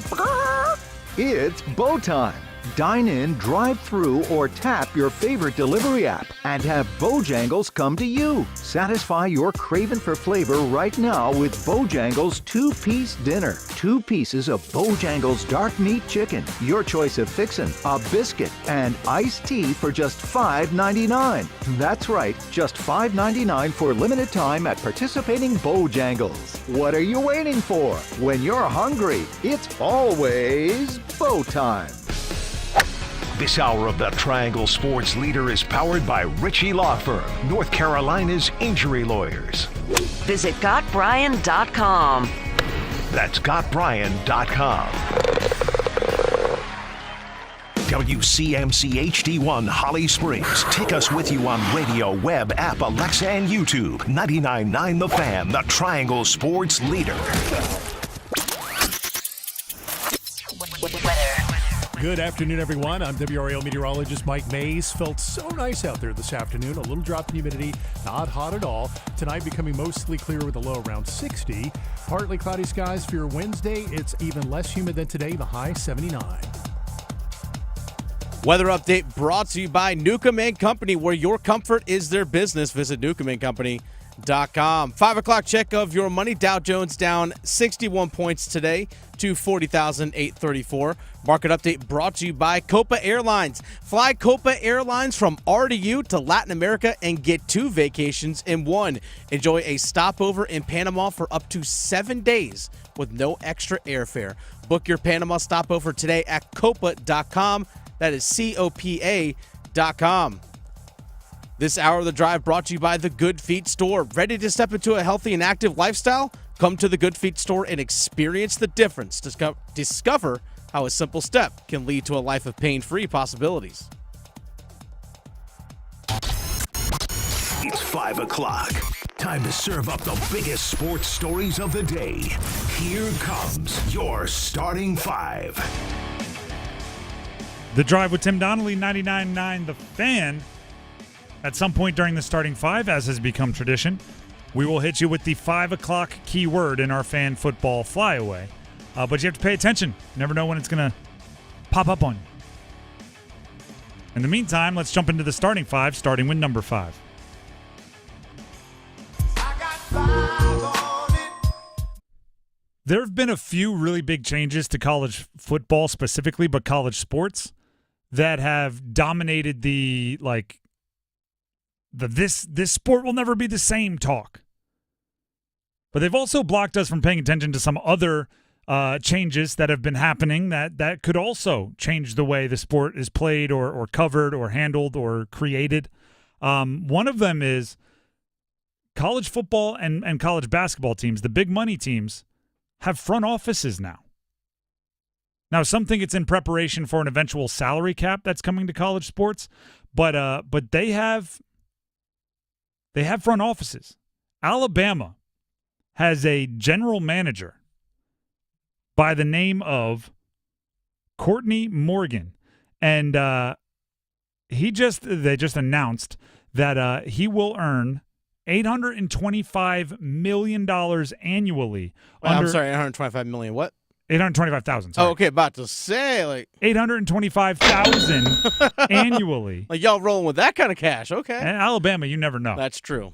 [SPEAKER 21] It's bow time. Dine in, drive through, or tap your favorite delivery app and have Bojangles come to you. Satisfy your craving for flavor right now with Bojangles 2-piece dinner. 2 pieces of Bojangles dark meat chicken, your choice of fixin', a biscuit, and iced tea for just $5.99. That's right, just $5.99 for limited time at participating Bojangles. What are you waiting for? When you're hungry, it's always bow time.
[SPEAKER 5] This hour of the Triangle Sports Leader is powered by Ritchie Law Firm, North Carolina's injury lawyers.
[SPEAKER 15] Visit GotBrian.com.
[SPEAKER 5] That's GotBrian.com. WCMC HD1 Holly Springs. Take us with you on radio, web, app, Alexa, and YouTube. 99.9 The Fan, the Triangle Sports Leader.
[SPEAKER 16] Good afternoon, everyone. I'm WRAL meteorologist Mike Maye. Felt so nice out there this afternoon. A little drop in humidity, not hot at all. Tonight becoming mostly clear with a low around 60. Partly cloudy skies for your Wednesday. It's even less humid than today, the high 79.
[SPEAKER 10] Weather update brought to you by Newcomb & Company, where your comfort is their business. Visit newcombandcompany.com. 5 o'clock check of your money. Dow Jones down 61 points today to 40,834. Market update brought to you by Copa Airlines. Fly Copa Airlines from RDU to Latin America and get 2 vacations in one. Enjoy a stopover in Panama for up to 7 days with no extra airfare. Book your Panama stopover today at copa.com. That is COPA.com. This hour of the drive brought to you by the Good Feet Store. Ready to step into a healthy and active lifestyle? Come to the Good Feet Store and experience the difference. Discover how a simple step can lead to a life of pain-free possibilities.
[SPEAKER 5] It's 5 o'clock. Time to serve up the biggest sports stories of the day. Here comes your starting 5.
[SPEAKER 14] The Drive with Tim Donnelly, 99.9 The Fan. At some point during the starting 5, as has become tradition, we will hit you with the 5 o'clock keyword in our fan football flyaway. But you have to pay attention. You never know when it's going to pop up on you. In the meantime, let's jump into the starting 5, starting with number 5. There have been a few really big changes to college football specifically, but college sports that have dominated the this sport will never be the same talk. But they've also blocked us from paying attention to some other changes that have been happening that could also change the way the sport is played or covered or handled or created. One of them is college football and college basketball teams, the big money teams, have front offices now. Now, some think it's in preparation for an eventual salary cap that's coming to college sports, but they have front offices. Alabama has a general manager by the name of Courtney Morgan, and they just announced that he will earn $825 million annually.
[SPEAKER 10] I'm sorry, $825 million. What?
[SPEAKER 14] $825,000.
[SPEAKER 10] Oh, okay. About to say
[SPEAKER 14] $825,000 annually.
[SPEAKER 10] Like y'all rolling with that kind of cash? Okay.
[SPEAKER 14] And Alabama, you never know.
[SPEAKER 10] That's true.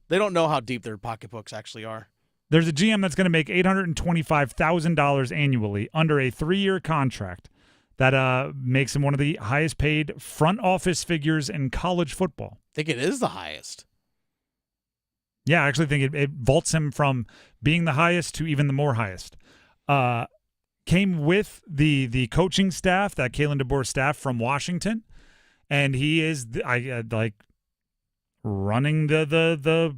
[SPEAKER 10] They don't know how deep their pocketbooks actually are.
[SPEAKER 14] There's a GM that's going to make $825,000 annually under a 3-year contract that makes him one of the highest paid front office figures in college football.
[SPEAKER 10] I think it is the highest.
[SPEAKER 14] Yeah, I actually think it vaults him from being the highest to even the more highest. Came with the coaching staff, that Kalen DeBoer staff from Washington, and he is running the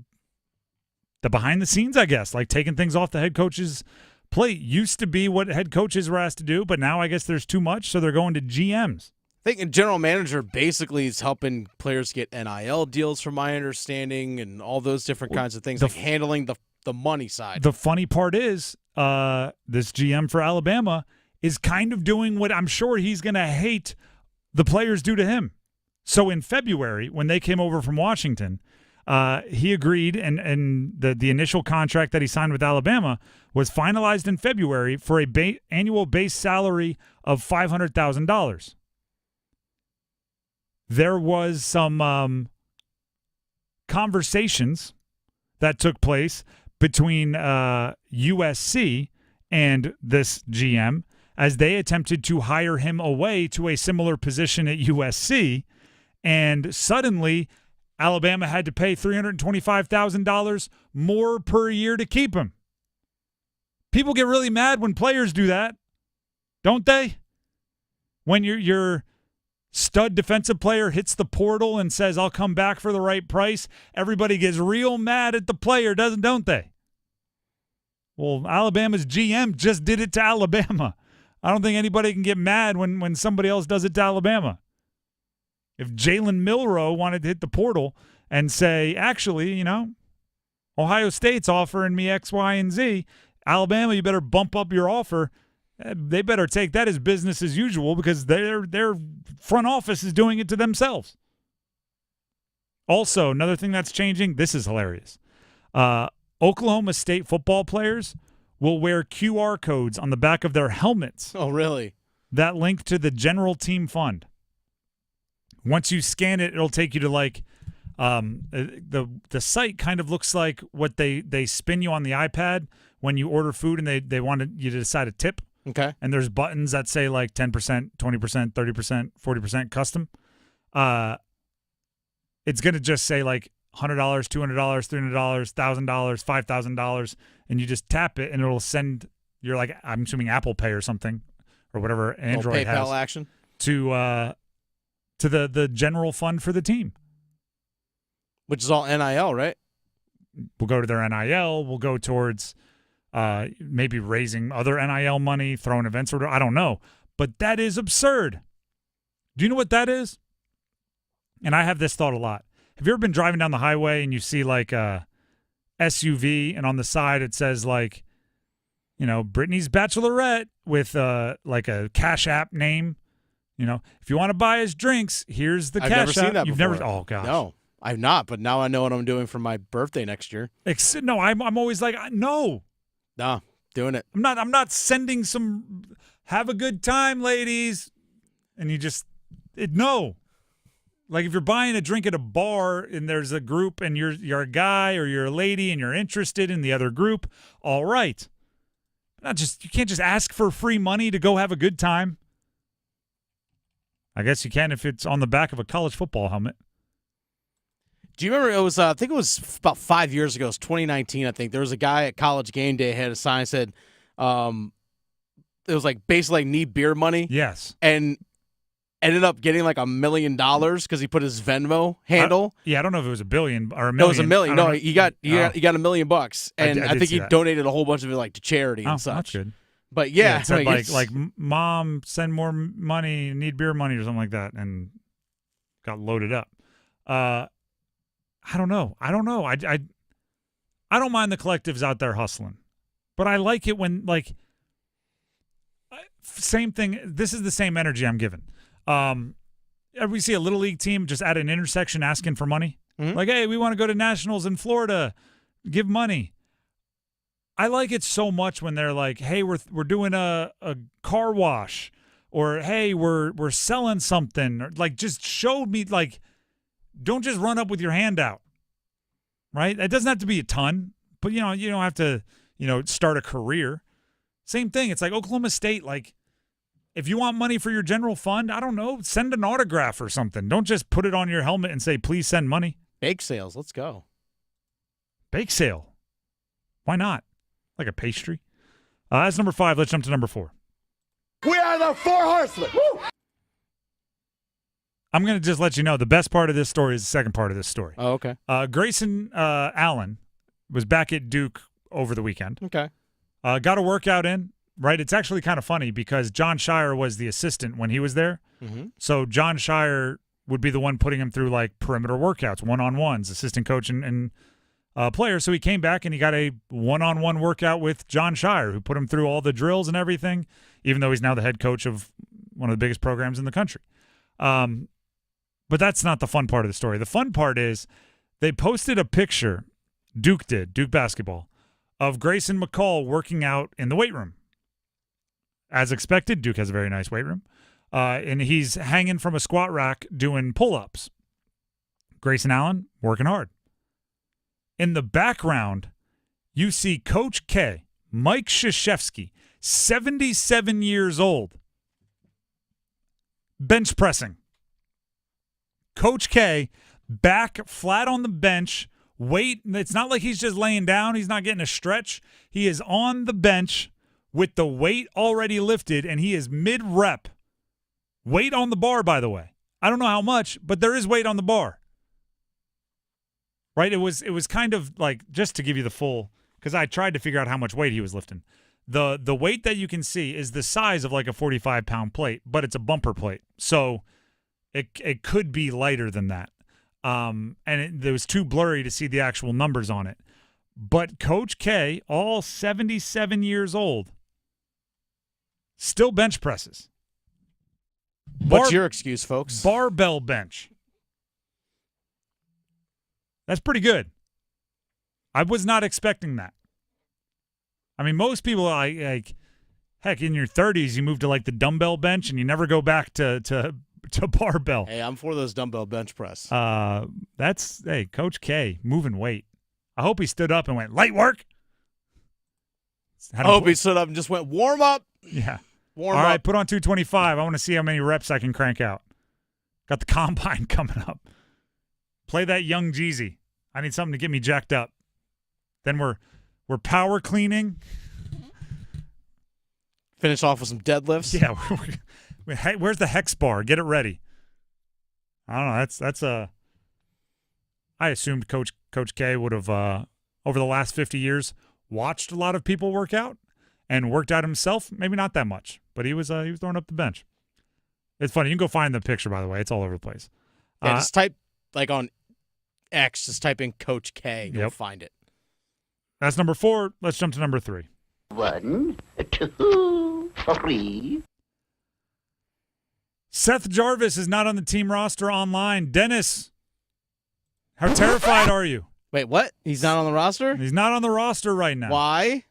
[SPEAKER 14] behind the scenes, I guess, like taking things off the head coach's plate. Used to be what head coaches were asked to do, but now I guess there's too much, so they're going to GMs.
[SPEAKER 10] I think a general manager basically is helping players get NIL deals, from my understanding, and all those different kinds of things, like handling the money side.
[SPEAKER 14] The funny part is this GM for Alabama is kind of doing what I'm sure he's going to hate the players do to him. So in February, when they came over from Washington, he agreed, and the initial contract that he signed with Alabama was finalized in February for a annual base salary of $500,000. There was some conversations that took place between USC and this GM as they attempted to hire him away to a similar position at USC, and suddenly Alabama had to pay $325,000 more per year to keep him. People get really mad when players do that, don't they? When you're Stud defensive player hits the portal and says, I'll come back for the right price. Everybody gets real mad at the player, don't they? Well, Alabama's GM just did it to Alabama. I don't think anybody can get mad when somebody else does it to Alabama. If Jalen Milroe wanted to hit the portal and say, actually, Ohio State's offering me X, Y, and Z, Alabama, you better bump up your offer. They better take that as business as usual because their front office is doing it to themselves. Also, another thing that's changing, this is hilarious. Oklahoma State football players will wear QR codes on the back of their helmets.
[SPEAKER 10] Oh, really?
[SPEAKER 14] That link to the general team fund. Once you scan it, it'll take you to the site kind of looks like what they spin you on the iPad when you order food and they want you to decide a tip.
[SPEAKER 10] Okay.
[SPEAKER 14] And there's buttons that say 10%, 20%, 30%, 40% custom. It's going to just say $100, $200, $300, $1,000, $5,000, and you just tap it and it'll send your I'm assuming Apple Pay or something or whatever Android
[SPEAKER 10] PayPal
[SPEAKER 14] has
[SPEAKER 10] action
[SPEAKER 14] to the general fund for the team.
[SPEAKER 10] Which is all NIL, right?
[SPEAKER 14] We'll go to their NIL. We'll go towards maybe raising other NIL money, throwing events. I don't know. But that is absurd. Do you know what that is? And I have this thought a lot. Have you ever been driving down the highway and you see a SUV and on the side it says Brittany's Bachelorette with a Cash App name? If you want to buy us drinks, here's the
[SPEAKER 10] I've
[SPEAKER 14] Cash
[SPEAKER 10] never
[SPEAKER 14] App.
[SPEAKER 10] seen that
[SPEAKER 14] You've
[SPEAKER 10] before.
[SPEAKER 14] never? Oh gosh,
[SPEAKER 10] no, I've not. But now I know what I'm doing for my birthday next year.
[SPEAKER 14] No, I'm always no.
[SPEAKER 10] Nah, doing it.
[SPEAKER 14] I'm not sending some have a good time, ladies. And you just no. If you're buying a drink at a bar and there's a group and you're a guy or you're a lady and you're interested in the other group, all right. You can't just ask for free money to go have a good time. I guess you can if it's on the back of a college football helmet.
[SPEAKER 10] Do you remember it was, I think it was about 5 years ago, it was 2019, I think. There was a guy at College Game Day had a sign that said, it was basically need beer money.
[SPEAKER 14] Yes.
[SPEAKER 10] And ended up getting $1 million because he put his Venmo handle.
[SPEAKER 14] I don't know if it was $1 billion or $1 million.
[SPEAKER 10] No, it was $1 million. No, he got $1 million bucks. And I think he
[SPEAKER 14] that.
[SPEAKER 10] Donated a whole bunch of it to charity and such.
[SPEAKER 14] That's good.
[SPEAKER 10] But yeah,
[SPEAKER 14] it said mom, send more money, need beer money or something like that, and got loaded up. I don't know. I don't mind the collectives out there hustling, but I like it when same thing. This is the same energy I'm giving. We see a little league team just at an intersection asking for money. Mm-hmm. Hey, we want to go to nationals in Florida, give money. I like it so much when they're hey, we're doing a car wash, or hey, we're selling something, or just show me don't just run up with your hand out. Right? It doesn't have to be a ton, but you don't have to, start a career. Same thing. It's Oklahoma State, if you want money for your general fund, I don't know, send an autograph or something. Don't just put it on your helmet and say, please send money.
[SPEAKER 10] Bake sales, let's go.
[SPEAKER 14] Bake sale. Why not? Like a pastry. That's number 5. Let's jump to number 4.
[SPEAKER 18] We are the 4 horsemen. Woo!
[SPEAKER 14] I'm going to just let you know the best part of this story is the second part of this story.
[SPEAKER 10] Oh, okay.
[SPEAKER 14] Grayson Allen was back at Duke over the weekend.
[SPEAKER 10] Okay.
[SPEAKER 14] Got a workout in, right? It's actually kind of funny because John Shire was the assistant when he was there.
[SPEAKER 10] Mm-hmm.
[SPEAKER 14] So John Shire would be the one putting him through perimeter workouts, one-on-ones, assistant coach and player. So he came back and he got a one-on-one workout with John Shire, who put him through all the drills and everything, even though he's now the head coach of one of the biggest programs in the country. But that's not the fun part of the story. The fun part is they posted a picture, Duke basketball, of Grayson McCall working out in the weight room. As expected, Duke has a very nice weight room. And he's hanging from a squat rack doing pull-ups. Grayson Allen working hard. In the background, you see Coach K, Mike Krzyzewski, 77 years old, bench pressing. Coach K, back flat on the bench, weight. It's not like he's just laying down. He's not getting a stretch. He is on the bench with the weight already lifted, and he is mid-rep. Weight on the bar, by the way. I don't know how much, but there is weight on the bar. Right? It was kind of like, just to give you the full, because I tried to figure out how much weight he was lifting. The weight that you can see is the size of like a 45-pound plate, but it's a bumper plate. So it could be lighter than that. And it was too blurry to see the actual numbers on it. But Coach K, all 77 years old, still bench presses.
[SPEAKER 10] What's your excuse, folks?
[SPEAKER 14] Barbell bench. That's pretty good. I was not expecting that. I mean, most people, like, heck, in your 30s, you move to like the dumbbell bench and you never go back to barbell.
[SPEAKER 10] Hey, I'm for those dumbbell bench press.
[SPEAKER 14] Hey, Coach K, moving weight. I hope he stood up and went, light work.
[SPEAKER 10] I hope he stood up and just went, warm up.
[SPEAKER 14] Yeah.
[SPEAKER 10] Warm
[SPEAKER 14] All
[SPEAKER 10] up.
[SPEAKER 14] right, put on 225. I want to see how many reps I can crank out. Got the combine coming up. Play that Young Jeezy. I need something to get me jacked up. Then we're power cleaning.
[SPEAKER 10] Finish off with some deadlifts.
[SPEAKER 14] Yeah. Where's the hex bar? Get it ready. I don't know. That's I assumed Coach K would have over the last 50 years watched a lot of people work out and worked out himself. Maybe not that much, but he was throwing up the bench. It's funny. You can go find the picture, by the way. It's all over the place.
[SPEAKER 10] Yeah, just type like on X. Just type in Coach K. You'll find it.
[SPEAKER 14] That's number 4. Let's jump to number 3.
[SPEAKER 17] 1, 2, 3.
[SPEAKER 14] Seth Jarvis is not on the team roster online. Dennis, how terrified are you?
[SPEAKER 10] Wait, what? He's not on the roster?
[SPEAKER 14] He's not on the roster right now.
[SPEAKER 10] Why?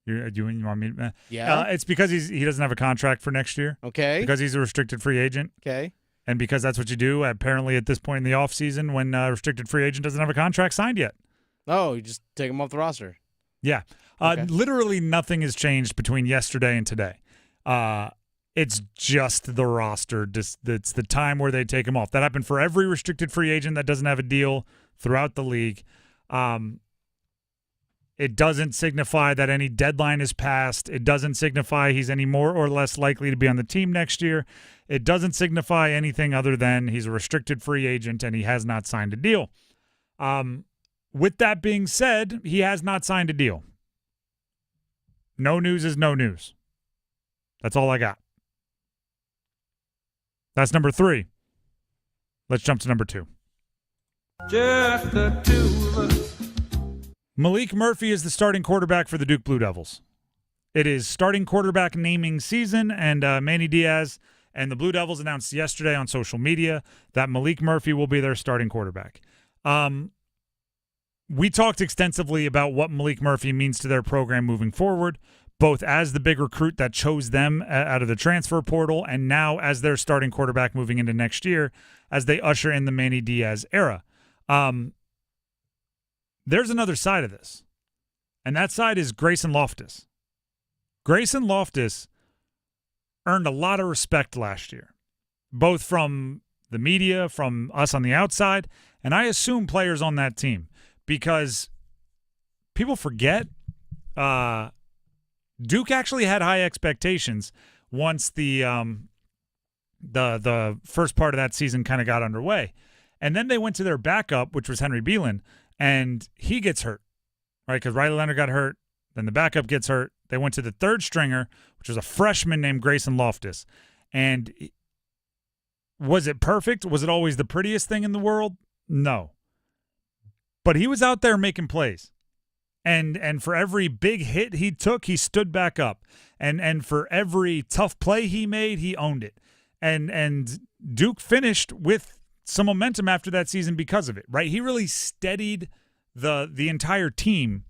[SPEAKER 14] You want me to?
[SPEAKER 10] Yeah.
[SPEAKER 14] It's because he doesn't have a contract for next year.
[SPEAKER 10] Okay.
[SPEAKER 14] Because he's a restricted free agent.
[SPEAKER 10] Okay.
[SPEAKER 14] And because that's what you do, apparently, at this point in the offseason when a restricted free agent doesn't have a contract signed yet.
[SPEAKER 10] Oh, you just take him off the roster.
[SPEAKER 14] Yeah.
[SPEAKER 10] Okay.
[SPEAKER 14] Literally nothing has changed between yesterday and today. It's just the roster. It's the time where they take him off. That happened for every restricted free agent that doesn't have a deal throughout the league. It doesn't signify that any deadline is passed. It doesn't signify he's any more or less likely to be on the team next year. It doesn't signify anything other than he's a restricted free agent and he has not signed a deal. With that being said, he has not signed a deal. No news is no news. That's all I got. That's number 3. Let's jump to number 2.
[SPEAKER 18] Just the two of us.
[SPEAKER 14] Maalik Murphy is the starting quarterback for the Duke Blue Devils. It is starting quarterback naming season, and Manny Diaz and the Blue Devils announced yesterday on social media that Maalik Murphy will be their starting quarterback. We talked extensively about what Maalik Murphy means to their program moving forward, both as the big recruit that chose them out of the transfer portal and now as their starting quarterback moving into next year as they usher in the Manny Diaz era. There's another side of this, and that side is Grayson Loftus. Grayson Loftus earned a lot of respect last year, both from the media, from us on the outside, and I assume players on that team, because people forget Duke actually had high expectations once the first part of that season kind of got underway. And then they went to their backup, which was Henry Beelan, and he gets hurt, right? Because Riley Leonard got hurt, then the backup gets hurt. They went to the third stringer, which was a freshman named Grayson Loftus. And was it perfect? Was it always the prettiest thing in the world? No. But he was out there making plays. And for every big hit he took, he stood back up. And for every tough play he made, he owned it. And Duke finished with some momentum after that season because of it, right? He really steadied the entire team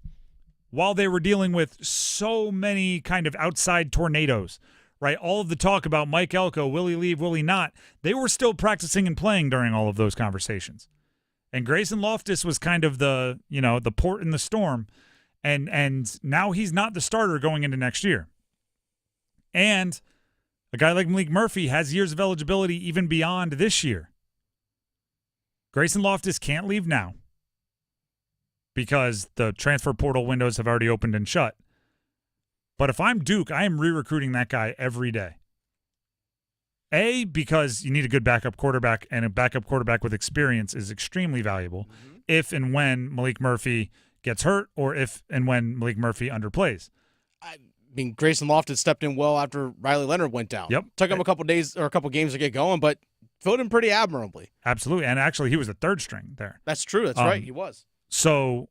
[SPEAKER 14] while they were dealing with so many kind of outside tornadoes, right? All of the talk about Mike Elko, will he leave, will he not? They were still practicing and playing during all of those conversations. And Grayson Loftus was kind of the port in the storm, and now he's not the starter going into next year. And a guy like Maalik Murphy has years of eligibility even beyond this year. Grayson Loftus can't leave now because the transfer portal windows have already opened and shut. But if I'm Duke, I am re-recruiting that guy every day. Because you need a good backup quarterback, and a backup quarterback with experience is extremely valuable if and when Maalik Murphy gets hurt or if and when Maalik Murphy underplays.
[SPEAKER 10] I mean, Grayson Loftus stepped in well after Riley Leonard went down.
[SPEAKER 14] Yep.
[SPEAKER 10] Took him a couple days or a couple games to get going, but filled him pretty admirably.
[SPEAKER 14] Absolutely. And actually, he was the third string there.
[SPEAKER 10] That's true. That's right. He was.
[SPEAKER 14] So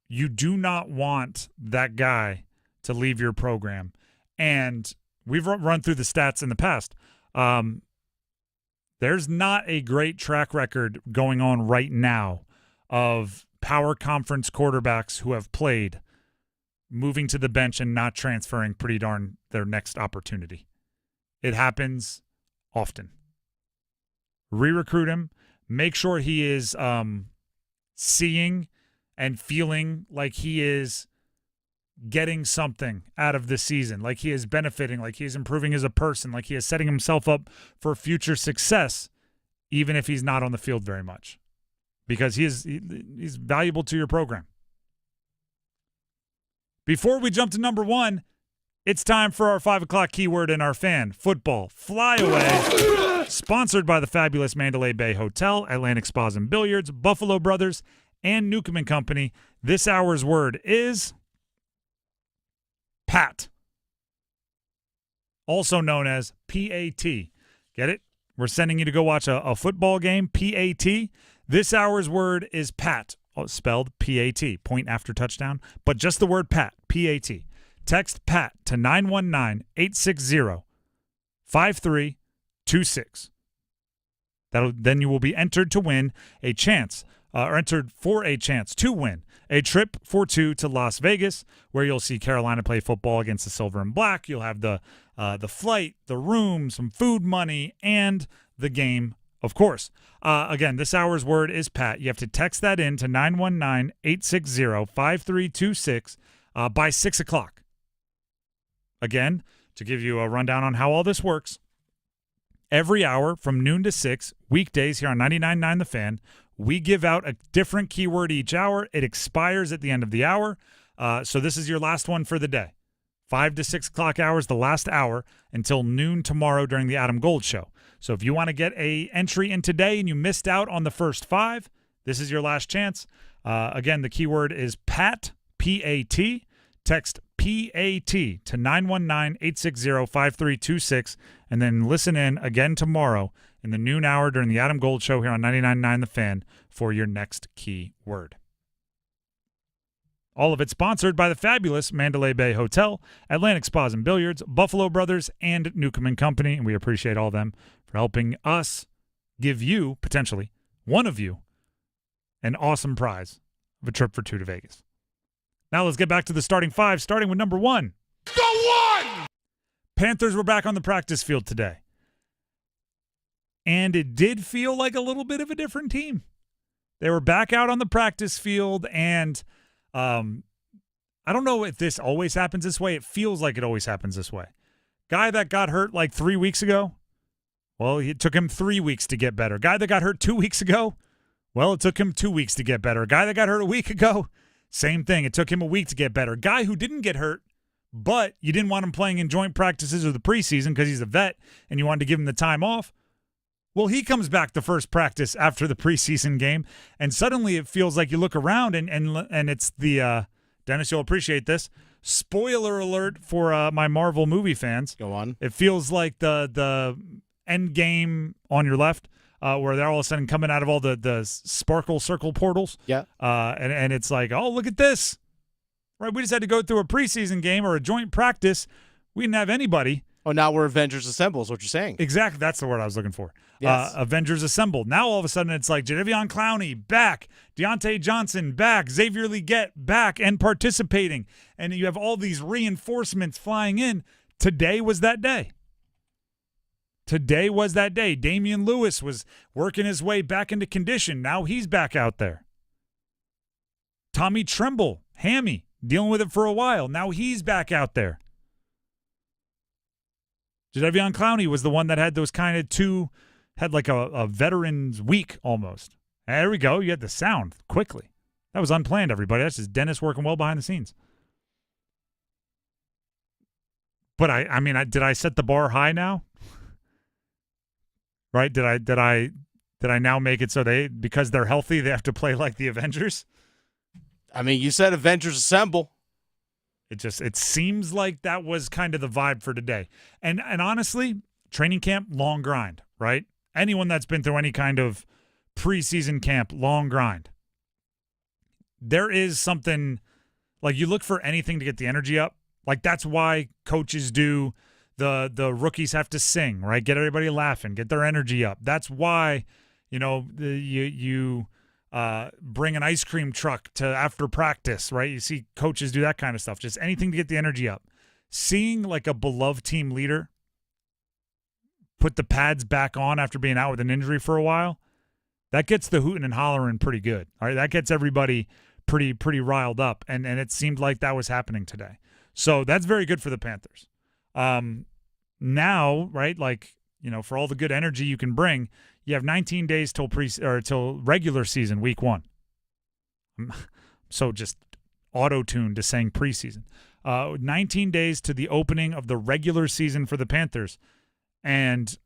[SPEAKER 14] you do not want that guy to leave your program. And we've run through the stats in the past. There's not a great track record going on right now of power conference quarterbacks who have played moving to the bench and not transferring pretty darn their next opportunity. It happens often. Re-recruit him. Make sure he is seeing and feeling like he is getting something out of the season, like he is benefiting, like he is improving as a person, like he is setting himself up for future success, even if he's not on the field very much, because he's valuable to your program. Before we jump to number one, it's time for our 5 o'clock keyword in our fan football flyaway, sponsored by the fabulous Mandalay Bay Hotel, Atlantic Spas and Billiards, Buffalo Brothers, and Newcomb and Company. This hour's word is Pat, also known as PAT. Get it? We're sending you to go watch a football game, PAT. This hour's word is Pat, spelled P-A-T, point after touchdown, but just the word Pat, P-A-T. Text PAT to 919-860-5326. Then you will be entered to win a chance, or entered for a chance to win a trip for two to Las Vegas, where you'll see Carolina play football against the Silver and Black. You'll have the flight, the room, some food money, and the game, of course. Again, this hour's word is Pat. You have to text that in to 919-860-5326 by 6 o'clock. Again, to give you a rundown on how all this works, every hour from noon to 6, weekdays here on 99.9 The Fan, we give out a different keyword each hour. It expires at the end of the hour. So this is your last one for the day. 5 to 6 o'clock hours, the last hour, until noon tomorrow during the Adam Gold Show. So if you want to get a entry in today and you missed out on the first 5, this is your last chance. Again, the keyword is PAT, P-A-T. Text PAT to 919-860-5326, and then listen in again tomorrow in the noon hour during the Adam Gold Show here on 99.9 The Fan for your next key word. All of it sponsored by the fabulous Mandalay Bay Hotel, Atlantic Spas and Billiards, Buffalo Brothers, and Newcomb and Company, and we appreciate all of them for helping us give you, potentially, one of you, an awesome prize of a trip for two to Vegas. Now let's get back to the starting 5, starting with number 1. The 1! Panthers were back on the practice field today. And it did feel like a little bit of a different team. They were back out on the practice field, and I don't know if this always happens this way. It feels like it always happens this way. Guy that got hurt like 3 weeks ago, well, it took him 3 weeks to get better. Guy that got hurt 2 weeks ago, well, it took him 2 weeks to get better. Guy that got hurt a week ago, same thing. It took him a week to get better. Guy who didn't get hurt, but you didn't want him playing in joint practices or the preseason because he's a vet and you wanted to give him the time off. Well, he comes back the first practice after the preseason game, and suddenly it feels like you look around and it's the Dennis, you'll appreciate this. Spoiler alert for my Marvel movie fans.
[SPEAKER 10] Go on.
[SPEAKER 14] It feels like the end game on your left. Where they're all of a sudden coming out of all the sparkle circle portals.
[SPEAKER 10] Yeah.
[SPEAKER 14] And it's like, oh, look at this. Right? We just had to go through a preseason game or a joint practice. We didn't have anybody.
[SPEAKER 10] Oh, now we're Avengers Assemble is what you're saying.
[SPEAKER 14] Exactly. That's the word I was looking for.
[SPEAKER 10] Yes.
[SPEAKER 14] Avengers Assemble. Now all of a sudden it's like Jadeveon Clowney back, Deontay Johnson back, Xavier Legette back and participating. And you have all these reinforcements flying in. Today was that day. Today was that day. Damian Lewis was working his way back into condition. Now he's back out there. Tommy Tremble, hammy, dealing with it for a while. Now he's back out there. Jadeveon Clowney was the one that had those kind of had like a veteran's week almost. There we go. You had the sound quickly. That was unplanned, everybody. That's just Dennis working well behind the scenes. But I mean, did I set the bar high now? right? Did I now make it so because they're healthy, they have to play like the Avengers?
[SPEAKER 10] I mean, you said Avengers Assemble.
[SPEAKER 14] It seems like that was kind of the vibe for today. And honestly, training camp, long grind, right? Anyone that's been through any kind of preseason camp, long grind. There is something, like you look for anything to get the energy up. Like that's why coaches do the rookies have to sing, right? Get everybody laughing, get their energy up. That's why, you bring an ice cream truck to after practice, right? You see coaches do that kind of stuff, just anything to get the energy up. Seeing like a beloved team leader put the pads back on after being out with an injury for a while, that gets the hooting and hollering pretty good. All right, that gets everybody pretty riled up, and it seemed like that was happening today. So that's very good for the Panthers. Now, right, like, for all the good energy you can bring, you have 19 days till regular season, week 1. So just auto-tuned to saying preseason. 19 days to the opening of the regular season for the Panthers. And,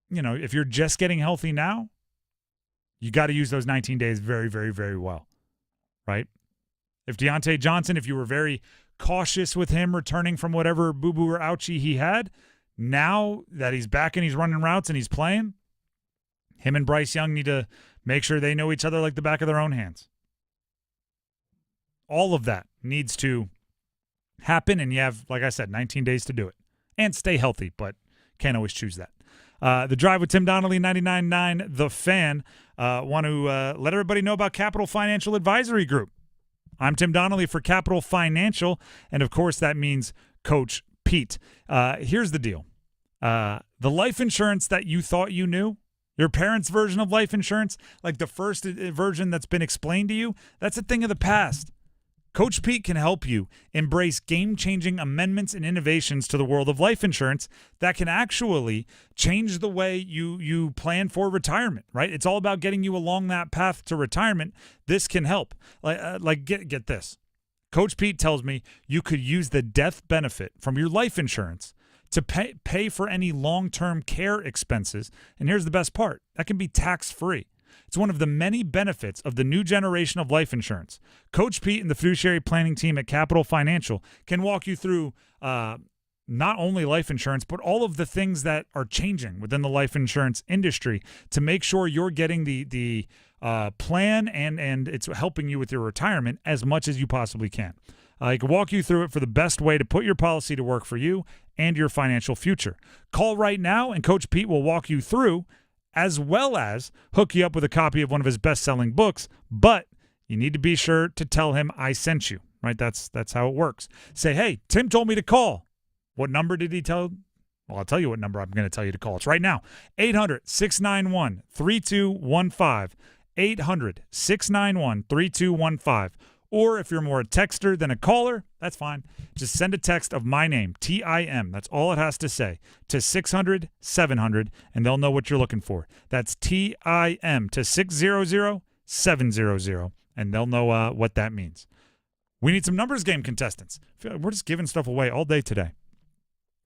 [SPEAKER 14] if you're just getting healthy now, you got to use those 19 days very, very, very well, right? If Deontay Johnson, if you were very cautious with him returning from whatever boo-boo or ouchie he had, now that he's back and he's running routes and he's playing, him and Bryce Young need to make sure they know each other like the back of their own hands. All of that needs to happen, and you have, like I said, 19 days to do it. And stay healthy, but can't always choose that. The Drive with Tim Donnelly, 99.9 The Fan. Want to let everybody know about Capital Financial Advisory Group. I'm Tim Donnelly for Capital Financial, and of course that means Coach Pete. Here's the deal. The life insurance that you thought you knew, your parents' version of life insurance, like the first version that's been explained to you, that's a thing of the past. Coach Pete can help you embrace game-changing amendments and innovations to the world of life insurance that can actually change the way you plan for retirement, right? It's all about getting you along that path to retirement. This can help. Get this. Coach Pete tells me you could use the death benefit from your life insurance to pay for any long-term care expenses. And here's the best part. That can be tax-free. It's one of the many benefits of the new generation of life insurance. Coach Pete and the fiduciary planning team at Capital Financial can walk you through not only life insurance, but all of the things that are changing within the life insurance industry to make sure you're getting the plan and it's helping you with your retirement as much as you possibly can. I can walk you through it for the best way to put your policy to work for you and your financial future. Call right now, and Coach Pete will walk you through, as well as hook you up with a copy of one of his best-selling books. But you need to be sure to tell him I sent you, right? That's how it works. Say, hey, Tim told me to call. What number did he tell? Well, I'll tell you what number I'm going to tell you to call. It's right now, 800-691-3215, 800-691-3215. Or if you're more a texter than a caller, that's fine. Just send a text of my name, T-I-M. That's all it has to say, to 600-700, and they'll know what you're looking for. That's T-I-M to 600-700, and they'll know what that means. We need some numbers game contestants. We're just giving stuff away all day today.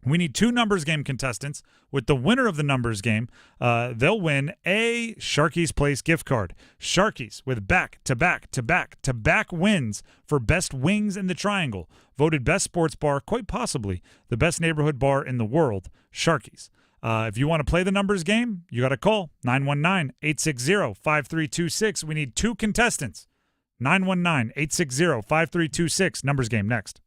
[SPEAKER 14] We need 2 numbers game contestants. With the winner of the numbers game, they'll win a Sharky's Place gift card. Sharky's with back-to-back-to-back-to-back wins for best wings in the triangle. Voted best sports bar, quite possibly the best neighborhood bar in the world, Sharky's. If you want to play the numbers game, you got to call 919-860-5326. We need 2 contestants. 919-860-5326. Numbers game next.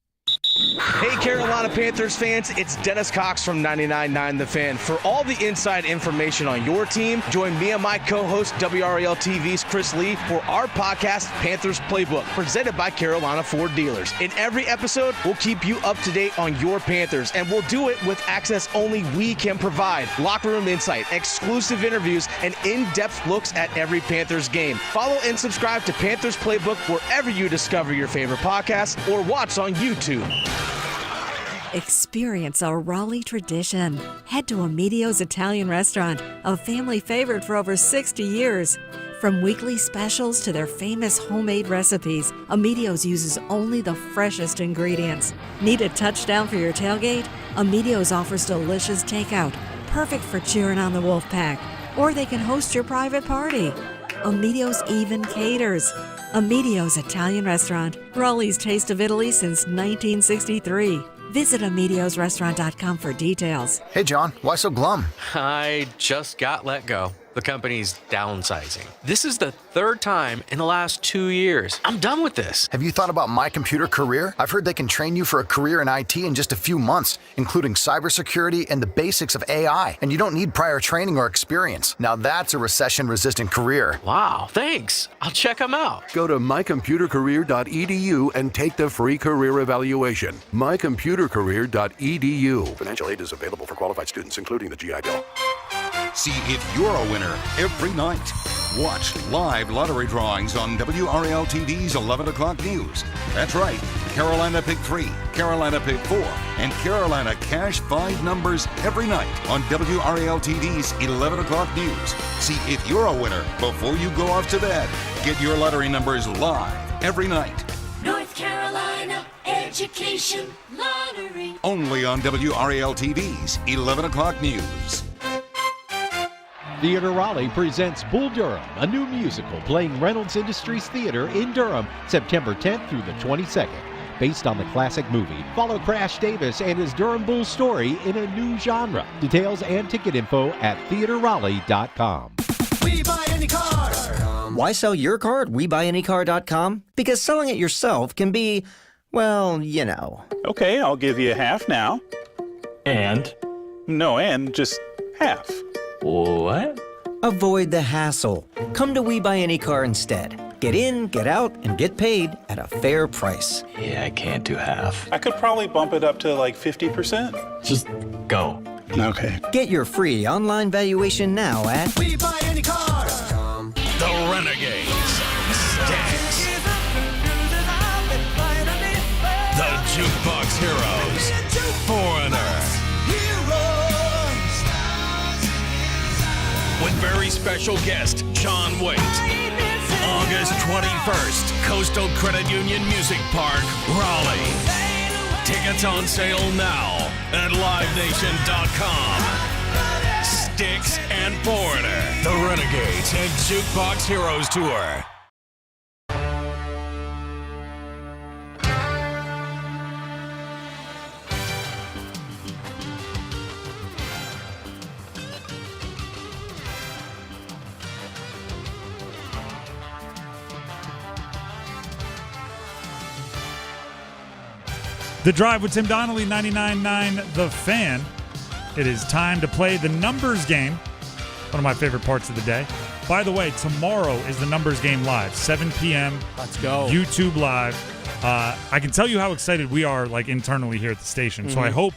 [SPEAKER 4] Hey, Carolina Panthers fans, it's Dennis Cox from 99.9 The Fan. For all the inside information on your team, join me and my co-host, WRAL TV's Chris Lee, for our podcast, Panthers Playbook, presented by Carolina Ford Dealers. In every episode, we'll keep you up to date on your Panthers, and we'll do it with access only we can provide. Locker room insight, exclusive interviews, and in-depth looks at every Panthers game. Follow and subscribe to Panthers Playbook wherever you discover your favorite podcasts or watch on YouTube.
[SPEAKER 19] Experience our Raleigh tradition. Head to Amedio's Italian Restaurant, a family favorite for over 60 years. From weekly specials to their famous homemade recipes, Amedio's uses only the freshest ingredients. Need a touchdown for your tailgate? Amedio's offers delicious takeout, perfect for cheering on the Wolfpack. Or they can host your private party. Amedio's even caters. Amedio's Italian restaurant, Raleigh's Taste of Italy since 1963. Visit amediosrestaurant.com for details.
[SPEAKER 6] Hey, John, why so glum?
[SPEAKER 20] I just got let go. The company's downsizing. This is the third time in the last 2 years. I'm done with this.
[SPEAKER 6] Have you thought about My Computer Career? I've heard they can train you for a career in IT in just a few months, including cybersecurity and the basics of AI. And you don't need prior training or experience. Now that's a recession-resistant career.
[SPEAKER 20] Wow, thanks. I'll check them out.
[SPEAKER 22] Go to mycomputercareer.edu and take the free career evaluation. mycomputercareer.edu. Financial aid is available for qualified students, including the GI Bill.
[SPEAKER 8] See if you're a winner every night. Watch live lottery drawings on WRAL TV's 11 o'clock news. That's right, Carolina Pick 3, Carolina Pick 4, and Carolina Cash 5 numbers every night on WRAL TV's 11 o'clock news. See if you're a winner before you go off to bed. Get your lottery numbers live every night.
[SPEAKER 23] North Carolina Education Lottery.
[SPEAKER 8] Only on WRAL TV's 11 o'clock news.
[SPEAKER 11] Theater Raleigh presents Bull Durham, a new musical playing Reynolds Industries Theater in Durham, September 10th through the 22nd. Based on the classic movie, follow Crash Davis and his Durham Bulls story in a new genre. Details and ticket info at theaterraleigh.com.
[SPEAKER 25] We buy any car.
[SPEAKER 26] Why sell your car at WeBuyAnyCar.com? Because selling it yourself can be, well, you know.
[SPEAKER 27] Okay, I'll give you half now.
[SPEAKER 26] And?
[SPEAKER 27] No, and just half.
[SPEAKER 26] What? Avoid the hassle. Come to We Buy Any Car instead. Get in, get out, and get paid at a fair price.
[SPEAKER 27] Yeah, I can't do half. I could probably bump it up to like 50%.
[SPEAKER 26] Just go.
[SPEAKER 27] Okay.
[SPEAKER 26] Get your free online valuation now at
[SPEAKER 25] We Buy Any Car.
[SPEAKER 18] The Renegades. Sticks. The Jukebox Heroes. Foreigner. With very special guest, John Waite. August 21st, Coastal Credit Union Music Park, Raleigh. Tickets on sale now at livenation.com. Sticks and Foreigner. The Renegades and Jukebox Heroes Tour.
[SPEAKER 14] The Drive with Tim Donnelly, 99.9 The Fan. It is time to play the numbers game, one of my favorite parts of the day. By the way, tomorrow is the numbers game live, 7 p.m.
[SPEAKER 10] Let's go.
[SPEAKER 14] YouTube Live. I can tell you how excited we are, like, internally here at the station. So I hope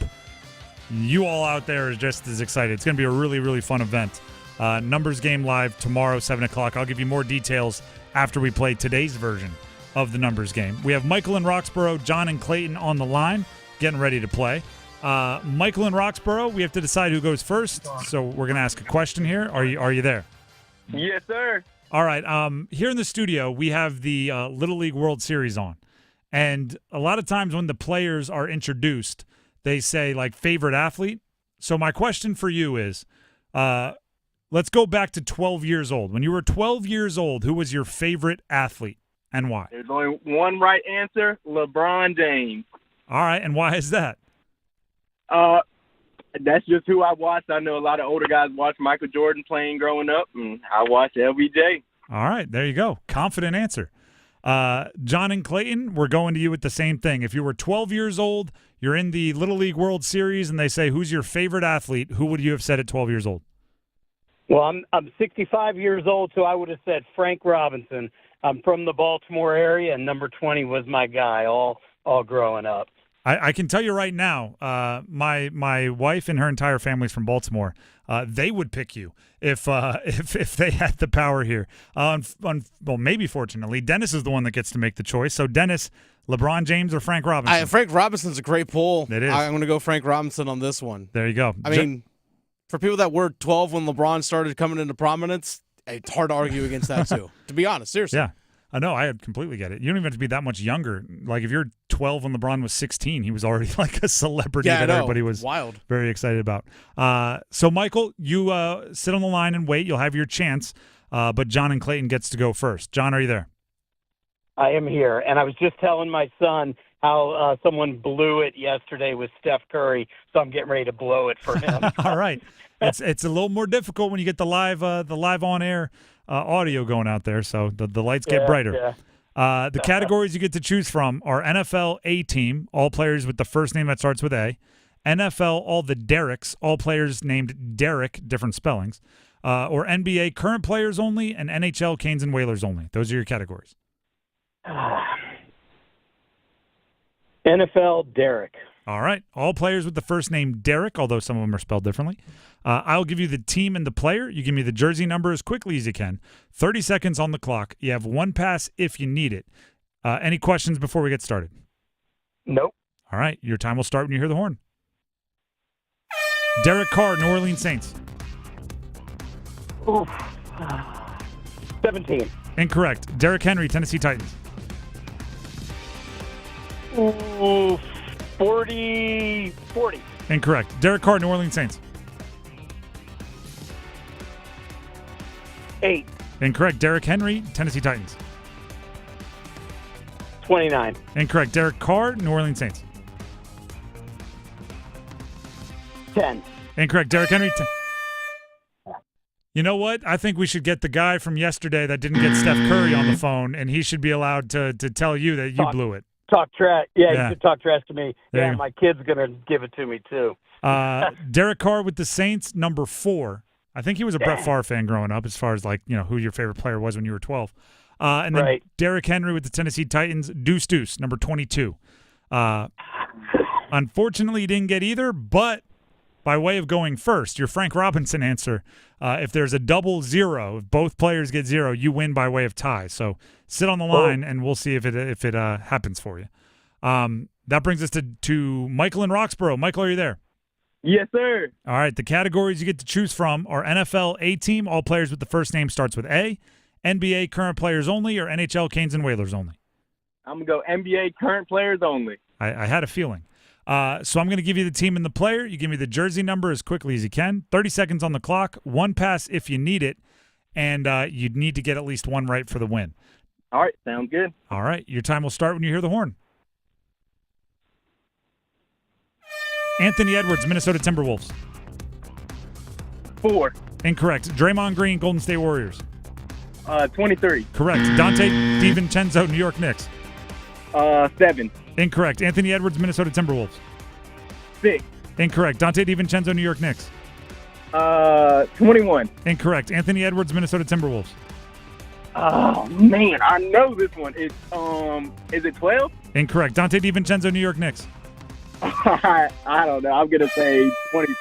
[SPEAKER 14] you all out there are just as excited. It's going to be a really, really fun event. Numbers game live tomorrow, 7 o'clock. I'll give you more details after we play today's version of the numbers game. We have Michael in Roxborough, John and Clayton on the line, getting ready to play. Michael in Roxborough, we have to decide who goes first, so we're going to ask a question here. Are you there?
[SPEAKER 28] Yes, sir.
[SPEAKER 14] All right. Here in the studio, we have the Little League World Series on, and a lot of times when the players are introduced, they say, like, favorite athlete. So my question for you is, let's go back to 12 years old. When you were 12 years old, who was your favorite athlete? And why?
[SPEAKER 28] There's only one right answer, LeBron James.
[SPEAKER 14] All right, and why is that?
[SPEAKER 28] That's just who I watched. I know a lot of older guys watched Michael Jordan playing growing up, and I watched LBJ.
[SPEAKER 14] All right, there you go. Confident answer. John and Clayton, we're going to you with the same thing. If you were 12 years old, you're in the Little League World Series, and they say, who's your favorite athlete, who would you have said at 12 years old?
[SPEAKER 29] Well, I'm 65 years old, so I would have said Frank Robinson. I'm from the Baltimore area, and number 20 was my guy all growing up.
[SPEAKER 14] I can tell you right now, my wife and her entire family's from Baltimore. They would pick you if they had the power here. Well, maybe fortunately, Dennis is the one that gets to make the choice. So, Dennis, LeBron James or Frank Robinson?
[SPEAKER 10] Frank Robinson's a great pull.
[SPEAKER 14] It is.
[SPEAKER 10] I'm going to go Frank Robinson on this one.
[SPEAKER 14] There you go.
[SPEAKER 10] I mean, for people that were 12 when LeBron started coming into prominence, it's hard to argue against that, too. To be honest, seriously.
[SPEAKER 14] Yeah. No, I completely get it. You don't even have to be that much younger. Like if you're 12 when LeBron was 16, he was already like a celebrity that everybody was very excited about. So, Michael, you sit on the line and wait. You'll have your chance, but John and Clayton gets to go first. John, are you there?
[SPEAKER 29] I am here, and I was just telling my son how someone blew it yesterday with Steph Curry, so I'm getting ready to blow it for him.
[SPEAKER 14] All right. It's a little more difficult when you get the live on air audio going out there, so the lights get brighter.
[SPEAKER 29] Yeah.
[SPEAKER 14] The categories you get to choose from are NFL A team, all players with the first name that starts with A, NFL all the Derricks, all players named Derek, different spellings, or NBA current players only, and NHL Canes and Whalers only. Those are your categories.
[SPEAKER 29] NFL Derek.
[SPEAKER 14] All right. All players with the first name Derek, although some of them are spelled differently. I'll give you the team and the player. You give me the jersey number as quickly as you can. 30 seconds on the clock. You have one pass if you need it. Any questions before we get started?
[SPEAKER 29] Nope.
[SPEAKER 14] All right. Your time will start when you hear the horn. Derek Carr, New Orleans Saints.
[SPEAKER 29] Oof. 17.
[SPEAKER 14] Incorrect. Derrick Henry, Tennessee Titans.
[SPEAKER 29] Ooh, 40.
[SPEAKER 14] Incorrect. Derek Carr, New Orleans Saints.
[SPEAKER 29] 8.
[SPEAKER 14] Incorrect. Derrick Henry, Tennessee Titans.
[SPEAKER 29] 29.
[SPEAKER 14] Incorrect. Derek Carr, New Orleans Saints.
[SPEAKER 29] 10.
[SPEAKER 14] Incorrect. Derrick Henry. You know what? I think we should get the guy from yesterday that didn't get Steph Curry on the phone, and he should be allowed to tell you that you blew it.
[SPEAKER 29] Talk trash. Yeah, you should talk trash to me.
[SPEAKER 14] There
[SPEAKER 29] Yeah, my kid's going to give it to me, too.
[SPEAKER 14] Derek Carr with the Saints, number 4. I think he was a Brett Favre fan growing up as far as, like, who your favorite player was when you were 12. And then Derrick Henry with the Tennessee Titans, Deuce, number 22. Unfortunately, you didn't get either, but by way of going first, your Frank Robinson answer, if there's a double zero, if both players get 0, you win by way of tie. So sit on the line, and we'll see if it happens for you. That brings us to Michael in Roxborough. Michael, are you there?
[SPEAKER 28] Yes, sir.
[SPEAKER 14] All right. The categories you get to choose from are NFL A team, all players with the first name starts with A, NBA current players only, or NHL Canes and Whalers only.
[SPEAKER 28] I'm going to go NBA current players only.
[SPEAKER 14] I had a feeling. So I'm going to give you the team and the player. You give me the jersey number as quickly as you can. 30 seconds on the clock. One pass if you need it. And you'd need to get at least one right for the win.
[SPEAKER 28] All right. Sounds good.
[SPEAKER 14] All right. Your time will start when you hear the horn. Anthony Edwards, Minnesota Timberwolves.
[SPEAKER 28] 4.
[SPEAKER 14] Incorrect. Draymond Green, Golden State Warriors.
[SPEAKER 28] 23.
[SPEAKER 14] Correct. Dante DiVincenzo, New York Knicks.
[SPEAKER 28] 7.
[SPEAKER 14] Incorrect. Anthony Edwards, Minnesota Timberwolves.
[SPEAKER 28] 6.
[SPEAKER 14] Incorrect. Dante DiVincenzo, New York Knicks.
[SPEAKER 28] 21.
[SPEAKER 14] Incorrect. Anthony Edwards, Minnesota Timberwolves.
[SPEAKER 28] Oh, man. I know this one. It's, is it 12?
[SPEAKER 14] Incorrect. Dante DiVincenzo, New York Knicks.
[SPEAKER 28] I don't know. I'm going to say 20.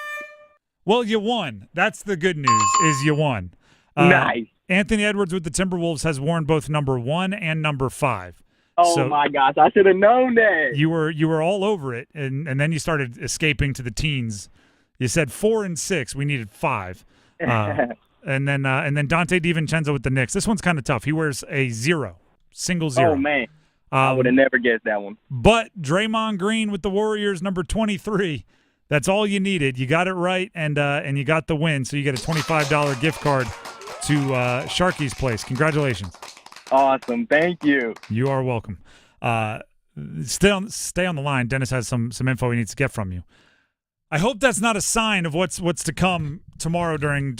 [SPEAKER 14] Well, you won. That's the good news, is you won.
[SPEAKER 28] Nice.
[SPEAKER 14] Anthony Edwards with the Timberwolves has worn both number 1 and number 5.
[SPEAKER 28] Oh, my gosh. I should have known that.
[SPEAKER 14] You were all over it, and then you started escaping to the teens. You said 4 and 6. We needed 5. And then Dante DiVincenzo with the Knicks. This one's kind of tough. He wears a 0, single 0.
[SPEAKER 28] Oh, man. I would have never guessed that one.
[SPEAKER 14] But Draymond Green with the Warriors, number 23. That's all you needed. You got it right, and you got the win. So you get a $25 gift card to Sharky's Place. Congratulations.
[SPEAKER 28] Awesome. Thank you.
[SPEAKER 14] You are welcome. Stay on the line. Dennis has some info he needs to get from you. I hope that's not a sign of what's to come tomorrow during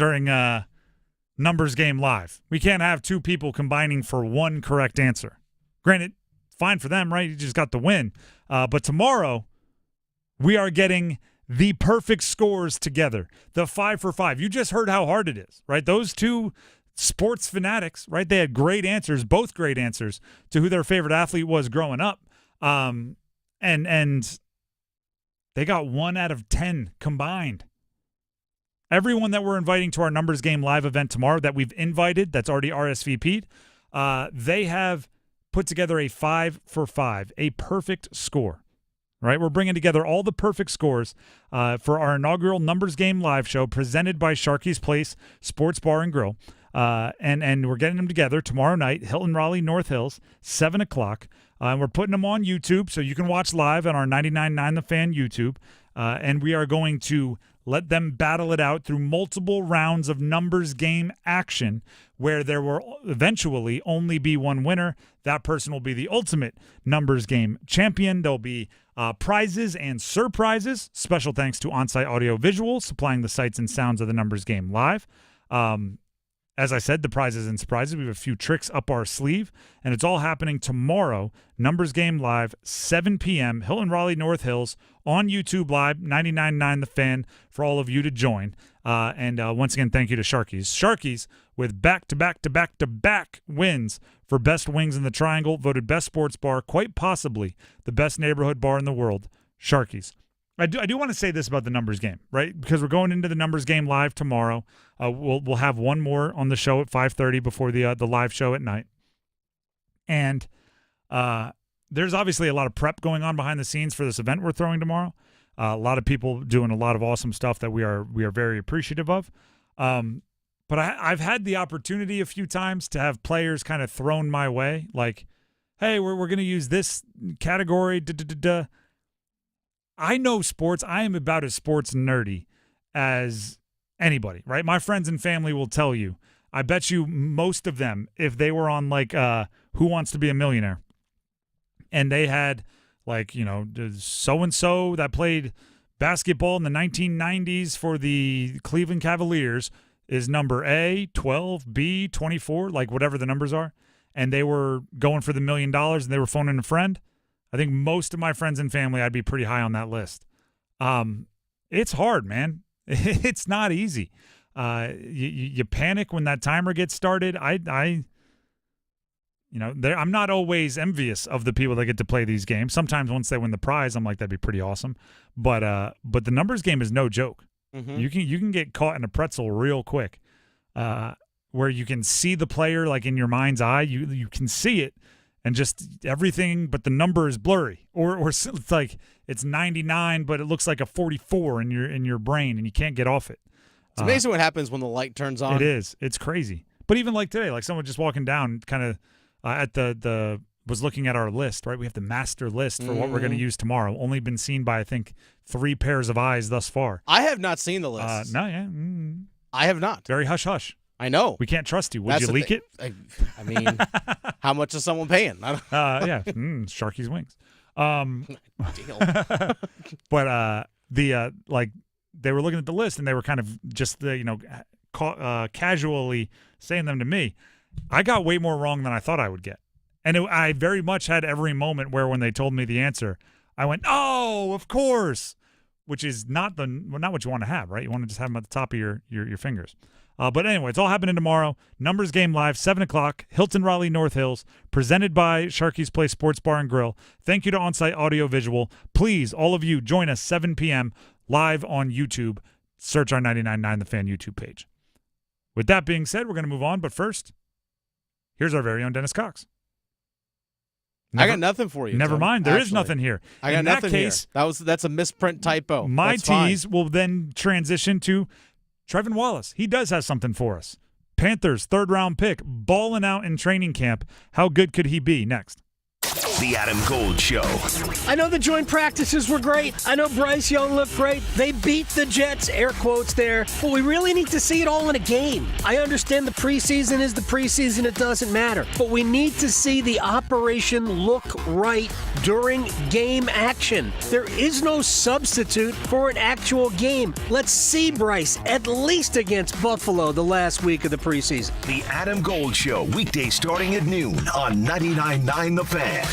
[SPEAKER 14] Numbers Game Live. We can't have 2 people combining for 1 correct answer. Granted, fine for them, right? You just got the win. But tomorrow, we are getting the perfect scores together. The 5 for 5. You just heard how hard it is, right? Those 2 sports fanatics, right? They had great answers, both great answers to who their favorite athlete was growing up. And they got 1 out of 10 combined. Everyone that we're inviting to our Numbers Game Live event tomorrow that we've invited, that's already RSVP'd, they have put together a 5 for 5, a perfect score. Right? We're bringing together all the perfect scores for our inaugural Numbers Game Live show presented by Sharky's Place Sports Bar and Grill. And we're getting them together tomorrow night, Hilton Raleigh North Hills, 7 o'clock. And we're putting them on YouTube, so you can watch live on our 99.9 The Fan YouTube. And we are going to let them battle it out through multiple rounds of numbers game action, where there will eventually only be one winner. That person will be the ultimate numbers game champion. There'll be prizes and surprises. Special thanks to Onsite Audio Visual, supplying the sights and sounds of the numbers game live. As I said, the prizes and surprises. We have a few tricks up our sleeve, and it's all happening tomorrow. Numbers Game Live, 7 p.m., Hilton Raleigh North Hills, on YouTube Live, 99.9 The Fan, for all of you to join. And once again, thank you to Sharkies. Sharkies with back-to-back-to-back-to-back wins for Best Wings in the Triangle, voted Best Sports Bar, quite possibly the best neighborhood bar in the world, Sharkies. I do want to say this about the numbers game, right? Because we're going into the numbers game live tomorrow. We'll have one more on the show at 5:30 before the live show at night. And there's obviously a lot of prep going on behind the scenes for this event we're throwing tomorrow. A lot of people doing a lot of awesome stuff that we are very appreciative of. But I've had the opportunity a few times to have players kind of thrown my way, like, hey, we're going to use this category, I know sports. I am about as sports nerdy as anybody, right? My friends and family will tell you. I bet you most of them, if they were on like Who Wants to Be a Millionaire, and they had like, so-and-so that played basketball in the 1990s for the Cleveland Cavaliers is number A, 12, B, 24, like whatever the numbers are, and they were going for the $1 million and they were phoning a friend, I think most of my friends and family, I'd be pretty high on that list. It's hard, man. It's not easy. You panic when that timer gets started. I'm not always envious of the people that get to play these games. Sometimes once they win the prize, I'm like, that'd be pretty awesome. But the numbers game is no joke. Mm-hmm. You can get caught in a pretzel real quick, where you can see the player like in your mind's eye. You can see it. And just everything, but the number is blurry, or it's like it's 99, but it looks like a 44 in your brain, and you can't get off it.
[SPEAKER 10] It's amazing what happens when the light turns on.
[SPEAKER 14] It is. It's crazy. But even like today, like someone just walking down, kind of at the was looking at our list. Right, we have the master list for what we're going to use tomorrow. Only been seen by I think 3 pairs of eyes thus far.
[SPEAKER 10] I have not seen the list.
[SPEAKER 14] No, yeah,
[SPEAKER 10] I have not.
[SPEAKER 14] Very hush hush.
[SPEAKER 10] I know.
[SPEAKER 14] We can't trust you. Would you leak it?
[SPEAKER 10] I mean, how much is someone paying?
[SPEAKER 14] Yeah, Sharky's wings.
[SPEAKER 10] Deal.
[SPEAKER 14] But like they were looking at the list and they were kind of just casually saying them to me. I got way more wrong than I thought I would get, and I very much had every moment where when they told me the answer, I went, "Oh, of course," which is not what you want to have, right? You want to just have them at the top of your fingers. But anyway, it's all happening tomorrow. Numbers Game Live, 7 o'clock, Hilton Raleigh North Hills, presented by Sharky's Place Sports Bar and Grill. Thank you to Onsite Audio Visual. Please, all of you, join us 7 p.m. live on YouTube. Search our 99.9 The Fan YouTube page. With that being said, we're going to move on. But first, here's our very own Dennis Cox.
[SPEAKER 10] I got nothing for you.
[SPEAKER 14] Never
[SPEAKER 10] Tim,
[SPEAKER 14] mind. There
[SPEAKER 10] actually.
[SPEAKER 14] is nothing here.
[SPEAKER 10] I got
[SPEAKER 14] In
[SPEAKER 10] nothing
[SPEAKER 14] that case,
[SPEAKER 10] here. That's a misprint typo.
[SPEAKER 14] My
[SPEAKER 10] That's fine.
[SPEAKER 14] tease will then transition to Trevon Wallace. He does have something for us. Panthers, 3rd-round pick, balling out in training camp. How good could he be? Next.
[SPEAKER 5] The Adam Gold Show.
[SPEAKER 1] I know the joint practices were great. I know Bryce Young looked great. They beat the Jets, air quotes there. But we really need to see it all in a game. I understand the preseason is the preseason. It doesn't matter. But we need to see the operation look right during game action. There is no substitute for an actual game. Let's see Bryce, at least against Buffalo the last week of the preseason.
[SPEAKER 5] The Adam Gold Show, weekday starting at noon on 99.9 The Fan.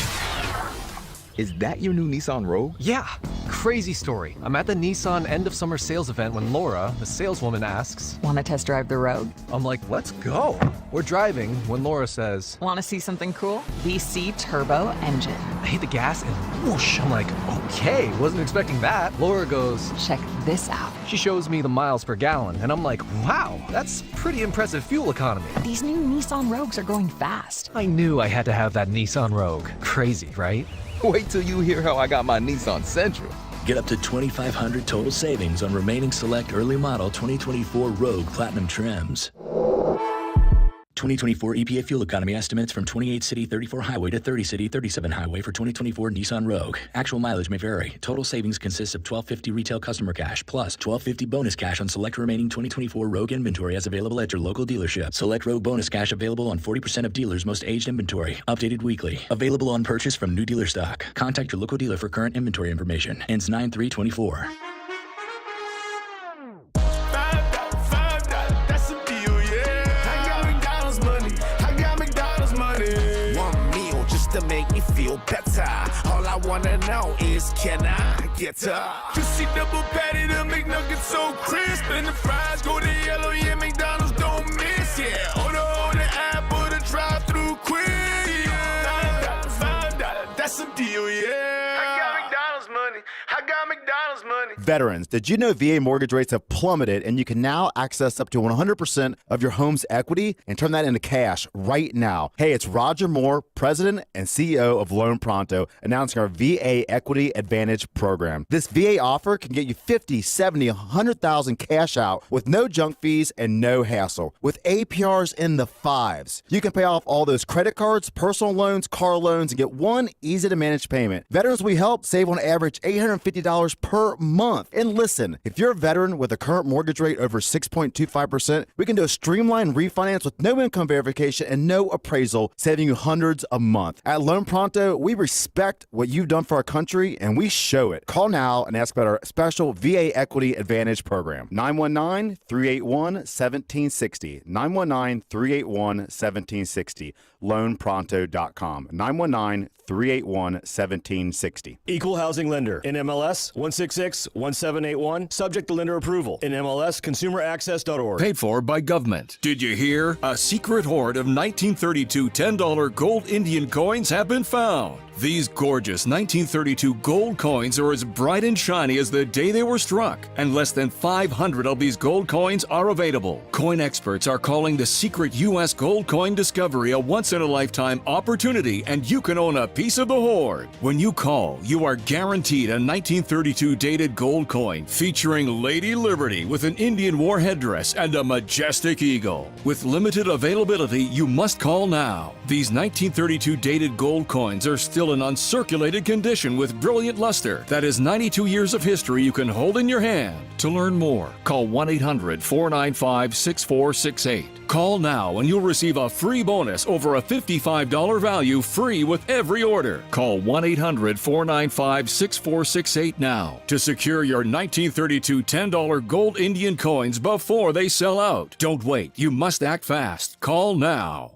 [SPEAKER 2] Is that your new Nissan Rogue?
[SPEAKER 3] Yeah. Crazy story. I'm at the Nissan end of summer sales event when Laura, the saleswoman, asks,
[SPEAKER 7] "Want to test drive the Rogue?"
[SPEAKER 3] I'm like, let's go. We're driving when Laura says,
[SPEAKER 7] "Want to see something cool? VC turbo engine."
[SPEAKER 3] I hit the gas and whoosh. I'm like, okay, wasn't expecting that. Laura goes,
[SPEAKER 7] "Check this out."
[SPEAKER 3] She shows me the miles per gallon and I'm like, wow, that's pretty impressive fuel economy.
[SPEAKER 7] These new Nissan Rogues are going fast.
[SPEAKER 3] I knew I had to have that Nissan Rogue. Crazy, right?
[SPEAKER 2] Wait till you hear how I got my Nissan Sentra.
[SPEAKER 9] Get up to $2,500 total savings on remaining select early model 2024 Rogue Platinum trims. 2024 EPA fuel economy estimates from 28 city 34 highway to 30 city 37 highway for 2024 Nissan Rogue. Actual mileage may vary. Total savings consists of $1,250 retail customer cash plus $1,250 bonus cash on select remaining 2024 Rogue inventory as available at your local dealership. Select Rogue bonus cash available on 40% of dealers' most aged inventory. Updated weekly. Available on purchase from new dealer stock. Contact your local dealer for current inventory information. Ends 9/3/24.
[SPEAKER 4] To make me feel better. All I wanna know is, can I get her? Juicy double patty, the McNuggets so crisp, and the fries go to yellow. Yeah, McDonald's don't miss. Yeah, order the app or the drive-through quick. Yeah, $5, that's a deal. Yeah, I got McDonald's money. I got McDonald's money.
[SPEAKER 12] Veterans, did you know VA mortgage rates have plummeted and you can now access up to 100% of your home's equity and turn that into cash right now? Hey, it's Roger Moore, President and CEO of Loan Pronto, announcing our VA Equity Advantage program. This VA offer can get you $50, $70, $100,000 cash out with no junk fees and no hassle, with APRs in the fives. You can pay off all those credit cards, personal loans, car loans, and get one easy-to-manage payment. Veterans we help save on average $850 per month. And listen, if you're a veteran with a current mortgage rate over 6.25%, we can do a streamlined refinance with no income verification and no appraisal, saving you hundreds a month. At Loan Pronto, we respect what you've done for our country, and we show it. Call now and ask about our special VA Equity Advantage program. 919-381-1760. 919-381-1760. LoanPronto.com. 919-381-1760.
[SPEAKER 13] Equal housing lender. NMLS 166-1781. Subject to lender approval. NMLS ConsumerAccess.org.
[SPEAKER 18] Paid for by government. Did you hear? A secret hoard of 1932 $10 gold Indian coins have been found. These gorgeous 1932 gold coins are as bright and shiny as the day they were struck, and less than 500 of these gold coins are available. Coin experts are calling the secret U.S. gold coin discovery a once-in-a-lifetime opportunity, and you can own a piece of the hoard. When you call, you are guaranteed a 1932 dated gold coin featuring Lady Liberty with an Indian war headdress and a majestic eagle. With limited availability, you must call now. These 1932 dated gold coins are still in uncirculated condition with brilliant luster. That is 92 years of history you can hold in your hand. To learn more, call 1-800-495-6468. Call now and you'll receive a free bonus over a $55 value, free with every order. Call 1-800-495-6468 now to secure your 1932 $10 gold Indian coins before they sell out. Don't wait. You must act fast. Call now.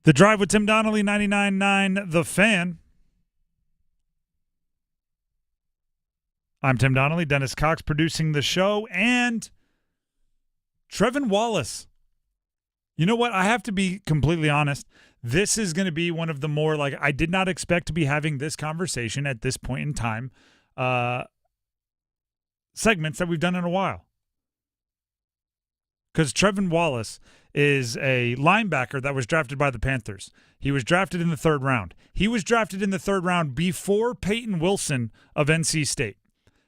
[SPEAKER 14] The Drive with Tim Donnelly, 99.9 The Fan. I'm Tim Donnelly, Dennis Cox producing the show, and Trevon Wallace. You know what? I have to be completely honest. This is going to be one of the more, I did not expect to be having this conversation at this point in time, segments that we've done in a while. Because Trevon Wallace is a linebacker that was drafted by the Panthers. He was drafted in the third round. He was drafted in the third round before Peyton Wilson of NC State.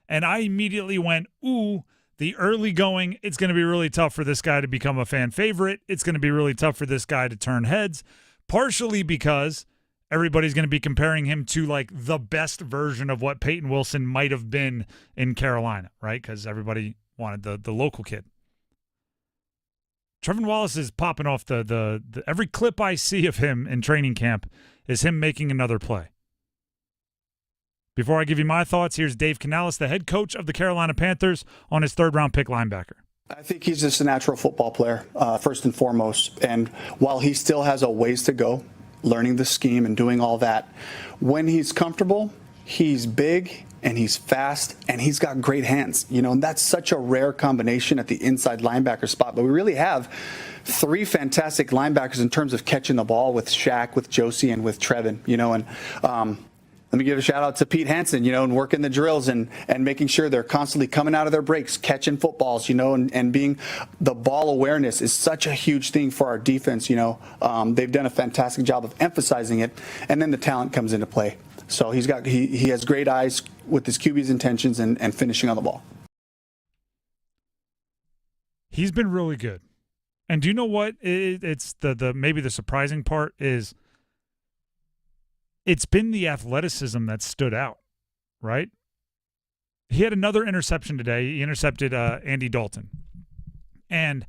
[SPEAKER 14] And I immediately went, ooh, the early going, it's going to be really tough for this guy to become a fan favorite. It's going to be really tough for this guy to turn heads, partially because everybody's going to be comparing him to the best version of what Peyton Wilson might have been in Carolina, right? Because everybody wanted the local kid. Trevon Wallace is popping off the every clip I see of him in training camp is him making another play. Before I give you my thoughts, here's Dave Canales, the head coach of the Carolina Panthers, on his third-round pick linebacker.
[SPEAKER 15] I think he's just a natural football player, first and foremost. And while he still has a ways to go, learning the scheme and doing all that, when he's comfortable, he's big and he's fast and he's got great hands. And that's such a rare combination at the inside linebacker spot. But we really have three fantastic linebackers in terms of catching the ball with Shaq, with Josie, and with Trevin. And let me give a shout out to Pete Hansen, and working the drills and making sure they're constantly coming out of their breaks, catching footballs, and being the ball awareness is such a huge thing for our defense. They've done a fantastic job of emphasizing it, and then the talent comes into play. So he has great eyes with his QB's intentions and finishing on the ball.
[SPEAKER 14] He's been really good. And do you know what? It's the maybe the surprising part is it's been the athleticism that stood out, right? He had another interception today. He intercepted Andy Dalton. And,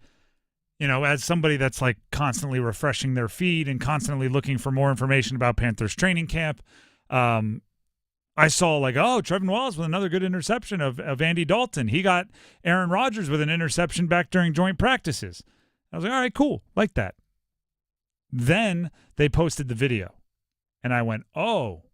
[SPEAKER 14] as somebody that's like constantly refreshing their feed and constantly looking for more information about Panthers training camp, I saw Trevon Wallace with another good interception of Andy Dalton. He got Aaron Rodgers with an interception back during joint practices. I was like, all right, cool, like that. Then they posted the video, and I went, oh,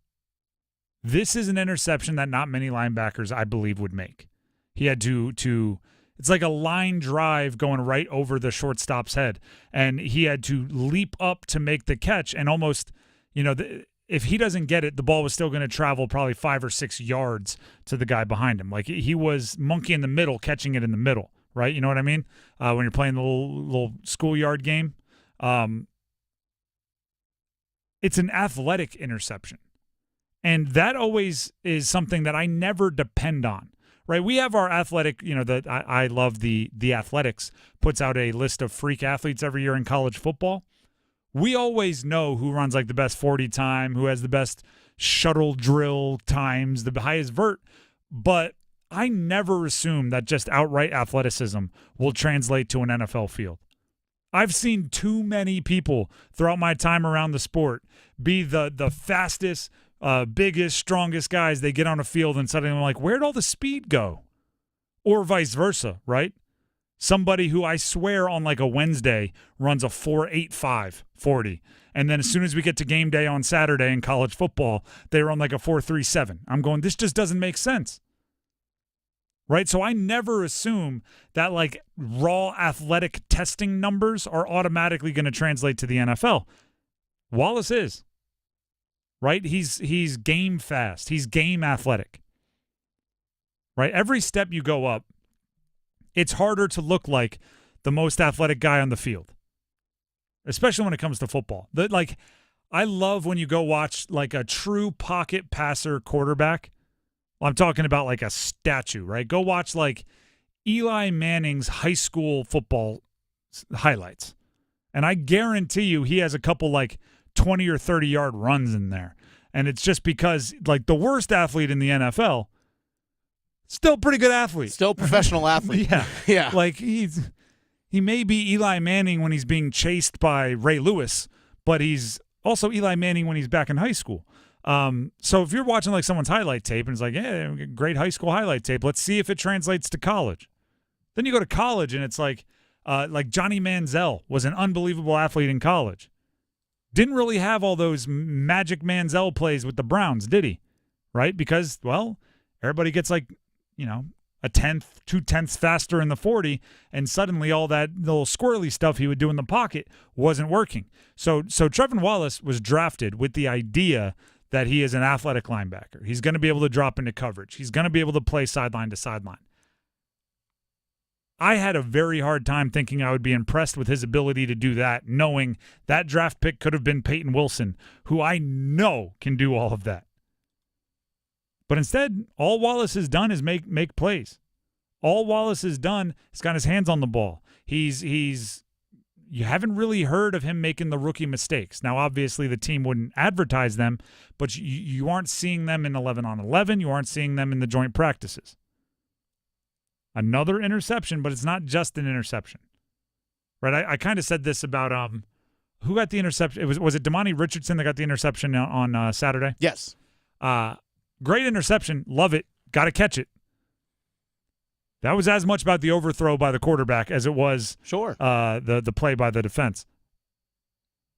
[SPEAKER 14] this is an interception that not many linebackers, I believe, would make. He had to it's like a line drive going right over the shortstop's head, and he had to leap up to make the catch, and almost, if he doesn't get it, the ball was still going to travel probably 5 or 6 yards to the guy behind him. Like he was monkey in the middle, catching it in the middle, right? You know what I mean? When you're playing the little schoolyard game. It's an athletic interception. And that always is something that I never depend on, right? We have our athletic, I love the Athletics puts out a list of freak athletes every year in college football. We always know who runs like the best 40 time, who has the best shuttle drill times, the highest vert. But I never assume that just outright athleticism will translate to an NFL field. I've seen too many people throughout my time around the sport be the fastest, biggest, strongest guys. They get on a field and suddenly I'm like, where'd all the speed go? Or vice versa, right? Somebody who I swear on like a Wednesday runs a 4.85 40. And then as soon as we get to game day on Saturday in college football, they run like a 4.37. I'm going, this just doesn't make sense. Right? So I never assume that like raw athletic testing numbers are automatically going to translate to the NFL. Wallace is. Right? He's game fast. He's game athletic. Right? Every step you go up, it's harder to look like the most athletic guy on the field, especially when it comes to football. I love when you go watch like a true pocket passer quarterback. Well, I'm talking about like a statue, right? Go watch like Eli Manning's high school football highlights. And I guarantee you he has a couple like 20 or 30-yard runs in there. And it's just because like the worst athlete in the NFL, still pretty good athlete.
[SPEAKER 10] Still professional athlete.
[SPEAKER 14] Yeah.
[SPEAKER 10] Yeah.
[SPEAKER 14] Like he may be Eli Manning when he's being chased by Ray Lewis, but he's also Eli Manning when he's back in high school. So if you're watching like someone's highlight tape and it's like, yeah, great high school highlight tape, let's see if it translates to college. Then you go to college and it's like Johnny Manziel was an unbelievable athlete in college. Didn't really have all those magic Manziel plays with the Browns, did he? Right? Because, well, everybody gets like, a 2/10 faster in the 40, and suddenly all that little squirrely stuff he would do in the pocket wasn't working. So Trevon Wallace was drafted with the idea that he is an athletic linebacker. He's going to be able to drop into coverage. He's going to be able to play sideline to sideline. I had a very hard time thinking I would be impressed with his ability to do that, knowing that draft pick could have been Peyton Wilson, who I know can do all of that. But instead, all Wallace has done is make plays. All Wallace has done is got his hands on the ball. You haven't really heard of him making the rookie mistakes. Now, obviously, the team wouldn't advertise them, but you aren't seeing them in 11-on-11. You aren't seeing them in the joint practices. Another interception, but it's not just an interception. Right? I kind of said this about who got the interception. Was it Damani Richardson that got the interception on Saturday?
[SPEAKER 10] Yes.
[SPEAKER 14] Great interception. Love it. Got to catch it. That was as much about the overthrow by the quarterback as it was the play by the defense.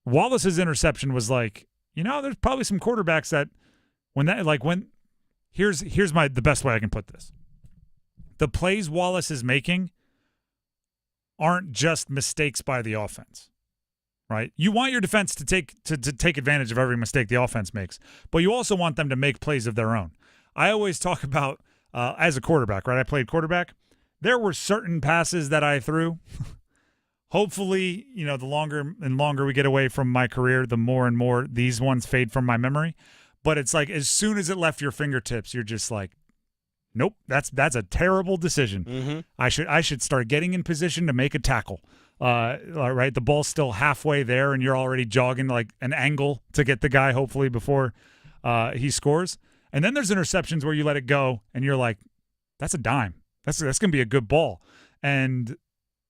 [SPEAKER 14] Wallace's interception was like, there's probably some quarterbacks that here's the best way I can put this. The plays Wallace is making aren't just mistakes by the offense. right? You want your defense to take advantage of every mistake the offense makes, but you also want them to make plays of their own. I always talk about as a quarterback, right? I played quarterback. There were certain passes that I threw. Hopefully, the longer and longer we get away from my career, the more and more these ones fade from my memory. But it's like as soon as it left your fingertips, you're just like, nope, that's a terrible decision.
[SPEAKER 10] Mm-hmm.
[SPEAKER 14] I should start getting in position to make a tackle. Right, the ball's still halfway there, and you're already jogging like an angle to get the guy hopefully before he scores. And then there's interceptions where you let it go, and you're like, that's a dime. That's gonna be a good ball, and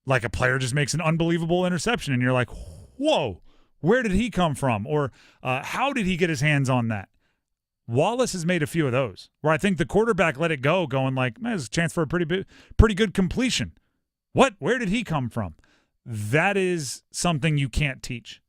[SPEAKER 14] like a player just makes an unbelievable interception, and you're like, whoa, where did he come from? Or how did he get his hands on that? Wallace has made a few of those where I think the quarterback let it go, going like, man, there's a chance for a pretty good completion. What? Where did he come from? That is something you can't teach.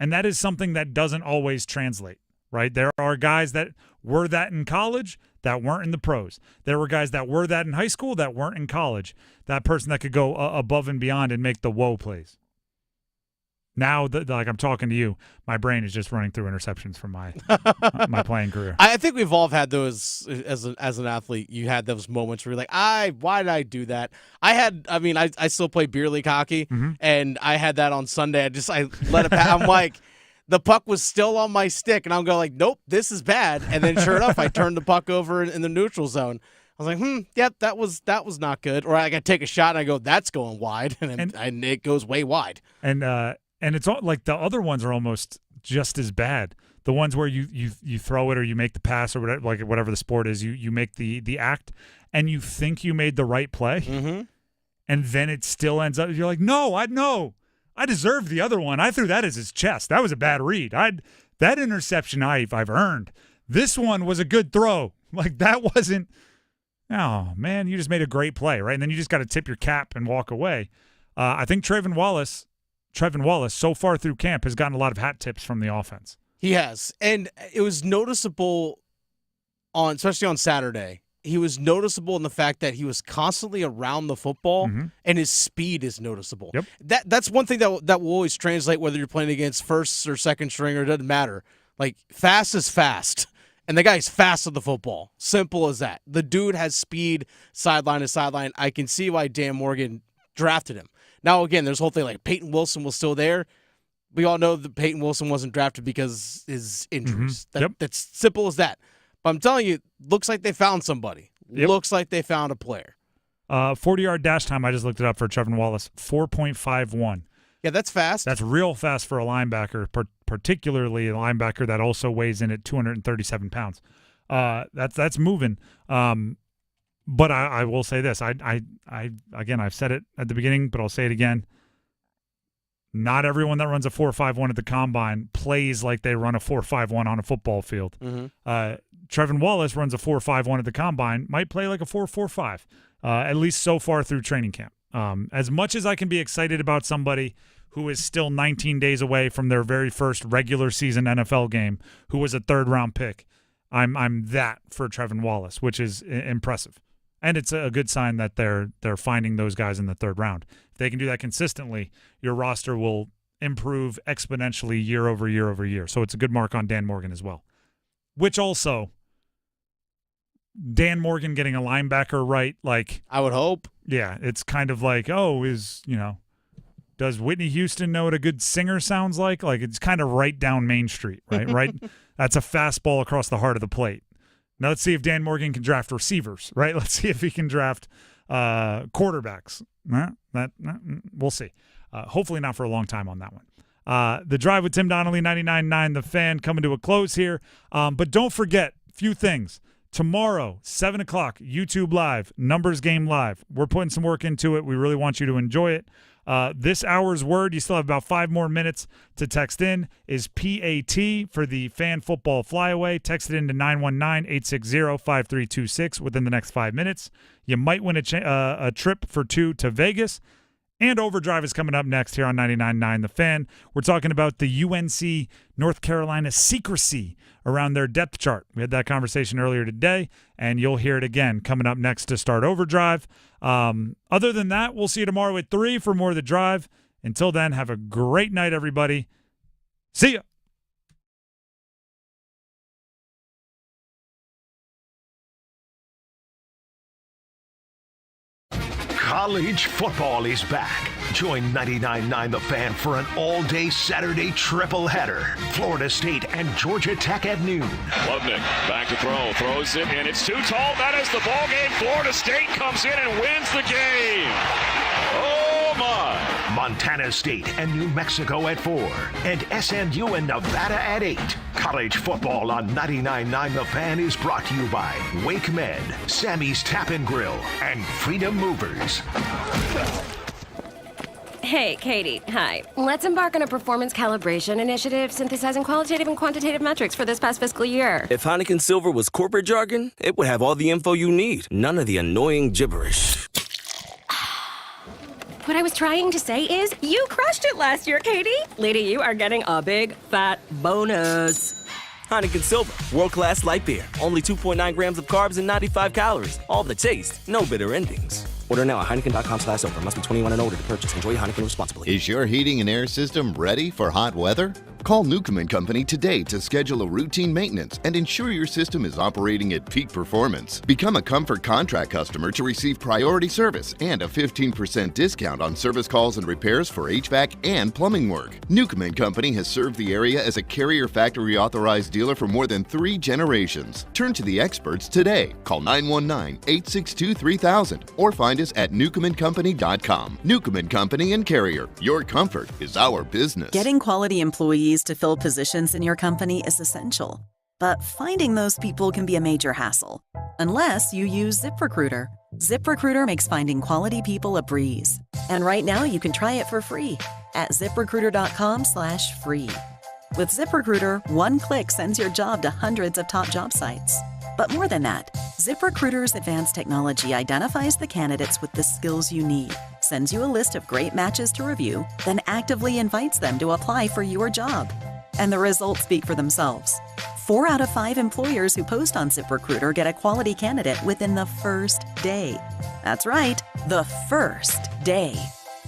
[SPEAKER 14] And that is something that doesn't always translate, right? There are guys that were that in college that weren't in the pros. There were guys that were that in high school that weren't in college. That person that could go above and beyond and make the whoa plays. Now, like I'm talking to you, my brain is just running through interceptions from my my playing career.
[SPEAKER 10] I think we've all had those as an athlete. You had those moments where you're like, why did I do that? I still play beer league hockey, and I had that on Sunday. I let it pass. I'm like, the puck was still on my stick, and I'm going like, nope, this is bad. And then sure enough, I turned the puck over in the neutral zone. I was like, yep, that was not good. Or I got to take a shot, and I go, that's going wide, and it goes way wide.
[SPEAKER 14] And it's all, like the other ones are almost just as bad. The ones where you throw it or you make the pass or whatever, like whatever the sport is, you make the act and you think you made the right play, and then it still ends up. You're like, no, I deserved the other one. I threw that as his chest. That was a bad read. That interception I've earned. This one was a good throw. Like that wasn't. Oh man, you just made a great play, right? And then you just got to tip your cap and walk away. I think Trevon Wallace, so far through camp, has gotten a lot of hat tips from the offense.
[SPEAKER 10] He has. And it was noticeable, especially on Saturday, he was noticeable in the fact that he was constantly around the football, and his speed is noticeable.
[SPEAKER 14] Yep.
[SPEAKER 10] That's one thing that will always translate whether you're playing against first or second string, or it doesn't matter. Like, fast is fast. And the guy's fast on the football. Simple as that. The dude has speed sideline to sideline. I can see why Dan Morgan drafted him. Now, again, there's a whole thing like Peyton Wilson was still there. We all know that Peyton Wilson wasn't drafted because his injuries. That's simple as that. But I'm telling you, looks like they found somebody. Looks like they found a player.
[SPEAKER 14] 40-yard dash time, I just looked it up for Trevon Wallace, 4.51.
[SPEAKER 10] Yeah, that's fast.
[SPEAKER 14] That's real fast for a linebacker, particularly a linebacker that also weighs in at 237 pounds. That's moving. But I will say this. Again, I've said it at the beginning, but I'll say it again. Not everyone that runs a 4.51 at the combine plays like they run a 4.51 on a football field. Trevon Wallace runs a 4.51 at the combine, might play like a 4.45, at least so far through training camp. As much as I can be excited about somebody who is still 19 days away from their very first regular season NFL game, who was a third-round pick, I'm that for Trevon Wallace, which is impressive. And it's a good sign that they're finding those guys in the third round. If they can do that consistently, your roster will improve exponentially year over year over year. So it's a good mark on Dan Morgan as well. Which also, Dan Morgan getting a linebacker right, like
[SPEAKER 10] I would hope.
[SPEAKER 14] Yeah, it's kind of like, does Whitney Houston know what a good singer sounds like? Like it's kind of right down Main Street, right? Right? That's a fastball across the heart of the plate. Now let's see if Dan Morgan can draft receivers, right? Let's see if he can draft quarterbacks. We'll see. Hopefully not for a long time on that one. The Drive with Tim Donnelly, 99.9 The Fan, coming to a close here. But don't forget, few things. Tomorrow, 7 o'clock, YouTube Live, Numbers Game Live. We're putting some work into it. We really want you to enjoy it. This hour's word, you still have about 5 more minutes to text in, is PAT for the Fan Football Flyaway. Text it into 919-860-5326 within the next 5 minutes. You might win a trip for 2 to Vegas. And Overdrive is coming up next here on 99.9 The Fan. We're talking about the UNC North Carolina secrecy around their depth chart. We had that conversation earlier today, and you'll hear it again coming up next to start Overdrive. Other than that, we'll see you tomorrow at 3 for more of The Drive. Until then, have a great night, everybody. See ya.
[SPEAKER 5] College football is back. Join 99.9 The Fan for an all-day Saturday triple header. Florida State and Georgia Tech at noon.
[SPEAKER 6] Lubnick back to throw. Throws it, and it's too tall. That is the ball game. Florida State comes in and wins the game. Oh, my.
[SPEAKER 5] Montana State and New Mexico at 4. And SMU and Nevada at 8. College football on 99.9 The Fan is brought to you by Wake Med, Sammy's Tap and Grill, and Freedom Movers.
[SPEAKER 16] Hey, Katie. Hi. Let's embark on a performance calibration initiative synthesizing qualitative and quantitative metrics for this past fiscal year.
[SPEAKER 17] If Heineken Silver was corporate jargon, it would have all the info you need. None of the annoying gibberish.
[SPEAKER 16] What I was trying to say is, you crushed it last year, Katie. Lady, you are getting a big, fat bonus.
[SPEAKER 17] Heineken Silver, world-class light beer. Only 2.9 grams of carbs and 95 calories. All the taste, no bitter endings. Order now at Heineken.com/silver. Must be 21 and older to purchase. Enjoy Heineken responsibly.
[SPEAKER 19] Is your heating and air system ready for hot weather? Call Newcomb & Company today to schedule a routine maintenance and ensure your system is operating at peak performance. Become a Comfort Contract customer to receive priority service and a 15% discount on service calls and repairs for HVAC and plumbing work. Newcomb & Company has served the area as a Carrier Factory authorized dealer for more than 3 generations. Turn to the experts today. Call 919-862-3000 or find us at newcombandcompany.com. Newcomb & Company and Carrier. Your comfort is our business.
[SPEAKER 20] Getting quality employees to fill positions in your company is essential, but finding those people can be a major hassle, unless you use ZipRecruiter. ZipRecruiter makes finding quality people a breeze. And right now you can try it for free at ZipRecruiter.com/free. With ZipRecruiter, one click sends your job to hundreds of top job sites. But more than that, ZipRecruiter's advanced technology identifies the candidates with the skills you need, sends you a list of great matches to review, then actively invites them to apply for your job. And the results speak for themselves. 4 out of 5 employers who post on ZipRecruiter get a quality candidate within the first day. That's right, the first day.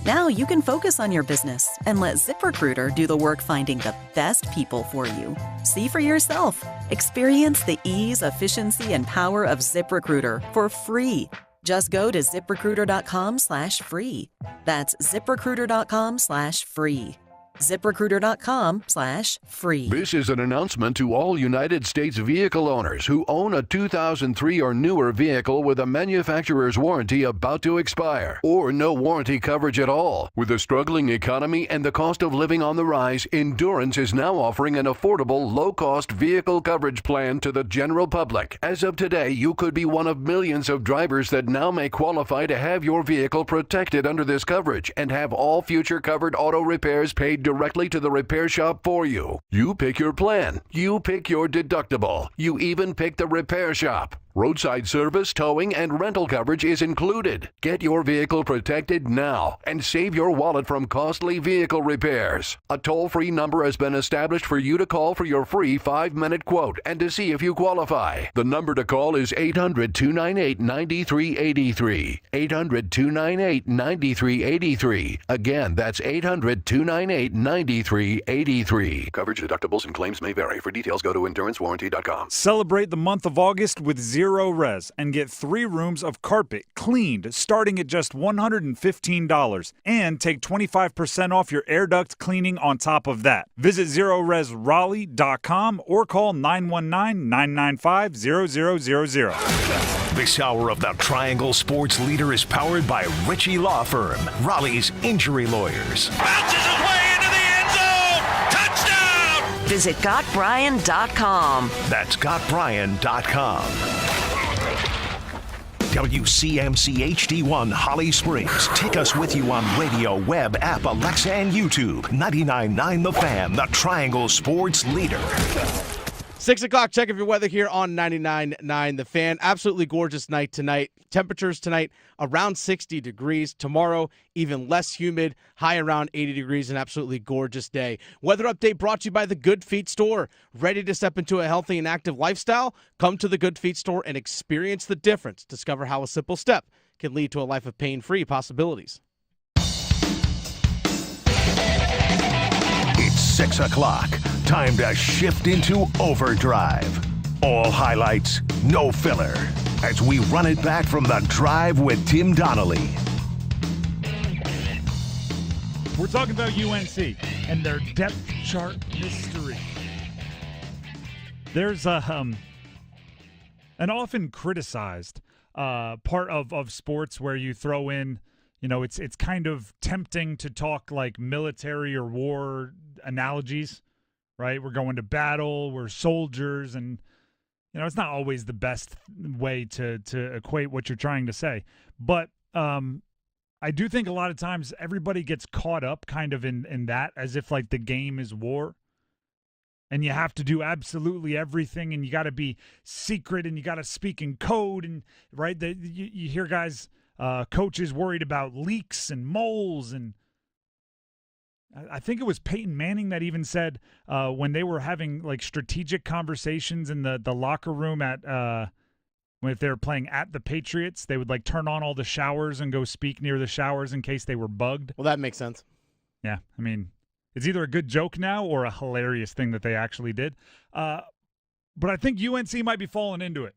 [SPEAKER 20] Now you can focus on your business and let ZipRecruiter do the work finding the best people for you. See for yourself. Experience the ease, efficiency, and power of ZipRecruiter for free. Just go to ZipRecruiter.com/free. That's ZipRecruiter.com/free. ZipRecruiter.com/free.
[SPEAKER 21] This is an announcement to all United States vehicle owners who own a 2003 or newer vehicle with a manufacturer's warranty about to expire, or no warranty coverage at all. With a struggling economy and the cost of living on the rise, Endurance is now offering an affordable, low-cost vehicle coverage plan to the general public. As of today, you could be one of millions of drivers that now may qualify to have your vehicle protected under this coverage and have all future covered auto repairs paid directly to the repair shop for you. You pick your plan. You pick your deductible. You even pick the repair shop. Roadside service, towing, and rental coverage is included. Get your vehicle protected now and save your wallet from costly vehicle repairs. A toll-free number has been established for you to call for your free 5-minute quote and to see if you qualify. The number to call is 800-298-9383. 800-298-9383. Again, that's 800-298-9383. Coverage, deductibles, and claims may vary. For details, go to endurancewarranty.com.
[SPEAKER 14] Celebrate the month of August with Zero Res and get 3 rooms of carpet cleaned starting at just $115 and take 25% off your air duct cleaning on top of that. Visit ZeroResRaleigh.com or call 919-995-0000.
[SPEAKER 5] This hour of the Triangle Sports Leader is powered by Ritchie Law Firm, Raleigh's injury lawyers.
[SPEAKER 22] Visit GotBryan.com.
[SPEAKER 5] That's GotBryan.com. WCMC HD1 Holly Springs. Take us with you on radio, web, app, Alexa, and YouTube. 99.9 The Fan, the Triangle Sports Leader.
[SPEAKER 10] 6 o'clock, check of your weather here on 99.9 The Fan. Absolutely gorgeous night tonight. Temperatures tonight around 60 degrees. Tomorrow, even less humid, high around 80 degrees. An absolutely gorgeous day. Weather update brought to you by the Good Feet Store. Ready to step into a healthy and active lifestyle? Come to the Good Feet Store and experience the difference. Discover how a simple step can lead to a life of pain-free possibilities.
[SPEAKER 5] 6 o'clock. Time to shift into overdrive. All highlights, no filler. As we run it back from the drive with Tim Donnelly.
[SPEAKER 14] We're talking about UNC and their depth chart mystery. There's an often criticized part of sports where you throw in, it's kind of tempting to talk like military or war analogies, right? We're going to battle, we're soldiers, and it's not always the best way to equate what you're trying to say. But I do think a lot of times everybody gets caught up kind of in that, as if like the game is war. And you have to do absolutely everything, and you got to be secret, and you got to speak in code, and right. You hear guys, coaches worried about leaks and moles, and I think it was Peyton Manning that even said when they were having like strategic conversations in the locker room if they were playing at the Patriots, they would like turn on all the showers and go speak near the showers in case they were bugged.
[SPEAKER 10] Well, that makes sense.
[SPEAKER 14] Yeah, I mean, it's either a good joke now or a hilarious thing that they actually did. But I think UNC might be falling into it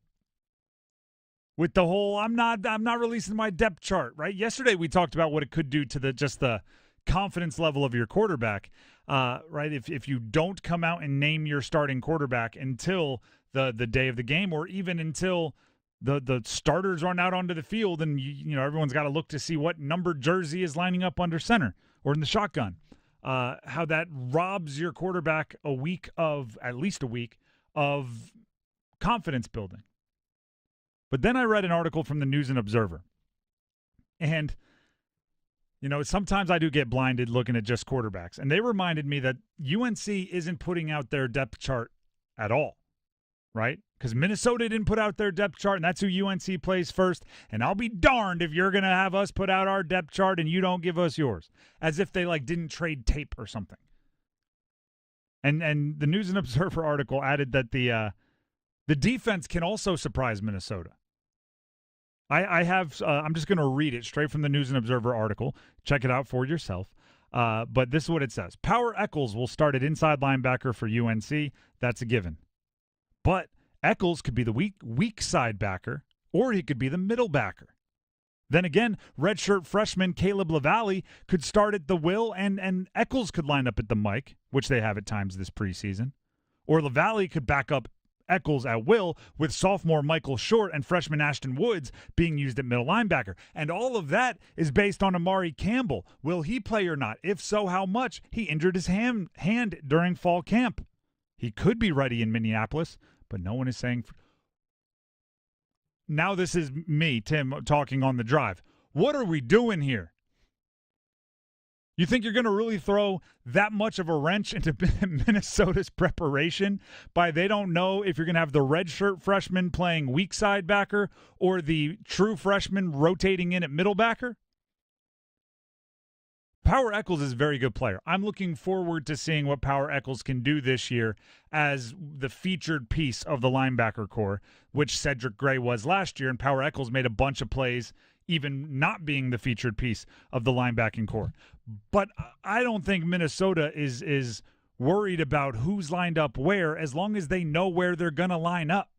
[SPEAKER 14] with the whole I'm not releasing my depth chart, right? Yesterday we talked about what it could do to the confidence level of your quarterback, right? If you don't come out and name your starting quarterback until the day of the game, or even until the starters run out onto the field, and everyone's got to look to see what number jersey is lining up under center or in the shotgun. How that robs your quarterback at least a week of confidence building. But then I read an article from the News and Observer. And, sometimes I do get blinded looking at just quarterbacks. And they reminded me that UNC isn't putting out their depth chart at all, right? Because Minnesota didn't put out their depth chart, and that's who UNC plays first. And I'll be darned if you're going to have us put out our depth chart and you don't give us yours. As if they, didn't trade tape or something. And the News and Observer article added that the defense can also surprise Minnesota. I'm just going to read it straight from the News and Observer article. Check it out for yourself. But this is what it says. Power Eccles will start at inside linebacker for UNC. That's a given. But Eccles could be the weak side backer, or he could be the middle backer. Then again, redshirt freshman Caleb LaValle could start at the will, and Eccles could line up at the Mike, which they have at times this preseason. Or LaValle could back up Eccles at will, with sophomore Michael Short and freshman Ashton Woods being used at middle linebacker. And all of that is based on Amari Campbell. Will he play or not? If so, how much? He injured his hand during fall camp. He could be ready in Minneapolis, but no one is saying. Now this is me, Tim, talking on the drive. What are we doing here? You think you're going to really throw that much of a wrench into Minnesota's preparation by they don't know if you're going to have the redshirt freshman playing weak side backer or the true freshman rotating in at middle backer? Power Eccles is a very good player. I'm looking forward to seeing what Power Eccles can do this year as the featured piece of the linebacker core, which Cedric Gray was last year, and Power Eccles made a bunch of plays even not being the featured piece of the linebacking core. But I don't think Minnesota is worried about who's lined up where, as long as they know where they're going to line up.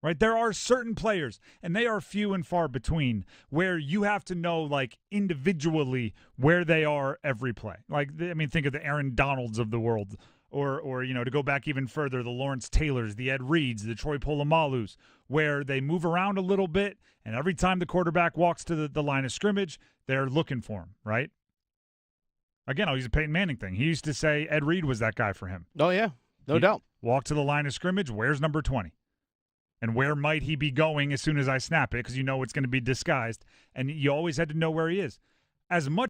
[SPEAKER 14] Right? There are certain players, and they are few and far between, where you have to know, individually where they are every play. Think of the Aaron Donalds of the world, or to go back even further, the Lawrence Taylors, the Ed Reeds, the Troy Polamalu's, where they move around a little bit, and every time the quarterback walks to the line of scrimmage, they're looking for him, right? Again, I'll use a Peyton Manning thing. He used to say Ed Reed was that guy for him.
[SPEAKER 10] Oh, yeah. No doubt.
[SPEAKER 14] Walk to the line of scrimmage, where's number 20? And where might he be going as soon as I snap it? Because you know it's going to be disguised. And you always had to know where he is. As much